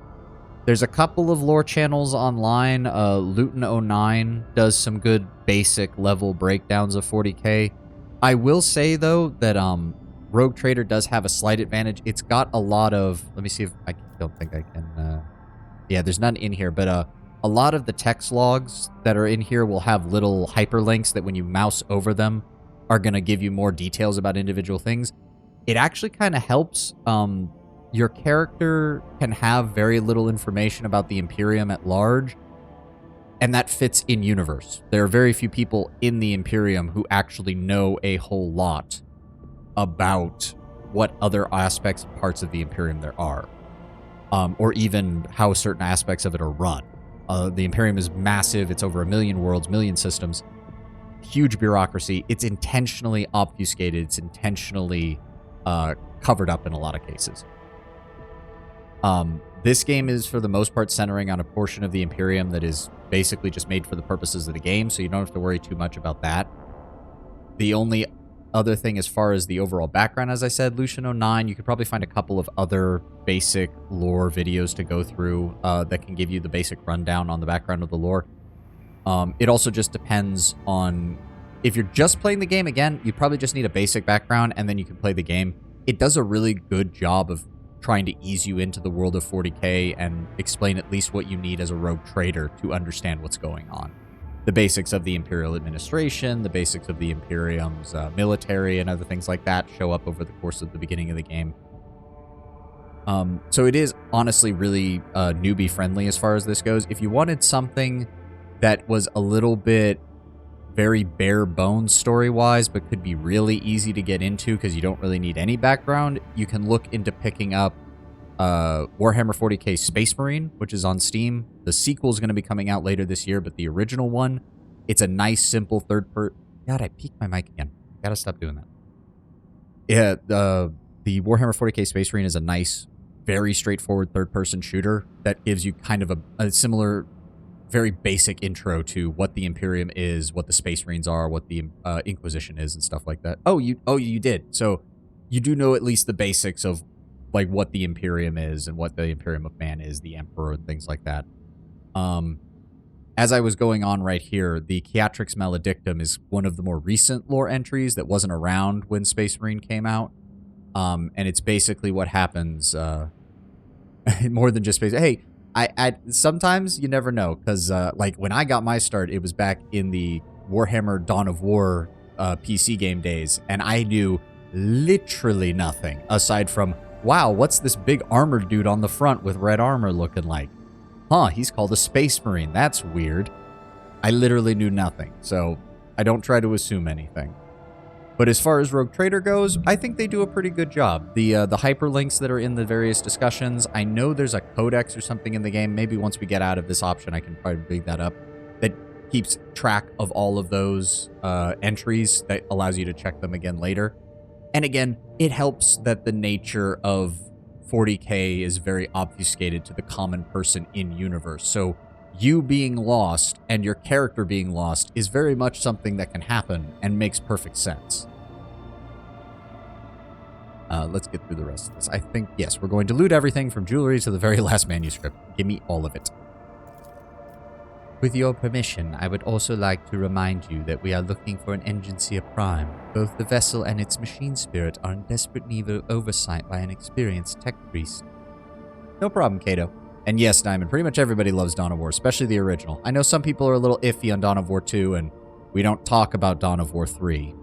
There's a couple of lore channels online. Luton09 does some good basic level breakdowns of 40k. I will say, though, that Rogue Trader does have a slight advantage. It's got a lot of... Let me see if... I don't think I can... Yeah, there's none in here, but a lot of the text logs that are in here will have little hyperlinks that when you mouse over them are going to give you more details about individual things. It actually kind of helps. Your character can have very little information about the Imperium at large, and that fits in universe. There are very few people in the Imperium who actually know a whole lot about what other aspects and parts of the Imperium there are, or even how certain aspects of it are run. The Imperium is massive. It's over 1 million worlds, million systems. Huge bureaucracy. It's intentionally obfuscated. It's intentionally covered up in a lot of cases. This game is, for the most part, centering on a portion of the Imperium that is basically just made for the purposes of the game, so you don't have to worry too much about that. The only other thing as far as the overall background, as I said, Lucian09, you could probably find a couple of other basic lore videos to go through that can give you the basic rundown on the background of the lore. It also just depends on... If you're just playing the game, again, you probably just need a basic background, and then you can play the game. It does a really good job of trying to ease you into the world of 40k and explain at least what you need as a rogue trader to understand what's going on. The basics of the Imperial administration, the basics of the Imperium's military, and other things like that show up over the course of the beginning of the game. So it is honestly really newbie friendly as far as this goes. If you wanted something that was a little bit very bare bones story-wise, but could be really easy to get into because you don't really need any background, you can look into picking up Warhammer 40k Space Marine, which is on Steam. The sequel is going to be coming out later this year, but the original one, it's a nice, simple God, I peaked my mic again. Gotta stop doing that. Yeah, the Warhammer 40k Space Marine is a nice, very straightforward third-person shooter that gives you kind of a similar, very basic intro to what the Imperium is, what the Space Marines are, what the Inquisition is, and stuff like that. Oh, you did. So you do know at least the basics of like what the Imperium is and what the Imperium of Man is, the Emperor, and things like that. As I was going on right here, the Catrix Maledictum is one of the more recent lore entries that wasn't around when Space Marine came out. And it's basically what happens, more than just Space. Hey, I sometimes you never know, because like when I got my start, it was back in the Warhammer Dawn of War PC game days, and I knew literally nothing aside from, wow, what's this big armored dude on the front with red armor looking like? Huh, he's called a Space Marine. That's weird. I literally knew nothing, so I don't try to assume anything. But as far as Rogue Trader goes, I think they do a pretty good job. The hyperlinks that are in the various discussions, I know there's a codex or something in the game. Maybe once we get out of this option, I can probably bring that up. That keeps track of all of those entries that allows you to check them again later. And again, it helps that the nature of 40k is very obfuscated to the common person in universe. So you being lost and your character being lost is very much something that can happen and makes perfect sense. Let's get through the rest of this. I think, yes, we're going to loot everything from jewelry to the very last manuscript. Give me all of it. With your permission, I would also like to remind you that we are looking for an Enginseer Prime. Both the vessel and its machine spirit are in desperate need of oversight by an experienced tech priest. No problem, Kato. And yes, Diamond, pretty much everybody loves Dawn of War, especially the original. I know some people are a little iffy on Dawn of War 2, and we don't talk about Dawn of War 3.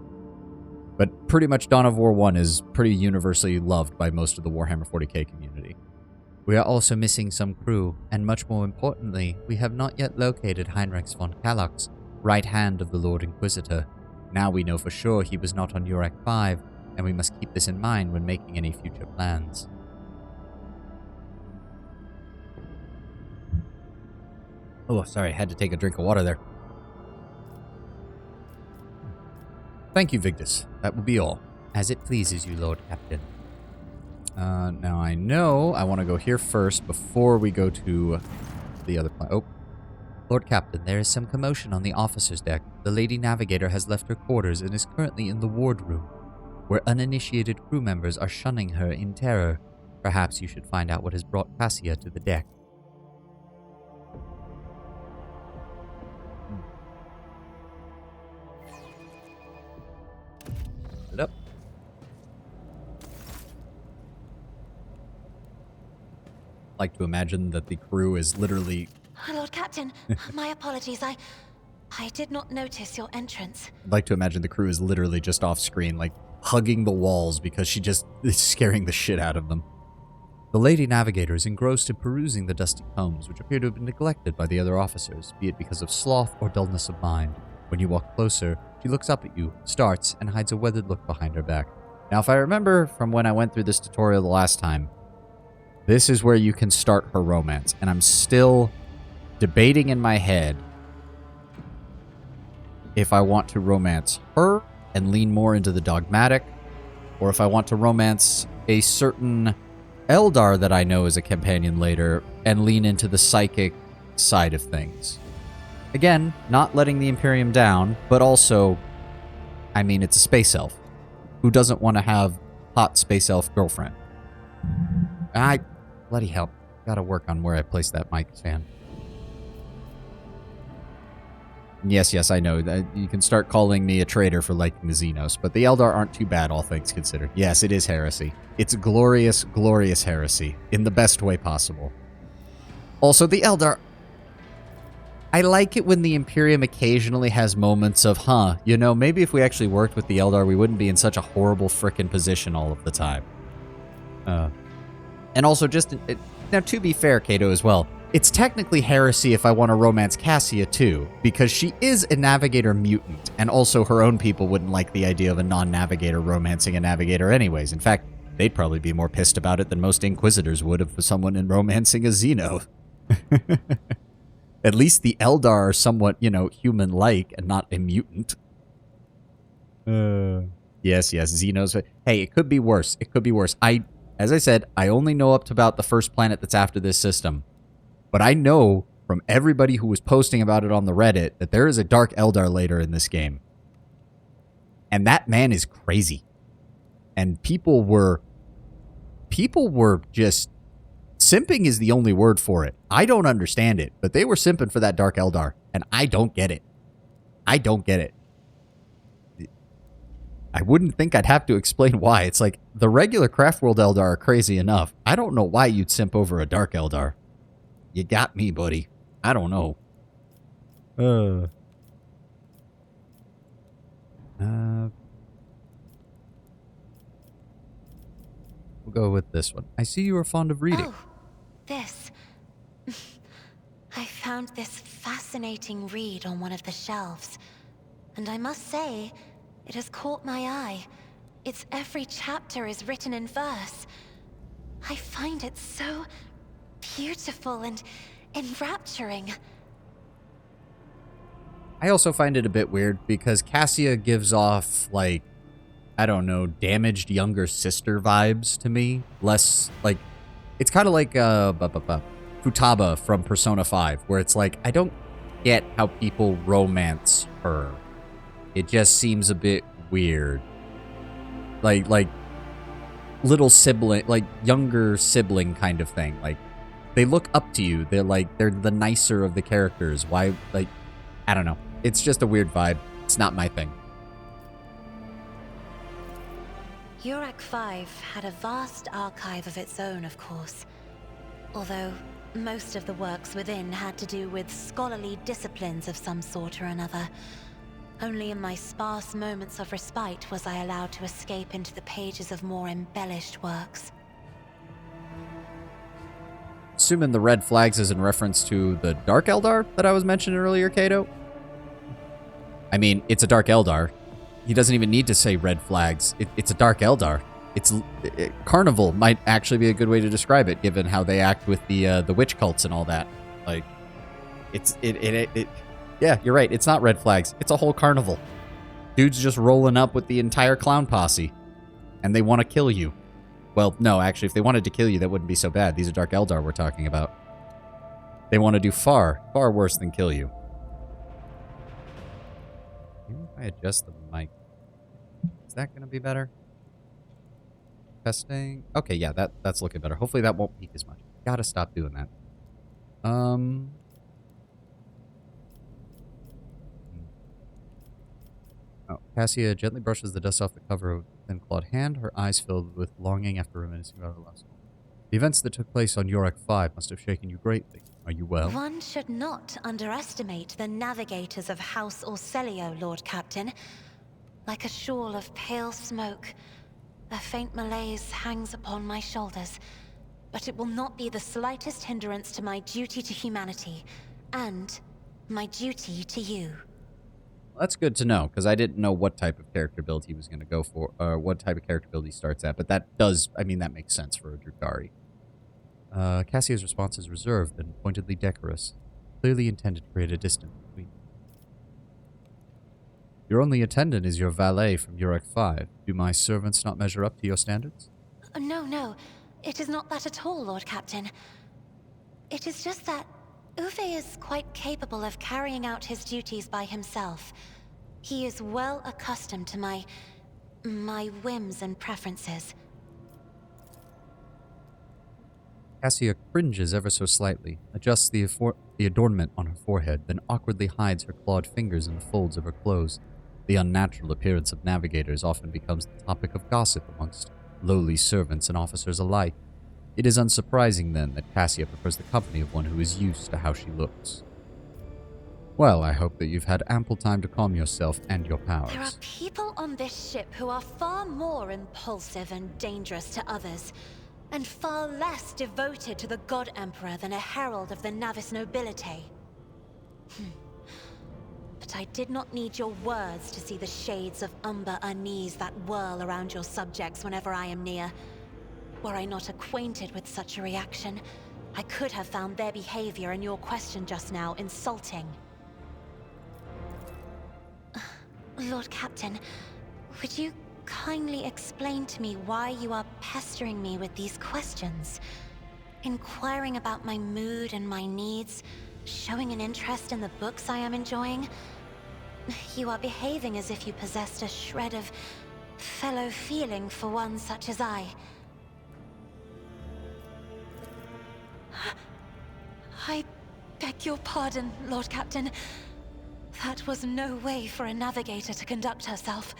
But pretty much Dawn of War 1 is pretty universally loved by most of the Warhammer 40k community. We are also missing some crew, and much more importantly, we have not yet located Heinrich von Kallax, right hand of the Lord Inquisitor. Now we know for sure he was not on Urak 5, and we must keep this in mind when making any future plans. Oh, sorry, I had to take a drink of water there. Thank you, Vigdis. That will be all. As it pleases you, Lord Captain. Now I know I want to go here first before we go to the other planet. Oh. Lord Captain, there is some commotion on the officer's deck. The Lady Navigator has left her quarters and is currently in the wardroom, where uninitiated crew members are shunning her in terror. Perhaps you should find out what has brought Cassia to the deck. It up. Like to imagine that the crew is literally... Lord Captain, my apologies. I did not notice your entrance. I'd like to imagine the crew is literally just off screen, like hugging the walls because she just is scaring the shit out of them. The Lady Navigator is engrossed in perusing the dusty tomes, which appear to have been neglected by the other officers, be it because of sloth or dullness of mind. When you walk closer, she looks up at you, starts, and hides a weathered look behind her back. Now, if I remember from when I went through this tutorial the last time, this is where you can start her romance, and I'm still debating in my head if I want to romance her and lean more into the dogmatic, or if I want to romance a certain Eldar that I know is a companion later and lean into the psychic side of things. Again, not letting the Imperium down, but also, I mean, it's a space elf. Who doesn't want to have hot space elf girlfriend? Bloody hell. Gotta work on where I place that mic stand. Yes, I know. You can start calling me a traitor for liking the Xenos, but the Eldar aren't too bad, all things considered. Yes, it is heresy. It's glorious, glorious heresy, in the best way possible. Also, the Eldar... I like it when the Imperium occasionally has moments of, maybe if we actually worked with the Eldar, we wouldn't be in such a horrible frickin' position all of the time. And also, now to be fair, Kato, as well, it's technically heresy if I want to romance Cassia too, because she is a navigator mutant, and also her own people wouldn't like the idea of a non-navigator romancing a navigator anyways. In fact, they'd probably be more pissed about it than most inquisitors would of someone in romancing a Xeno. At least the Eldar are somewhat, human-like and not a mutant. Yes, Xenos. Hey, it could be worse. It could be worse. As I said, I only know up to about the first planet that's after this system. But I know from everybody who was posting about it on the Reddit that there is a Dark Eldar later in this game. And that man is crazy. And people were just... Simping is the only word for it. I don't understand it, but they were simping for that Dark Eldar. And I don't get it. I don't get it. I wouldn't think I'd have to explain why. It's like, the regular Craftworld Eldar are crazy enough. I don't know why you'd simp over a Dark Eldar. You got me, buddy. I don't know. We'll go with this one. I see you are fond of reading. Oh, this. I found this fascinating read on one of the shelves. And I must say, it has caught my eye. Its every chapter is written in verse. I find it so beautiful and enrapturing. I also find it a bit weird because Cassia gives off, like, I don't know, damaged younger sister vibes to me. Less, like, it's kind of like Futaba from Persona 5, where it's like, I don't get how people romance her. It just seems a bit weird. Like little sibling, like younger sibling kind of thing. Like, they look up to you. They're the nicer of the characters. Why, like, I don't know. It's just a weird vibe. It's not my thing. Yurak 5 had a vast archive of its own, of course. Although most of the works within had to do with scholarly disciplines of some sort or another. Only in my sparse moments of respite was I allowed to escape into the pages of more embellished works. Assuming the red flags is in reference to the Dark Eldar that I was mentioning earlier, Kato. I mean, it's a Dark Eldar. He doesn't even need to say red flags. It's a Dark Eldar. Carnival might actually be a good way to describe it, given how they act with the witch cults and all that. Like, yeah, you're right. It's not red flags. It's a whole carnival. Dude's just rolling up with the entire clown posse, and they want to kill you. Well, no, actually, if they wanted to kill you, that wouldn't be so bad. These are Dark Eldar we're talking about. They want to do far, far worse than kill you. Maybe if I adjust the mic, is that going to be better? Testing. Okay, yeah, that's looking better. Hopefully that won't peak as much. Gotta stop doing that. Oh, Cassia gently brushes the dust off the cover of a thin-clawed hand, her eyes filled with longing after reminiscing about her last home. The events that took place on Yurak 5 must have shaken you greatly. Are you well? One should not underestimate the navigators of House Orselio, Lord Captain. Like a shawl of pale smoke, a faint malaise hangs upon my shoulders, but it will not be the slightest hindrance to my duty to humanity, and my duty to you. Well, that's good to know, because I didn't know what type of character build he was going to go for, or what type of character build he starts at, but that does, I mean, that makes sense for a Drukhari. Cassia's response is reserved and pointedly decorous, clearly intended to create a distance between them. Your only attendant is your valet from Yurak 5. Do my servants not measure up to your standards? No. It is not that at all, Lord Captain. It is just that Uwe is quite capable of carrying out his duties by himself. He is well accustomed to my whims and preferences. Cassia cringes ever so slightly, adjusts the adornment on her forehead, then awkwardly hides her clawed fingers in the folds of her clothes. The unnatural appearance of navigators often becomes the topic of gossip amongst lowly servants and officers alike. It is unsurprising, then, that Cassia prefers the company of one who is used to how she looks. Well, I hope that you've had ample time to calm yourself and your powers. There are people on this ship who are far more impulsive and dangerous to others. and far less devoted to the God Emperor than a herald of the Navis nobility. But I did not need your words to see the shades of umber unease that whirl around your subjects whenever I am near. Were I not acquainted with such a reaction, I could have found their behavior in your question just now insulting. Lord Captain, would you kindly explain to me why you are pestering me with these questions? Inquiring about my mood and my needs, showing an interest in the books I am enjoying? You are behaving as if you possessed a shred of fellow feeling for one such as I. I beg your pardon, Lord Captain. That was no way for a navigator to conduct herself.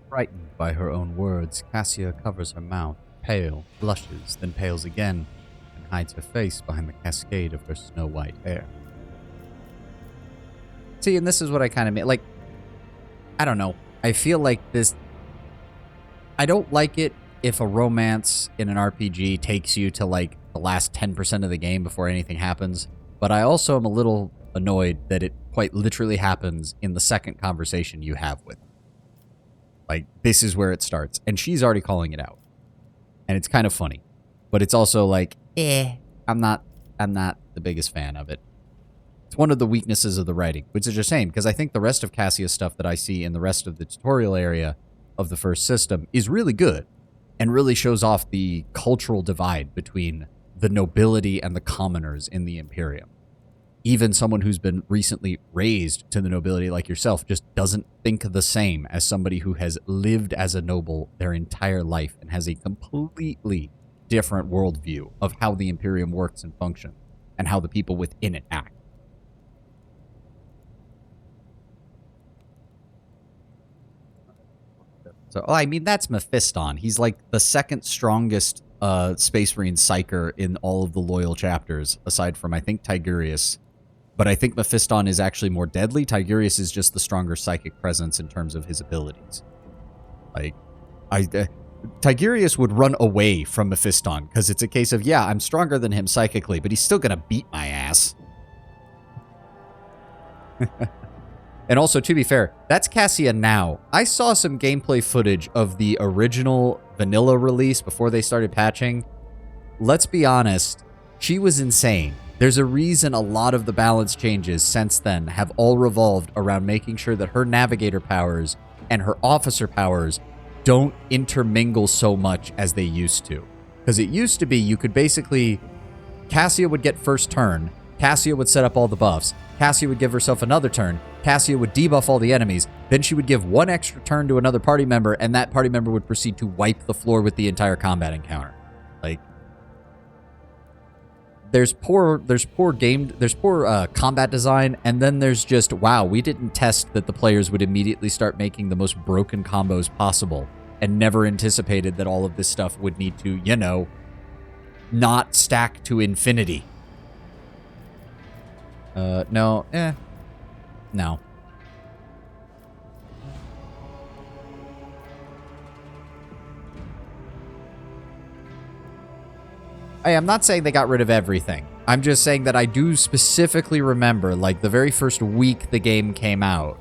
Frightened by her own words, Cassia covers her mouth, pale, blushes, then pales again, and hides her face behind the cascade of her snow-white hair. See, and this is what I kind of mean. Like, I don't know. I feel like this... I don't like it if a romance in an RPG takes you to, like, the last 10% of the game before anything happens. But I also am a little annoyed that it quite literally happens in the second conversation you have with her. Like, this is where it starts. And she's already calling it out. And it's kind of funny. But it's also like, I'm not the biggest fan of it. It's one of the weaknesses of the writing, which is a shame, because I think the rest of Cassia's stuff that I see in the rest of the tutorial area of the first system is really good, and really shows off the cultural divide between the nobility and the commoners in the Imperium. Even someone who's been recently raised to the nobility like yourself just doesn't think the same as somebody who has lived as a noble their entire life and has a completely different worldview of how the Imperium works and functions, and how the people within it act. So, I mean, that's Mephiston. He's like the second strongest Space Marine Psyker in all of the Loyal chapters, aside from, I think, Tigurius. But I think Mephiston is actually more deadly. Tigurius is just the stronger psychic presence in terms of his abilities. Like, Tigurius would run away from Mephiston, because it's a case of, yeah, I'm stronger than him psychically, but he's still going to beat my ass. And also, to be fair, that's Cassia now. I saw some gameplay footage of the original vanilla release before they started patching. Let's be honest, she was insane. There's a reason a lot of the balance changes since then have all revolved around making sure that her navigator powers and her officer powers don't intermingle so much as they used to. Because it used to be you could basically... Cassia would get first turn, Cassia would set up all the buffs, Cassia would give herself another turn, Cassia would debuff all the enemies, then she would give one extra turn to another party member, and that party member would proceed to wipe the floor with the entire combat encounter. Like, there's poor combat design, and then there's just, wow, we didn't test that the players would immediately start making the most broken combos possible, and never anticipated that all of this stuff would need to, you know, not stack to infinity. No. I'm not saying they got rid of everything. I'm just saying that I do specifically remember, like, the very first week the game came out,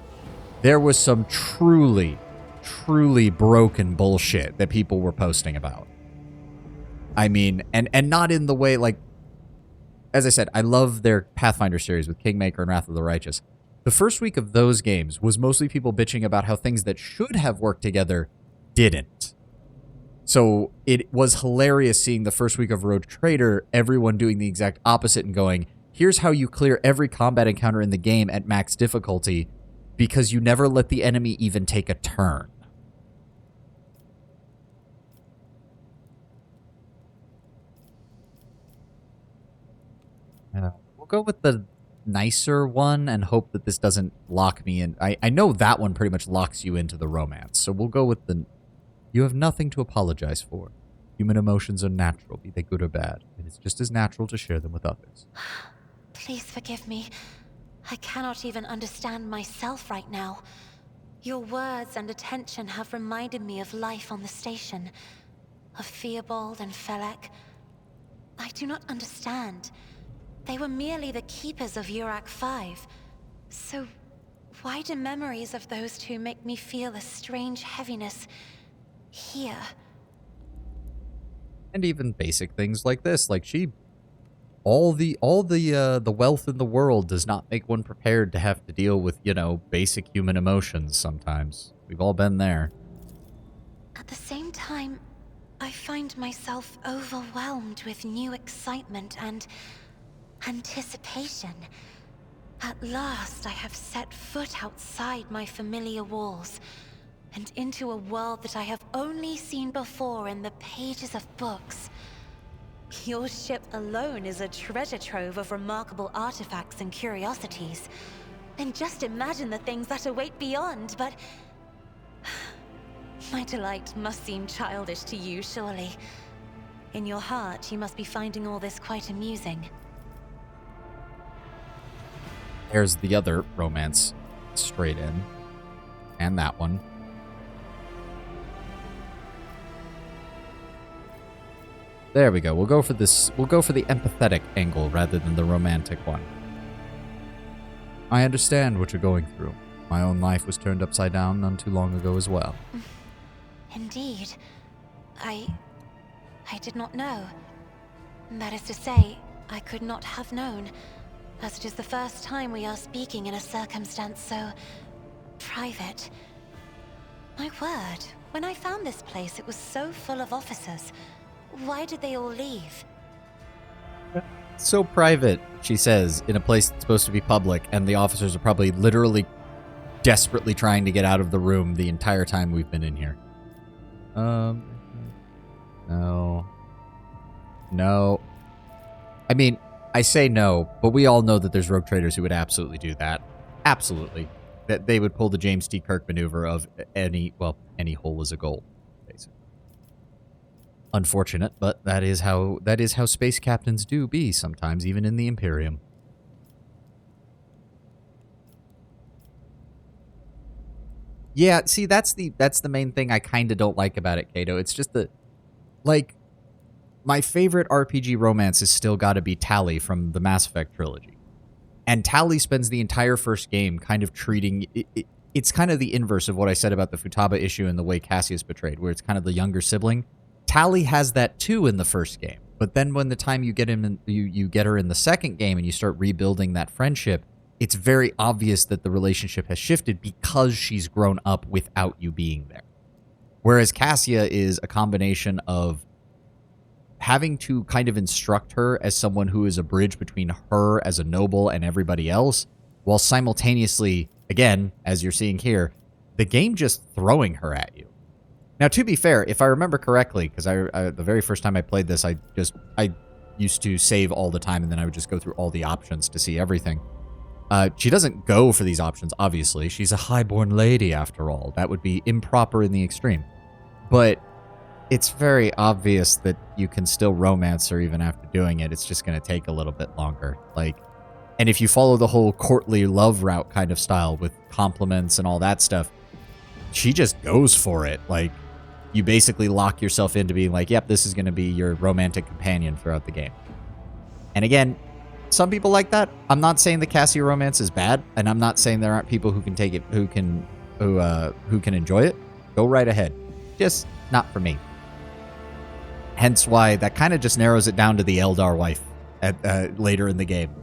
there was some truly, truly broken bullshit that people were posting about. I mean, and not in the way, like, as I said, I love their Pathfinder series with Kingmaker and Wrath of the Righteous. The first week of those games was mostly people bitching about how things that should have worked together didn't. So it was hilarious seeing the first week of Rogue Trader, everyone doing the exact opposite and going, here's how you clear every combat encounter in the game at max difficulty, because you never let the enemy even take a turn. We'll go with the nicer one and hope that this doesn't lock me in. I know that one pretty much locks you into the romance, so we'll go with the... You have nothing to apologize for. Human emotions are natural, be they good or bad, and it's just as natural to share them with others. Please forgive me. I cannot even understand myself right now. Your words and attention have reminded me of life on the station. of Theobald and Felek. I do not understand. They were merely the keepers of Urak 5. So, why do memories of those two make me feel a strange heaviness here? And even basic things like this, like all the wealth in the world does not make one prepared to have to deal with, basic human emotions sometimes. We've all been there. At the same time, I find myself overwhelmed with new excitement and anticipation. At last, I have set foot outside my familiar walls and into a world that I have only seen before in the pages of books. Your ship alone is a treasure trove of remarkable artifacts and curiosities. And just imagine the things that await beyond, but... my delight must seem childish to you, surely. In your heart, you must be finding all this quite amusing. There's the other romance straight in. And that one. There we go. We'll go for this. We'll go for the empathetic angle rather than the romantic one. I understand what you're going through. My own life was turned upside down none too long ago as well. Indeed. I did not know. That is to say, I could not have known, as it is the first time we are speaking in a circumstance so private. My word, when I found this place, it was so full of officers. Why did they all leave? So private, she says, in a place that's supposed to be public, and the officers are probably literally desperately trying to get out of the room the entire time we've been in here. No. No. I mean, I say no, but we all know that there's rogue traders who would absolutely do that. Absolutely. That they would pull the James T. Kirk maneuver of any hole is a goal, basically. Unfortunate, but that is how space captains do be sometimes, even in the Imperium. Yeah, see, that's the main thing I kind of don't like about it, Kato. It's just that, like, my favorite RPG romance has still got to be Tali from the Mass Effect trilogy. And Tali spends the entire first game kind of treating... It's kind of the inverse of what I said about the Futaba issue and the way Cassius betrayed, where it's kind of the younger sibling. Tali has that too in the first game. But then when the time you get him, you get her in the second game and you start rebuilding that friendship, it's very obvious that the relationship has shifted because she's grown up without you being there. Whereas Cassia is a combination of having to kind of instruct her as someone who is a bridge between her as a noble and everybody else, while simultaneously, again, as you're seeing here, the game just throwing her at you. Now, to be fair, if I remember correctly, because I the very first time I played this, I used to save all the time, and then I would just go through all the options to see everything. She doesn't go for these options, obviously. She's a highborn lady, after all. That would be improper in the extreme. But it's very obvious that you can still romance her even after doing it. It's just going to take a little bit longer. And if you follow the whole courtly love route kind of style with compliments and all that stuff, she just goes for it. You basically lock yourself into being like, yep, this is going to be your romantic companion throughout the game. And again, some people like that. I'm not saying the Cassia romance is bad, and I'm not saying there aren't people who can take it, who can enjoy it. Go right ahead. Just not for me. Hence why that kind of just narrows it down to the Eldar wife at later in the game.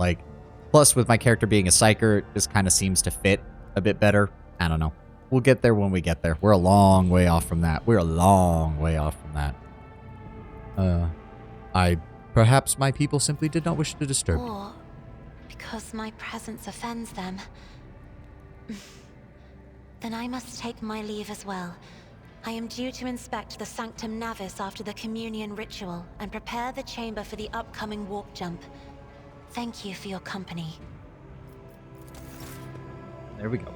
Plus with my character being a psyker, it just kind of seems to fit a bit better. I don't know. We'll get there when we get there. We're a long way off from that. Perhaps my people simply did not wish to disturb you. Or because my presence offends them. Then I must take my leave as well. I am due to inspect the Sanctum Navis after the communion ritual and prepare the chamber for the upcoming warp jump. Thank you for your company. There we go.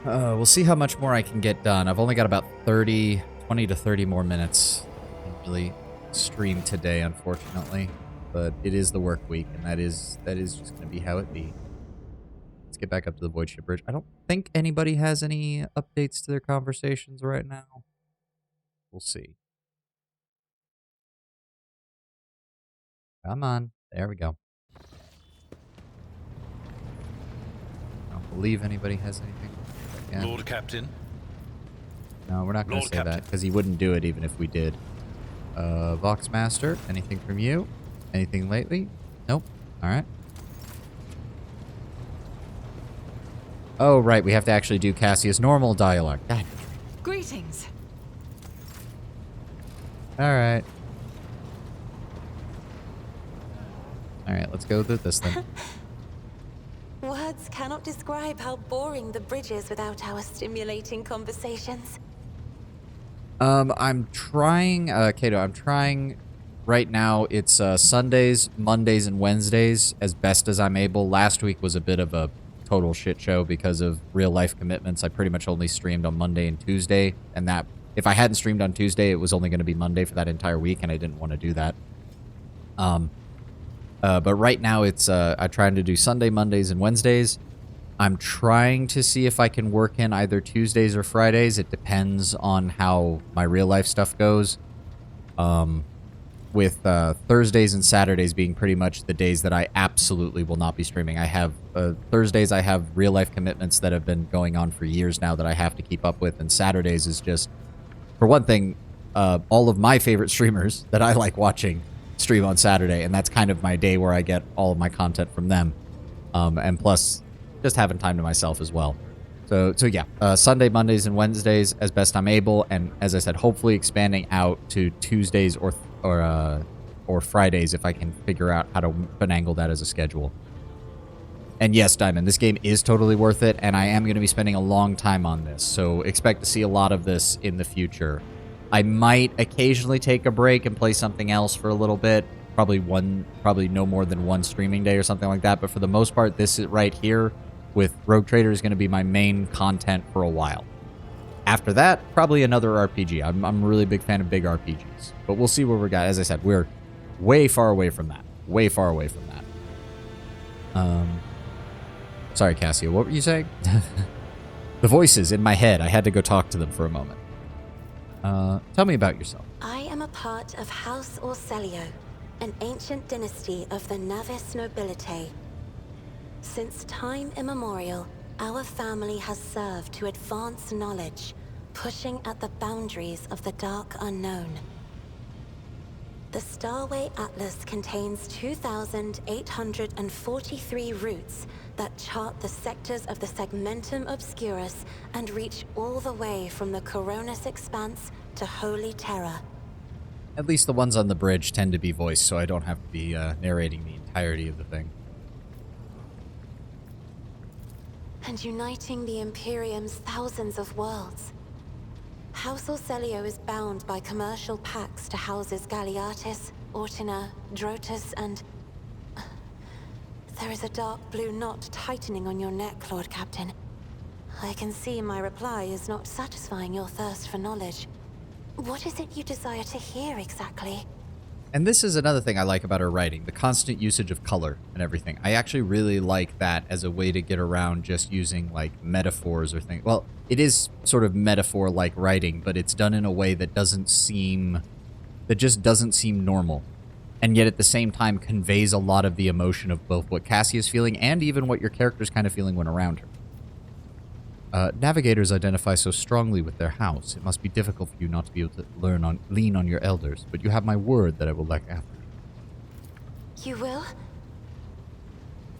We'll see how much more I can get done. I've only got about 20 to 30 more minutes. I can't really stream today, unfortunately. But it is the work week, and that is just going to be how it be. Let's get back up to the Void Ship Bridge. I don't think anybody has any updates to their conversations right now. We'll see. Come on. There we go. I don't believe anybody has anything. Yeah. Lord Captain. No, we're not going to say that because he wouldn't do it even if we did. Voxmaster, anything from you? Anything lately? Nope. All right. Oh, right. We have to actually do Cassia's normal dialogue. God. Greetings. All right. All right, let's go through this then. Words cannot describe how boring the bridge is without our stimulating conversations. I'm trying, Kato, I'm trying right now. It's Sundays, Mondays, and Wednesdays as best as I'm able. Last week was a bit of a total shit show because of real life commitments. I pretty much only streamed on Monday and Tuesday, and that if I hadn't streamed on Tuesday, it was only going to be Monday for that entire week, and I didn't want to do that. But right now it's I'm trying to do Sunday, Mondays, and Wednesdays. I'm trying to see if I can work in either Tuesdays or Fridays. It depends on how my real life stuff goes. With Thursdays and Saturdays being pretty much the days that I absolutely will not be streaming. I have Thursdays I have real life commitments that have been going on for years now that I have to keep up with, and Saturdays is just, for one thing, all of my favorite streamers that I like watching stream on Saturday, and that's kind of my day where I get all of my content from them. And plus, just having time to myself as well. So yeah, Sunday, Mondays, and Wednesdays as best I'm able, and as I said, hopefully expanding out to Tuesdays or Fridays if I can figure out how to finagle that as a schedule. And yes, Diamond, this game is totally worth it, and I am going to be spending a long time on this, so expect to see a lot of this in the future. I might occasionally take a break and play something else for a little bit, probably no more than one streaming day or something like that, but for the most part, this is right here with Rogue Trader is going to be my main content for a while. After that, probably another RPG. I'm a really big fan of big RPGs, but we'll see where we're at. As I said, we're way far away from that. Way far away from that. Sorry, Cassia, what were you saying? The voices in my head, I had to go talk to them for a moment. Tell me about yourself. I am a part of House Orselio, an ancient dynasty of the Navis nobility. Since time immemorial, our family has served to advance knowledge, pushing at the boundaries of the dark unknown. The Starway Atlas contains 2,843 routes that chart the sectors of the Segmentum Obscurus and reach all the way from the Coronis Expanse to Holy Terra. At least the ones on the bridge tend to be voiced, so I don't have to be narrating the entirety of the thing. And uniting the Imperium's thousands of worlds. House Orselio is bound by commercial pacts to houses Galeatis, Ortina, Drotus, and... There is a dark blue knot tightening on your neck, Lord Captain. I can see my reply is not satisfying your thirst for knowledge. What is it you desire to hear exactly? And this is another thing I like about her writing, the constant usage of color and everything. I actually really like that as a way to get around just using, like, metaphors or things. Well, it is sort of metaphor-like writing, but it's done in a way that just doesn't seem normal. And yet at the same time conveys a lot of the emotion of both what Cassie is feeling and even what your character's kind of feeling when around her. Navigators identify so strongly with their house. It must be difficult for you not to be able to lean on your elders, but you have my word that I will look after you. You will?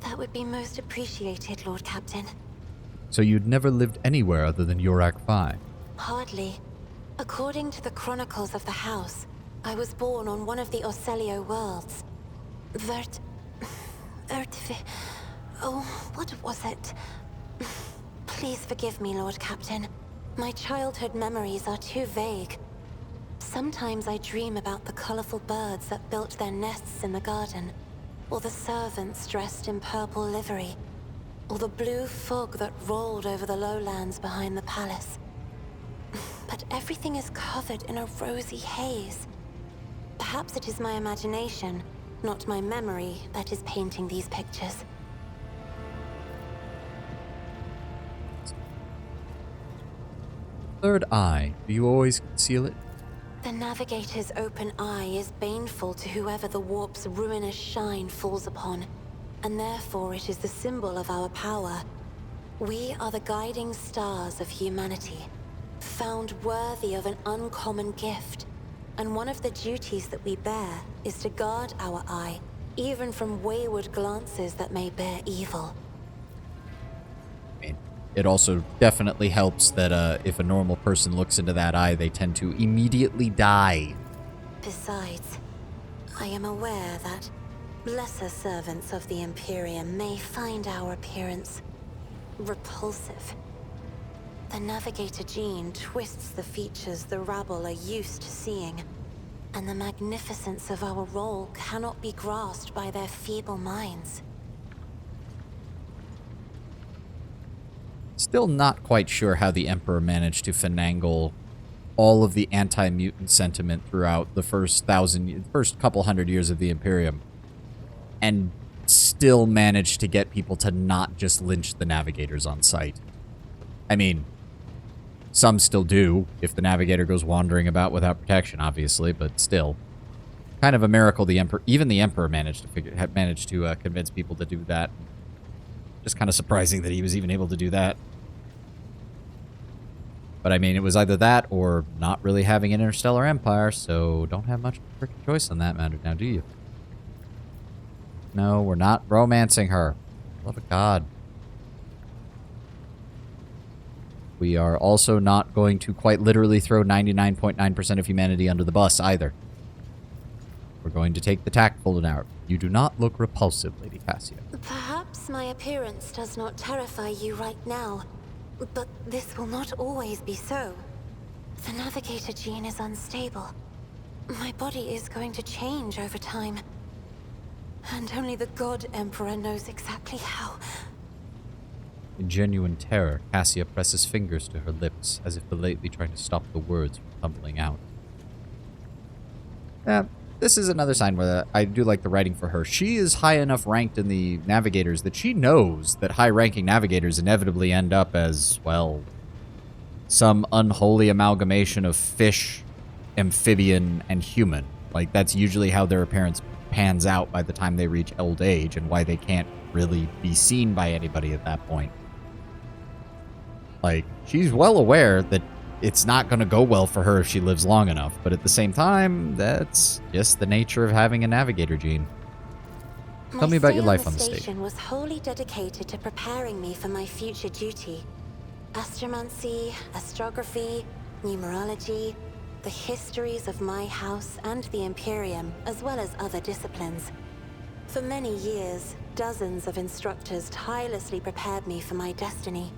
That would be most appreciated, Lord Captain. So you'd never lived anywhere other than Yorak 5? Hardly. According to the chronicles of the house, I was born on one of the Orselio worlds. Oh, what was it? Please forgive me, Lord Captain. My childhood memories are too vague. Sometimes I dream about the colorful birds that built their nests in the garden, or the servants dressed in purple livery, or the blue fog that rolled over the lowlands behind the palace. But everything is covered in a rosy haze. Perhaps it is my imagination, not my memory, that is painting these pictures. Third eye, do you always conceal it? The Navigator's open eye is baneful to whoever the warp's ruinous shine falls upon, and therefore it is the symbol of our power. We are the guiding stars of humanity, found worthy of an uncommon gift, and one of the duties that we bear is to guard our eye, even from wayward glances that may bear evil. It also definitely helps that if a normal person looks into that eye, they tend to immediately die. Besides, I am aware that lesser servants of the Imperium may find our appearance repulsive. The Navigator gene twists the features the rabble are used to seeing, and the magnificence of our role cannot be grasped by their feeble minds. Still not quite sure how the Emperor managed to finagle all of the anti-mutant sentiment throughout the first couple hundred years of the Imperium, and still managed to get people to not just lynch the Navigators on sight. I mean, some still do, if the Navigator goes wandering about without protection, obviously, but still. Kind of a miracle the Emperor, even the Emperor managed to convince people to do that. Just kind of surprising that he was even able to do that. But I mean, it was either that or not really having an interstellar empire, so don't have much freaking choice on that matter now, do you? No, we're not romancing her. Love of God. We are also not going to quite literally throw 99.9% of humanity under the bus either. We're going to take the tactful route. You do not look repulsive, Lady Cassia. Perhaps my appearance does not terrify you right now, but this will not always be so. The Navigator gene is unstable. My body is going to change over time. And only the God Emperor knows exactly how. In genuine terror, Cassia presses fingers to her lips, as if belatedly trying to stop the words from tumbling out. This is another sign where I do like the writing for her. She is high enough ranked in the Navigators that she knows that high-ranking Navigators inevitably end up as, well, some unholy amalgamation of fish, amphibian, and human. Like, that's usually how their appearance pans out by the time they reach old age, and why they can't really be seen by anybody at that point. Like, she's well aware that it's not going to go well for her if she lives long enough, but at the same time, that's just the nature of having a Navigator gene. Tell me about your life on the station. Was wholly dedicated to preparing me for my future duty. Astromancy, astrography, numerology, the histories of my house and the Imperium, as well as other disciplines. For many years, dozens of instructors tirelessly prepared me for my destiny.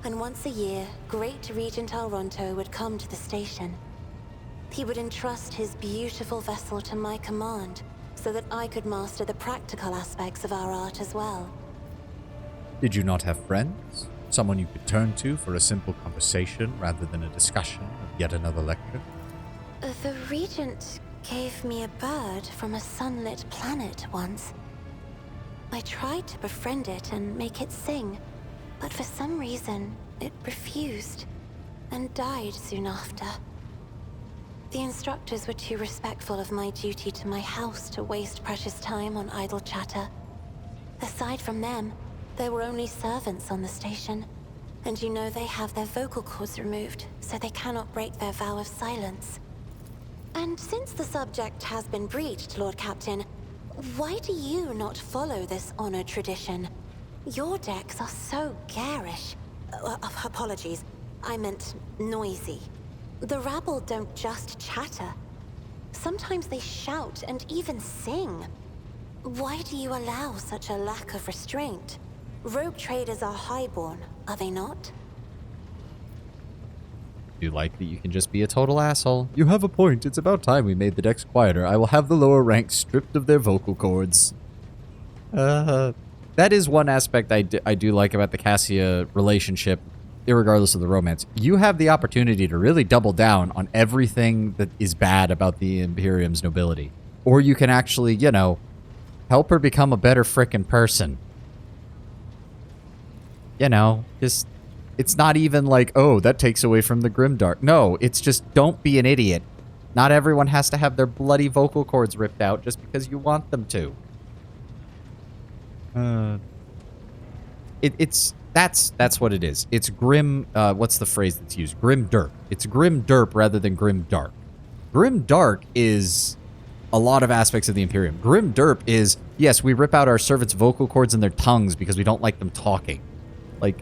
And once a year, Great Regent Alronto would come to the station. He would entrust his beautiful vessel to my command, so that I could master the practical aspects of our art as well. Did you not have friends? Someone you could turn to for a simple conversation rather than a discussion of yet another lecture? The Regent gave me a bird from a sunlit planet once. I tried to befriend it and make it sing, but for some reason, it refused and died soon after. The instructors were too respectful of my duty to my house to waste precious time on idle chatter. Aside from them, there were only servants on the station, and you know they have their vocal cords removed, so they cannot break their vow of silence. And since the subject has been breached, Lord Captain, why do you not follow this honored tradition? Your decks are so garish. Apologies, I meant noisy. The rabble don't just chatter. Sometimes they shout and even sing. Why do you allow such a lack of restraint? Rogue traders are highborn, are they not? Do you like that you can just be a total asshole? You have a point. It's about time we made the decks quieter. I will have the lower ranks stripped of their vocal cords. That is one aspect I do like about the Cassia relationship, irregardless of the romance. You have the opportunity to really double down on everything that is bad about the Imperium's nobility. Or you can actually, you know, help her become a better frickin' person. You know, just, it's not even like, oh, that takes away from the grimdark. No, it's just, don't be an idiot. Not everyone has to have their bloody vocal cords ripped out just because you want them to. That's what it is. It's grim. What's the phrase that's used? Grim derp. It's grim derp rather than grim dark. Grim dark is a lot of aspects of the Imperium. Grim derp is, yes, we rip out our servants' vocal cords and their tongues because we don't like them talking. Like,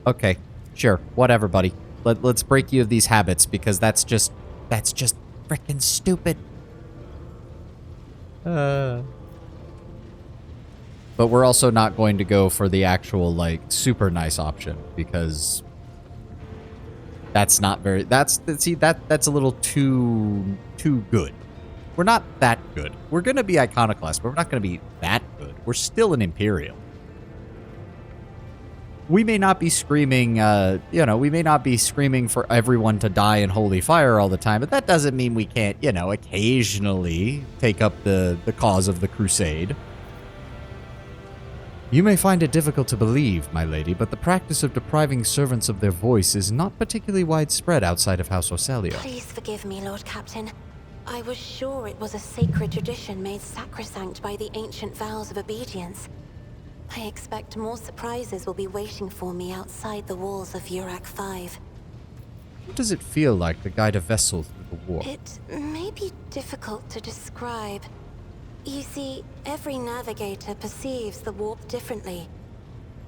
okay, sure, whatever, buddy. Let's break you of these habits because that's just freaking stupid. But we're also not going to go for the actual, like, super nice option because that's not very, that's a little too good. We're not that good. We're going to be Iconoclast, but we're not going to be that good. We're still an Imperial. We may not be screaming, we may not be screaming for everyone to die in holy fire all the time, but that doesn't mean we can't, occasionally take up the cause of the crusade. You may find it difficult to believe, my lady, but the practice of depriving servants of their voice is not particularly widespread outside of House Orselio. Please forgive me, Lord Captain. I was sure it was a sacred tradition made sacrosanct by the ancient vows of obedience. I expect more surprises will be waiting for me outside the walls of Urak 5. What does it feel like to guide a vessel through the warp? It may be difficult to describe. You see, every navigator perceives the warp differently.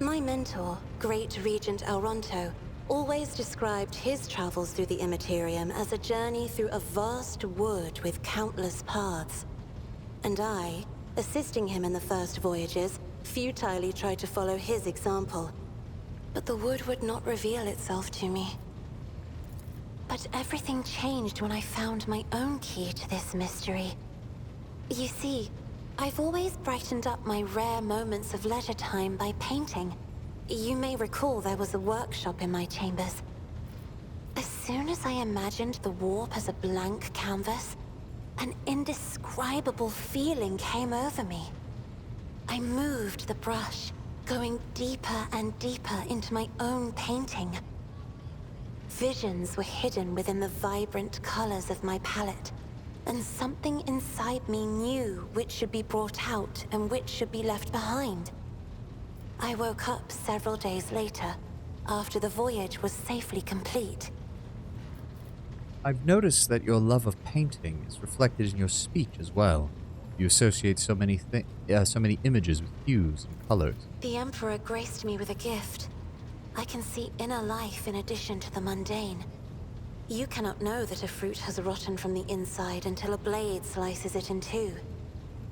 My mentor, Great Regent Elronto, always described his travels through the Immaterium as a journey through a vast wood with countless paths. And I, assisting him in the first voyages, futilely tried to follow his example. But the wood would not reveal itself to me. But everything changed when I found my own key to this mystery. You see, I've always brightened up my rare moments of leisure time by painting. You may recall there was a workshop in my chambers. As soon as I imagined the warp as a blank canvas, an indescribable feeling came over me. I moved the brush, going deeper and deeper into my own painting. Visions were hidden within the vibrant colors of my palette, and something inside me knew which should be brought out and which should be left behind. I woke up several days later, after the voyage was safely complete. I've noticed that your love of painting is reflected in your speech as well. You associate so many images with hues and colors. The Emperor graced me with a gift. I can see inner life in addition to the mundane. You cannot know that a fruit has rotten from the inside until a blade slices it in two.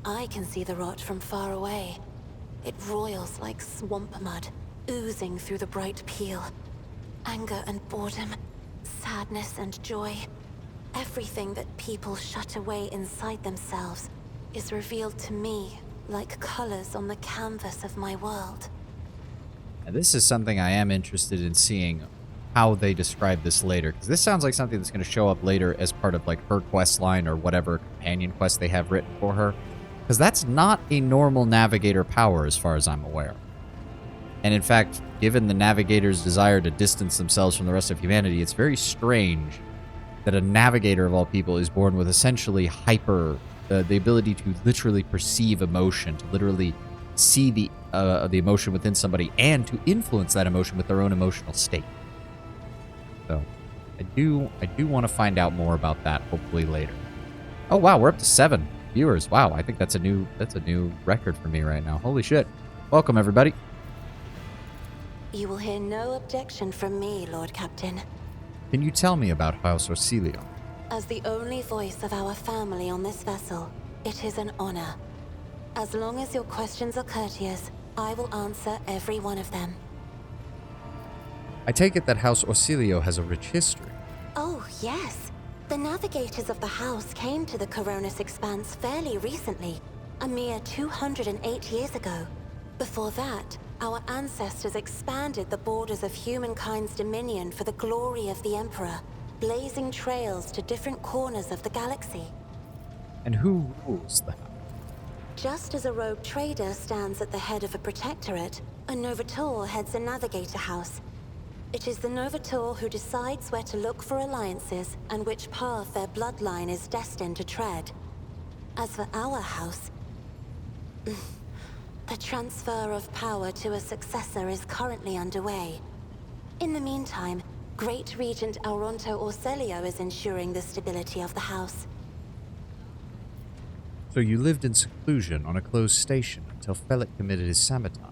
I can see the rot from far away. It roils like swamp mud, oozing through the bright peel. Anger and boredom, sadness and joy. Everything that people shut away inside themselves is revealed to me like colors on the canvas of my world. And this is something I am interested in seeing how they describe this later, because this sounds like something that's going to show up later as part of like her quest line or whatever companion quest they have written for her, because that's not a normal navigator power as far as I'm aware. And in fact, given the navigator's desire to distance themselves from the rest of humanity, it's very strange that a navigator of all people is born with essentially the ability to literally perceive emotion, to literally see the emotion within somebody and to influence that emotion with their own emotional state. So I do want to find out more about that hopefully later. Oh wow, we're up to 7 viewers. Wow, I think that's a new record for me right now. Holy shit. Welcome everybody. You will hear no objection from me, Lord Captain. Can you tell me about House Orselio? As the only voice of our family on this vessel, it is an honor. As long as your questions are courteous, I will answer every one of them. I take it that House Orselio has a rich history. Oh, yes. The navigators of the house came to the Coronis Expanse fairly recently, a mere 208 years ago. Before that, our ancestors expanded the borders of humankind's dominion for the glory of the Emperor, blazing trails to different corners of the galaxy. And who rules the house? Just as a rogue trader stands at the head of a protectorate, a Novator heads a navigator house. It is the Novator who decides where to look for alliances and which path their bloodline is destined to tread. As for our house, the transfer of power to a successor is currently underway. In the meantime, Great Regent Auronto Orselio is ensuring the stability of the house. So you lived in seclusion on a closed station until Felix committed his sabotage.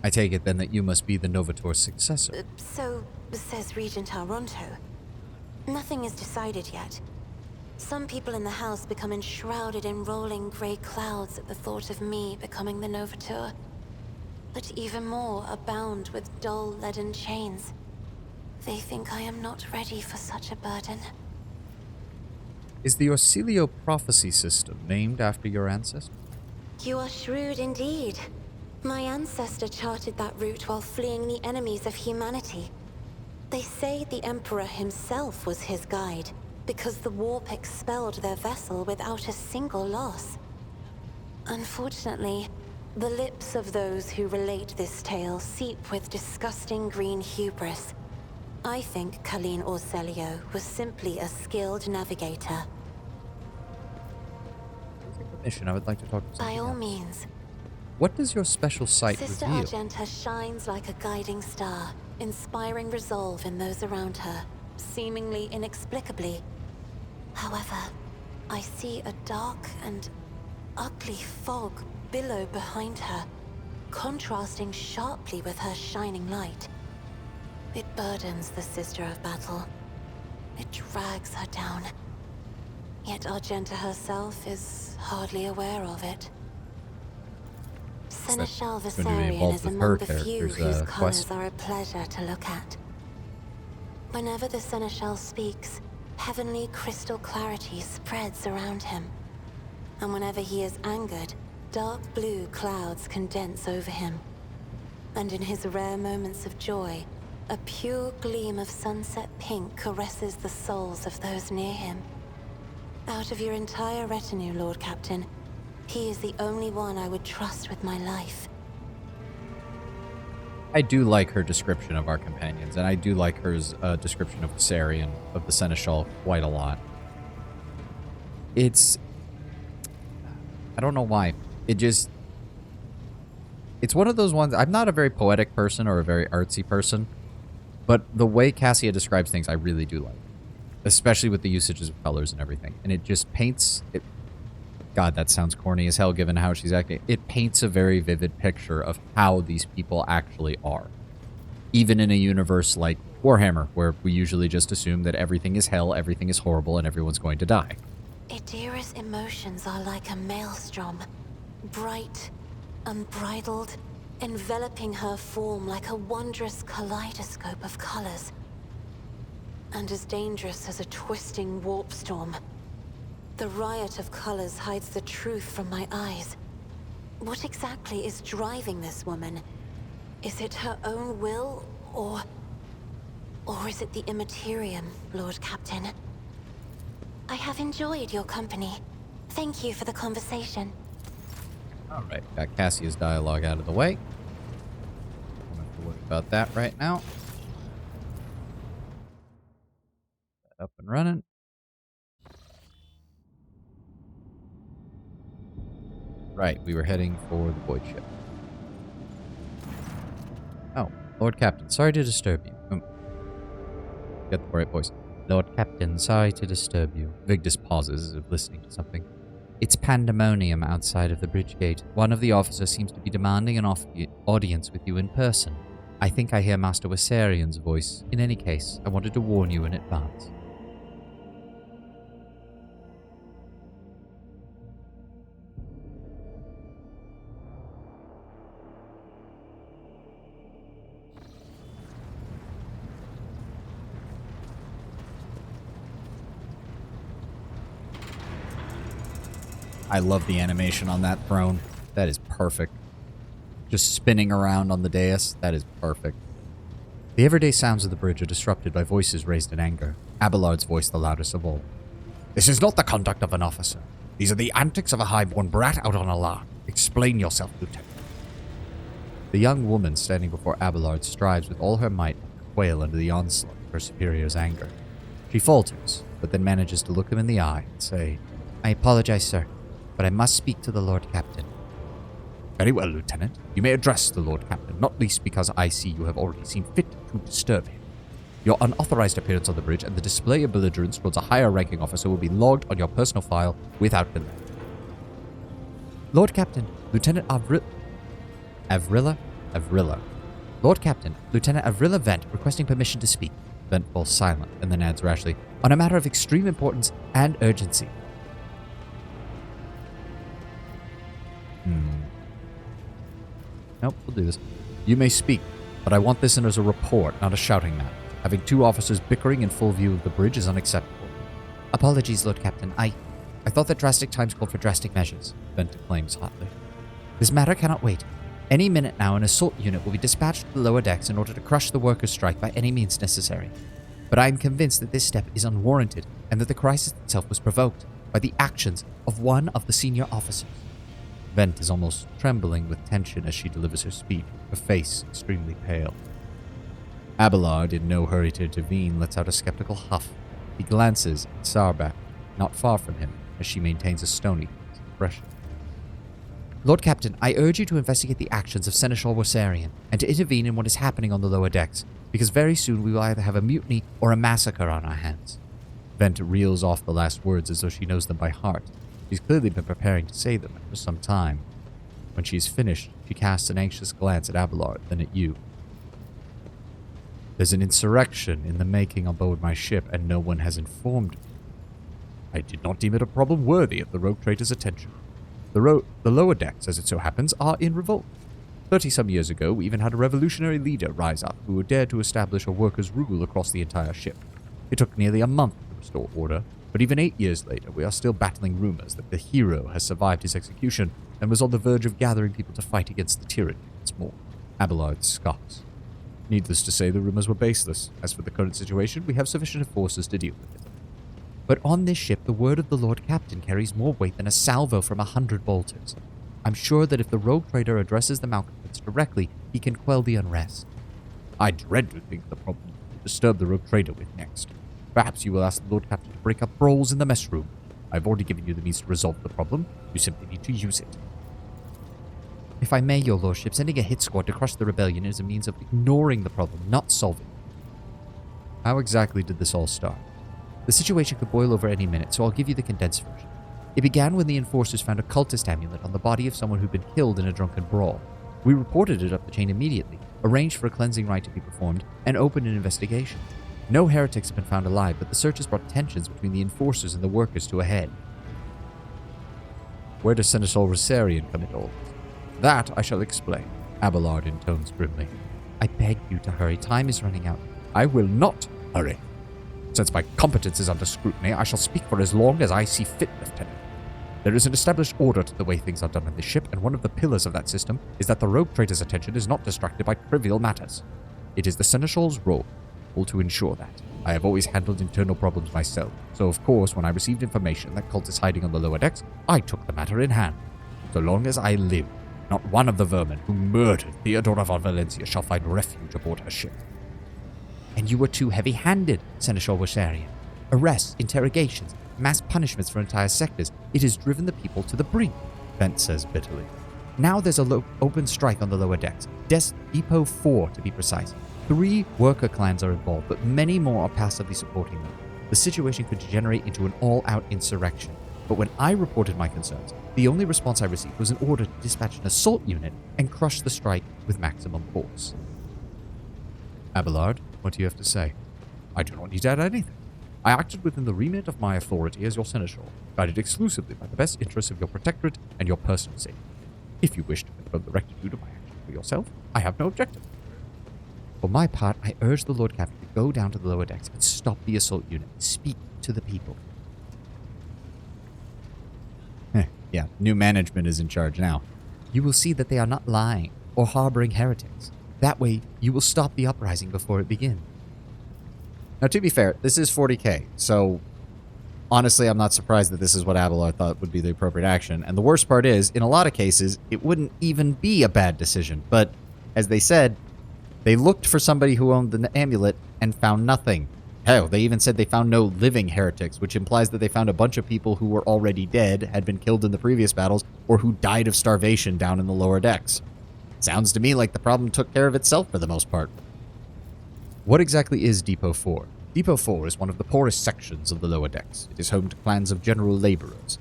I take it then that you must be the Novator's successor. So says Regent Auronto. Nothing is decided yet. Some people in the house become enshrouded in rolling grey clouds at the thought of me becoming the Novator. But even more are bound with dull leaden chains. They think I am not ready for such a burden. Is the Orselio prophecy system named after your ancestor? You are shrewd indeed. My ancestor charted that route while fleeing the enemies of humanity. They say the Emperor himself was his guide, because the warp expelled their vessel without a single loss. Unfortunately, the lips of those who relate this tale seep with disgusting green hubris. I think Colleen Orselio was simply a skilled navigator. Mission, I would like to talk to By something all else. means. What does your special sight Sister reveal? Argenta shines like a guiding star, inspiring resolve in those around her, seemingly inexplicably. However, I see a dark and ugly fog billow behind her, contrasting sharply with her shining light. It burdens the Sister of Battle. It drags her down. Yet Argenta herself is hardly aware of it. Seneschal going to be Viserion involved is with among her the few character's, whose quest. colors are a pleasure to look at. Whenever the Seneschal speaks, heavenly crystal clarity spreads around him. And whenever he is angered, dark blue clouds condense over him. And in his rare moments of joy, a pure gleam of sunset pink caresses the souls of those near him. Out of your entire retinue, Lord Captain, he is the only one I would trust with my life. I do like her description of our companions, and I do like her description of Viserion, of the Seneschal, quite a lot. It's... I don't know why. It's one of those ones... I'm not a very poetic person or a very artsy person, but the way Cassia describes things, I really do like. Especially with the usages of colors and everything. And it just paints... God, that sounds corny as hell given how she's acting. It paints a very vivid picture of how these people actually are. Even in a universe like Warhammer, where we usually just assume that everything is hell, everything is horrible, and everyone's going to die. Idira's emotions are like a maelstrom. Bright, unbridled, enveloping her form like a wondrous kaleidoscope of colors. And as dangerous as a twisting warp storm. The riot of colors hides the truth from my eyes. What exactly is driving this woman? Is it her own will, or is it the Immaterium, Lord Captain? I have enjoyed your company. Thank you for the conversation. Alright, got Cassia's dialogue out of the way. Don't have to worry about that right now. Up and running. Right, we were heading for the void ship. Oh, Lord Captain, sorry to disturb you. Get the right voice. Lord Captain, sorry to disturb you. Vigdis pauses as if listening to something. It's pandemonium outside of the bridge gate. One of the officers seems to be demanding an audience with you in person. I think I hear Master Wiserion's voice. In any case, I wanted to warn you in advance. I love the animation on that throne. That is perfect. Just spinning around on the dais. That is perfect. The everyday sounds of the bridge are disrupted by voices raised in anger. Abelard's voice the loudest of all. This is not the conduct of an officer. These are the antics of a highborn brat out on a lark. Explain yourself, Lieutenant. The young woman standing before Abelard strives with all her might quail under the onslaught of her superior's anger. She falters, but then manages to look him in the eye and say, I apologize, sir, but I must speak to the Lord Captain. Very well, Lieutenant. You may address the Lord Captain, not least because I see you have already seen fit to disturb him. Your unauthorized appearance on the bridge and the display of belligerence towards a higher-ranking officer will be logged on your personal file without delay. Lord Captain, Lieutenant Avrilla. Lord Captain, Lieutenant Avrilla Vent requesting permission to speak. Vent falls silent and then adds rashly, On a matter of extreme importance and urgency. Nope, we'll do this. You may speak, but I want this in as a report, not a shouting match. Having two officers bickering in full view of the bridge is unacceptable. Apologies, Lord Captain. I thought that drastic times called for drastic measures. Vent claims hotly. This matter cannot wait. Any minute now, an assault unit will be dispatched to the lower decks in order to crush the workers' strike by any means necessary. But I am convinced that this step is unwarranted and that the crisis itself was provoked by the actions of one of the senior officers. Vent is almost trembling with tension as she delivers her speech, her face extremely pale. Abelard, in no hurry to intervene, lets out a skeptical huff. He glances at Sarbak, not far from him, as she maintains a stony expression. Lord Captain, I urge you to investigate the actions of Seneschal Worsarian and to intervene in what is happening on the lower decks, because very soon we will either have a mutiny or a massacre on our hands. Vent reels off the last words as though she knows them by heart. She's clearly been preparing to say them for some time. When she is finished, she casts an anxious glance at Abelard, then at you. There's an insurrection in the making on board my ship, and no one has informed me. I did not deem it a problem worthy of the rogue trader's attention. The lower decks, as it so happens, are in revolt. 30-some years ago, we even had a revolutionary leader rise up who dared to establish a workers' rule across the entire ship. It took nearly a month to restore order, but even 8 years later, we are still battling rumors that the hero has survived his execution and was on the verge of gathering people to fight against the tyranny once more. Abelard scoffs. Needless to say, the rumors were baseless. As for the current situation, we have sufficient forces to deal with it. But on this ship, the word of the Lord Captain carries more weight than a salvo from 100 bolters. I'm sure that if the rogue trader addresses the malcontents directly, he can quell the unrest. I dread to think the problem to disturb the rogue trader with next. Perhaps you will ask the Lord Captain to break up brawls in the mess room. I've already given you the means to resolve the problem. You simply need to use it. If I may, your lordship, sending a hit squad to crush the rebellion is a means of ignoring the problem, not solving it. How exactly did this all start? The situation could boil over any minute, so I'll give you the condensed version. It began when the enforcers found a cultist amulet on the body of someone who'd been killed in a drunken brawl. We reported it up the chain immediately, arranged for a cleansing rite to be performed, and opened an investigation. No heretics have been found alive, but the search has brought tensions between the enforcers and the workers to a head. Where does Seneschal Worsarian come into all this? That I shall explain, Abelard intones grimly. I beg you to hurry. Time is running out. I will not hurry. Since my competence is under scrutiny, I shall speak for as long as I see fit, Lieutenant. There is an established order to the way things are done on this ship, and one of the pillars of that system is that the rogue trader's attention is not distracted by trivial matters. It is the Seneschal's role to ensure that. I have always handled internal problems myself, so of course when I received information that cult is hiding on the lower decks, I took the matter in hand. So long as I live, not one of the vermin who murdered Theodora von Valencia shall find refuge aboard her ship. And you were too heavy-handed, Seneschal Worsarian. Arrests, interrogations, mass punishments for entire sectors. It has driven the people to the brink, Vent says bitterly. Now there's a open strike on the lower decks. Depot 4, to be precise. 3 worker clans are involved, but many more are passively supporting them. The situation could degenerate into an all-out insurrection. But when I reported my concerns, the only response I received was an order to dispatch an assault unit and crush the strike with maximum force. Abelard, what do you have to say? I do not need to add anything. I acted within the remit of my authority as your seneschal, guided exclusively by the best interests of your protectorate and your personal safety. If you wish to confirm the rectitude of my action for yourself, I have no objection. For my part, I urge the Lord Captain to go down to the lower decks and stop the assault unit and speak to the people. Yeah, new management is in charge now. You will see that they are not lying or harboring heretics. That way, you will stop the uprising before it begins. Now, to be fair, this is 40k, so honestly, I'm not surprised that this is what Abelard thought would be the appropriate action. And the worst part is, in a lot of cases, it wouldn't even be a bad decision. But, as they said, They looked for somebody who owned the amulet and found nothing. Hell, they even said they found no living heretics, which implies that they found a bunch of people who were already dead, had been killed in the previous battles, or who died of starvation down in the lower decks. Sounds to me like the problem took care of itself for the most part. What exactly is Depot 4? Depot 4 is one of the poorest sections of the lower decks. It is home to clans of general laborers.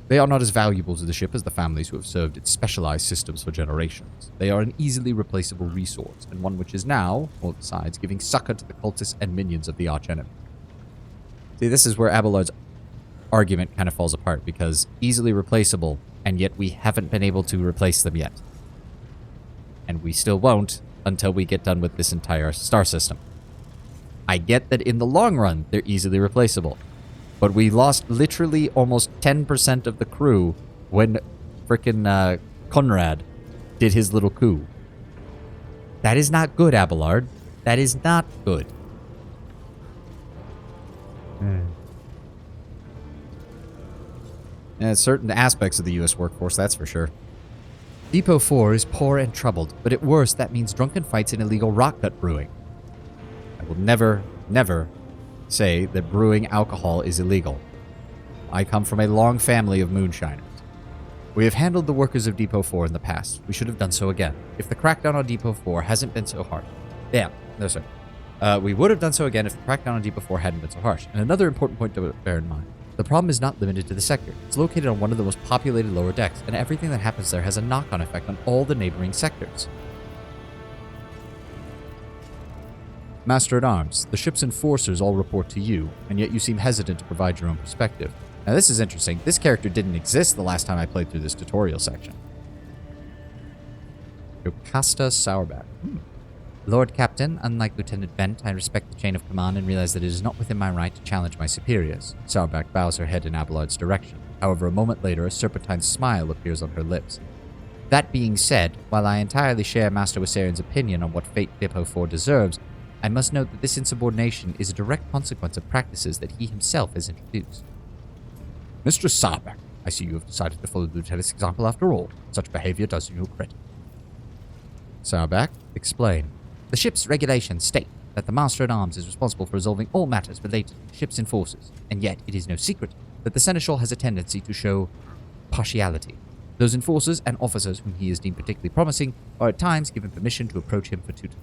They are not as valuable to the ship as the families who have served its specialized systems for generations. They are an easily replaceable resource, and one which is now, all besides, giving succor to the cultists and minions of the archenemy. See, this is where Abelard's argument kind of falls apart, because easily replaceable, and yet we haven't been able to replace them yet. And we still won't until we get done with this entire star system. I get that in the long run, they're easily replaceable. But we lost literally almost 10% of the crew when frickin' Conrad did his little coup. That is not good, Abelard. That is not good. Yeah, certain aspects of the U.S. workforce, that's for sure. Depot 4 is poor and troubled, but at worst, that means drunken fights and illegal rock cut brewing. I will never say that brewing alcohol is illegal. I come from a long family of moonshiners. We have handled the workers of Depot 4 in the past. We should have done so again. If the crackdown on Depot 4 hasn't been so hard. We would have done so again if the crackdown on Depot 4 hadn't been so harsh. And another important point to bear in mind. The problem is not limited to the sector. It's located on one of the most populated lower decks, and everything that happens there has a knock-on effect on all the neighboring sectors. Master-at-Arms, the ship's enforcers all report to you, and yet you seem hesitant to provide your own perspective. Now this is interesting. This character didn't exist the last time I played through this tutorial section. Jocasta Sourback. Lord Captain, unlike Lieutenant Bent, I respect the chain of command and realize that it is not within my right to challenge my superiors. Sourback bows her head in Abelard's direction. However, a moment later, a serpentine smile appears on her lips. That being said, while I entirely share Master Wisarian's opinion on what fate Depot 4 deserves, I must note that this insubordination is a direct consequence of practices that he himself has introduced. Mistress Sourback, I see you have decided to follow the Lieutenant's example after all. Such behavior does you no credit. Sourback, explain. The ship's regulations state that the Master-at-Arms is responsible for resolving all matters related to the ship's enforcers, and yet it is no secret that the Seneschal has a tendency to show partiality. Those enforcers and officers whom he has deemed particularly promising are at times given permission to approach him for tutoring.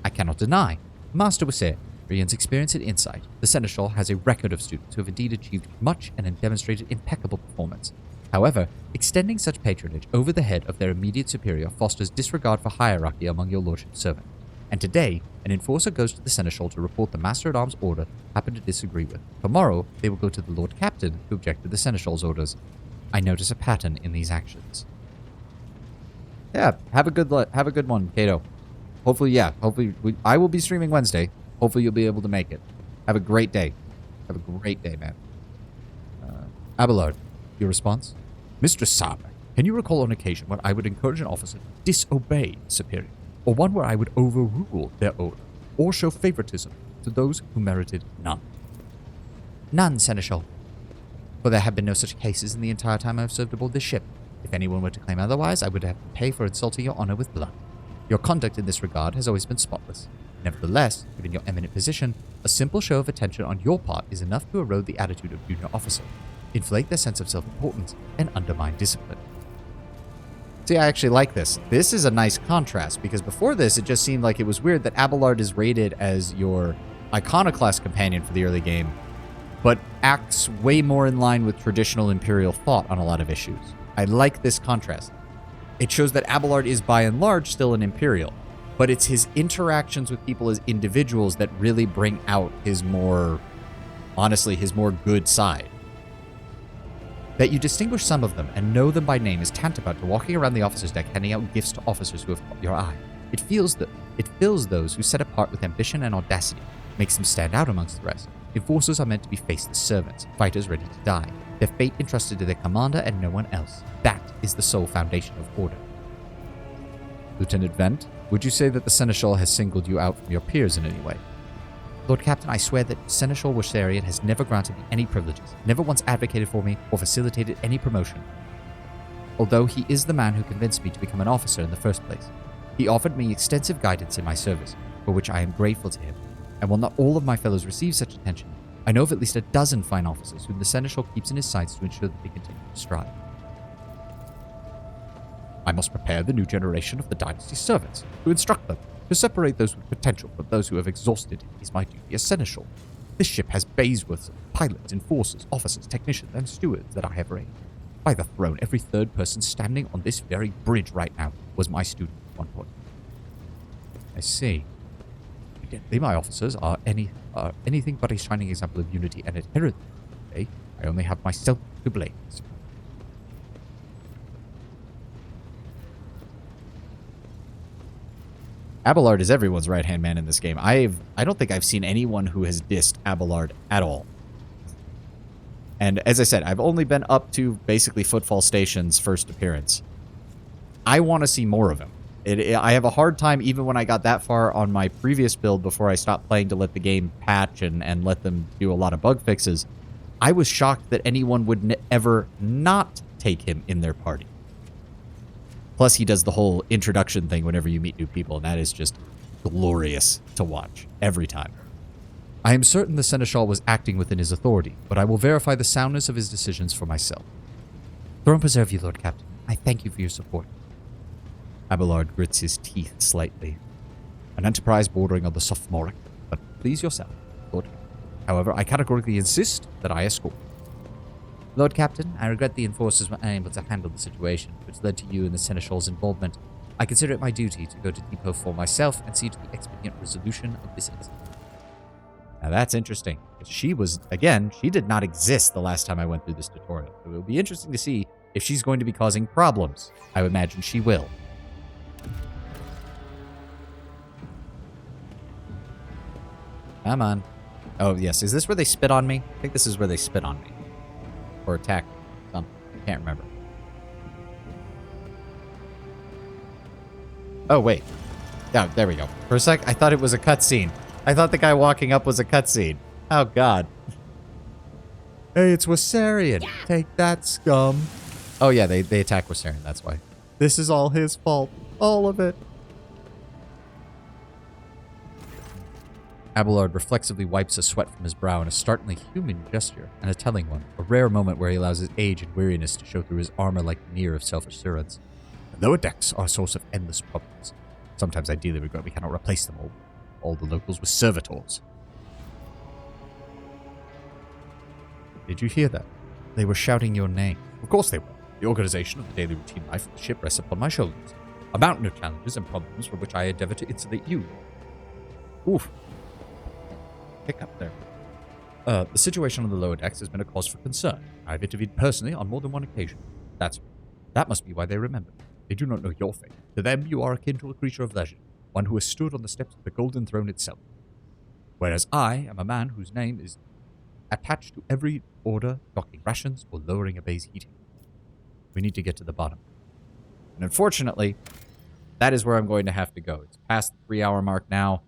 I cannot deny, Master Wisarian's experience and insight. The Seneschal has a record of students who have indeed achieved much and have demonstrated impeccable performance. However, extending such patronage over the head of their immediate superior fosters disregard for hierarchy among your lordship's servant. And today, an enforcer goes to the Seneschal to report the Master-at-Arms order happen to disagree with. Tomorrow, they will go to the Lord Captain who objected the Seneschal's orders. I notice a pattern in these actions. Yeah, have a good one, Kato. Hopefully, I will be streaming Wednesday. Hopefully you'll be able to make it. Have a great day. Have a great day, man. Abelard, your response? Mistress Sourback, can you recall an occasion when I would encourage an officer to disobey superior, or one where I would overrule their order, or show favoritism to those who merited none? None, Seneschal. For there have been no such cases in the entire time I have served aboard this ship. If anyone were to claim otherwise, I would have to pay for insulting your honor with blood. Your conduct in this regard has always been spotless. Nevertheless, given your eminent position, a simple show of attention on your part is enough to erode the attitude of junior officer, inflate their sense of self-importance, and undermine discipline. See, I actually like this. This is a nice contrast, because before this, it just seemed like it was weird that Abelard is rated as your iconoclast companion for the early game, but acts way more in line with traditional Imperial thought on a lot of issues. I like this contrast. It shows that Abelard is by and large still an Imperial, but it's his interactions with people as individuals that really bring out his more, honestly, his more good side. That you distinguish some of them and know them by name is tantamount to walking around the officer's deck handing out gifts to officers who have caught your eye. It fills those who set apart with ambition and audacity, makes them stand out amongst the rest. Enforcers are meant to be faceless servants, fighters ready to die, their fate entrusted to their commander and no one else. That is the sole foundation of order. Lieutenant Vent, would you say that the Seneschal has singled you out from your peers in any way? Lord Captain, I swear that Seneschal Wisarian has never granted me any privileges, never once advocated for me, or facilitated any promotion. Although he is the man who convinced me to become an officer in the first place. He offered me extensive guidance in my service, for which I am grateful to him. And while not all of my fellows receive such attention, I know of at least a dozen fine officers whom the Seneschal keeps in his sights to ensure that they continue to strive. I must prepare the new generation of the dynasty's servants, to instruct them, to separate those with potential from those who have exhausted it is my duty as Seneschal. This ship has Baysworths of pilots, enforcers, officers, technicians, and stewards that I have raised. By the throne, every third person standing on this very bridge right now was my student at one point. I see. Evidently, my officers are anything but a shining example of unity and adherence. Today, I only have myself to blame. Abelard is everyone's right-hand man in this game. I don't think I've seen anyone who has dissed Abelard at all. And as I said, I've only been up to basically Footfall Station's first appearance. I want to see more of him. I have a hard time, even when I got that far on my previous build before I stopped playing to let the game patch and let them do a lot of bug fixes. I was shocked that anyone would ever not take him in their party. Plus, he does the whole introduction thing whenever you meet new people, and that is just glorious to watch every time. I am certain the Seneschal was acting within his authority, but I will verify the soundness of his decisions for myself. Throne preserve you, Lord Captain. I thank you for your support. Abelard grits his teeth slightly. An enterprise bordering on the sophomoric, but please yourself, Lord Captain. However, I categorically insist that I escort. Lord Captain, I regret the enforcers were unable to handle the situation, which led to you and the Seneschal's involvement. I consider it my duty to go to Depot for myself and see to the expedient resolution of this incident. Now that's interesting. She did not exist the last time I went through this tutorial. So it will be interesting to see if she's going to be causing problems. I would imagine she will. Come on. Oh, yes. Is this where they spit on me? I think this is where they spit on me. Or attack something. I can't remember. Oh, wait. Oh, there we go. For a sec, I thought it was a cutscene. I thought the guy walking up was a cutscene. Oh, God. Hey, it's Wassarian. Yeah. Take that, scum. Oh, yeah, they attack Wassarian. That's why. This is all his fault. All of it. Abelard reflexively wipes a sweat from his brow in a startlingly human gesture, and a telling one, a rare moment where he allows his age and weariness to show through his armor-like veneer of self-assurance. The lower decks are a source of endless problems. Sometimes I dearly regret we cannot replace them all the locals with servitors. Did you hear that? They were shouting your name. Of course they were. The organization of the daily routine life of the ship rests upon my shoulders. A mountain of challenges and problems from which I endeavor to insulate you. Oof. Pick up there. The situation on the lower decks has been a cause for concern. I've intervened personally on more than one occasion. That must be why they remember. They do not know your fate. To them, you are akin to a creature of legend, one who has stood on the steps of the Golden Throne itself. Whereas I am a man whose name is attached to every order docking rations or lowering a bay's heating. We need to get to the bottom. And unfortunately, that is where I'm going to have to go. It's past the 3-hour mark now.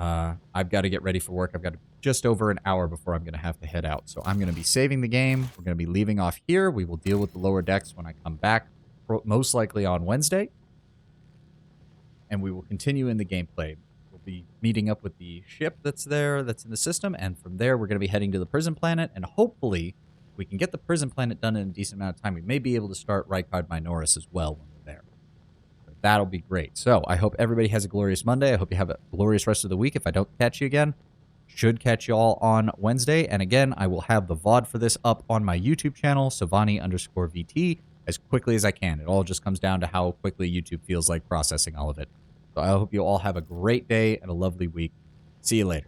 I've got to get ready for work. I've got just over an hour before I'm going to have to head out. So I'm going to be saving the game. We're going to be leaving off here. We will deal with the lower decks when I come back, most likely on Wednesday. And we will continue in the gameplay. We'll be meeting up with the ship that's there, that's in the system. And from there, we're going to be heading to the prison planet. And hopefully, we can get the prison planet done in a decent amount of time. We may be able to start Rykard Minoris as well when we're there. That'll be great. So I hope everybody has a glorious Monday. I hope you have a glorious rest of the week. If I don't catch you again, should catch you all on Wednesday. And again, I will have the VOD for this up on my YouTube channel, Savani_VT, as quickly as I can. It all just comes down to how quickly YouTube feels like processing all of it. So I hope you all have a great day and a lovely week. See you later.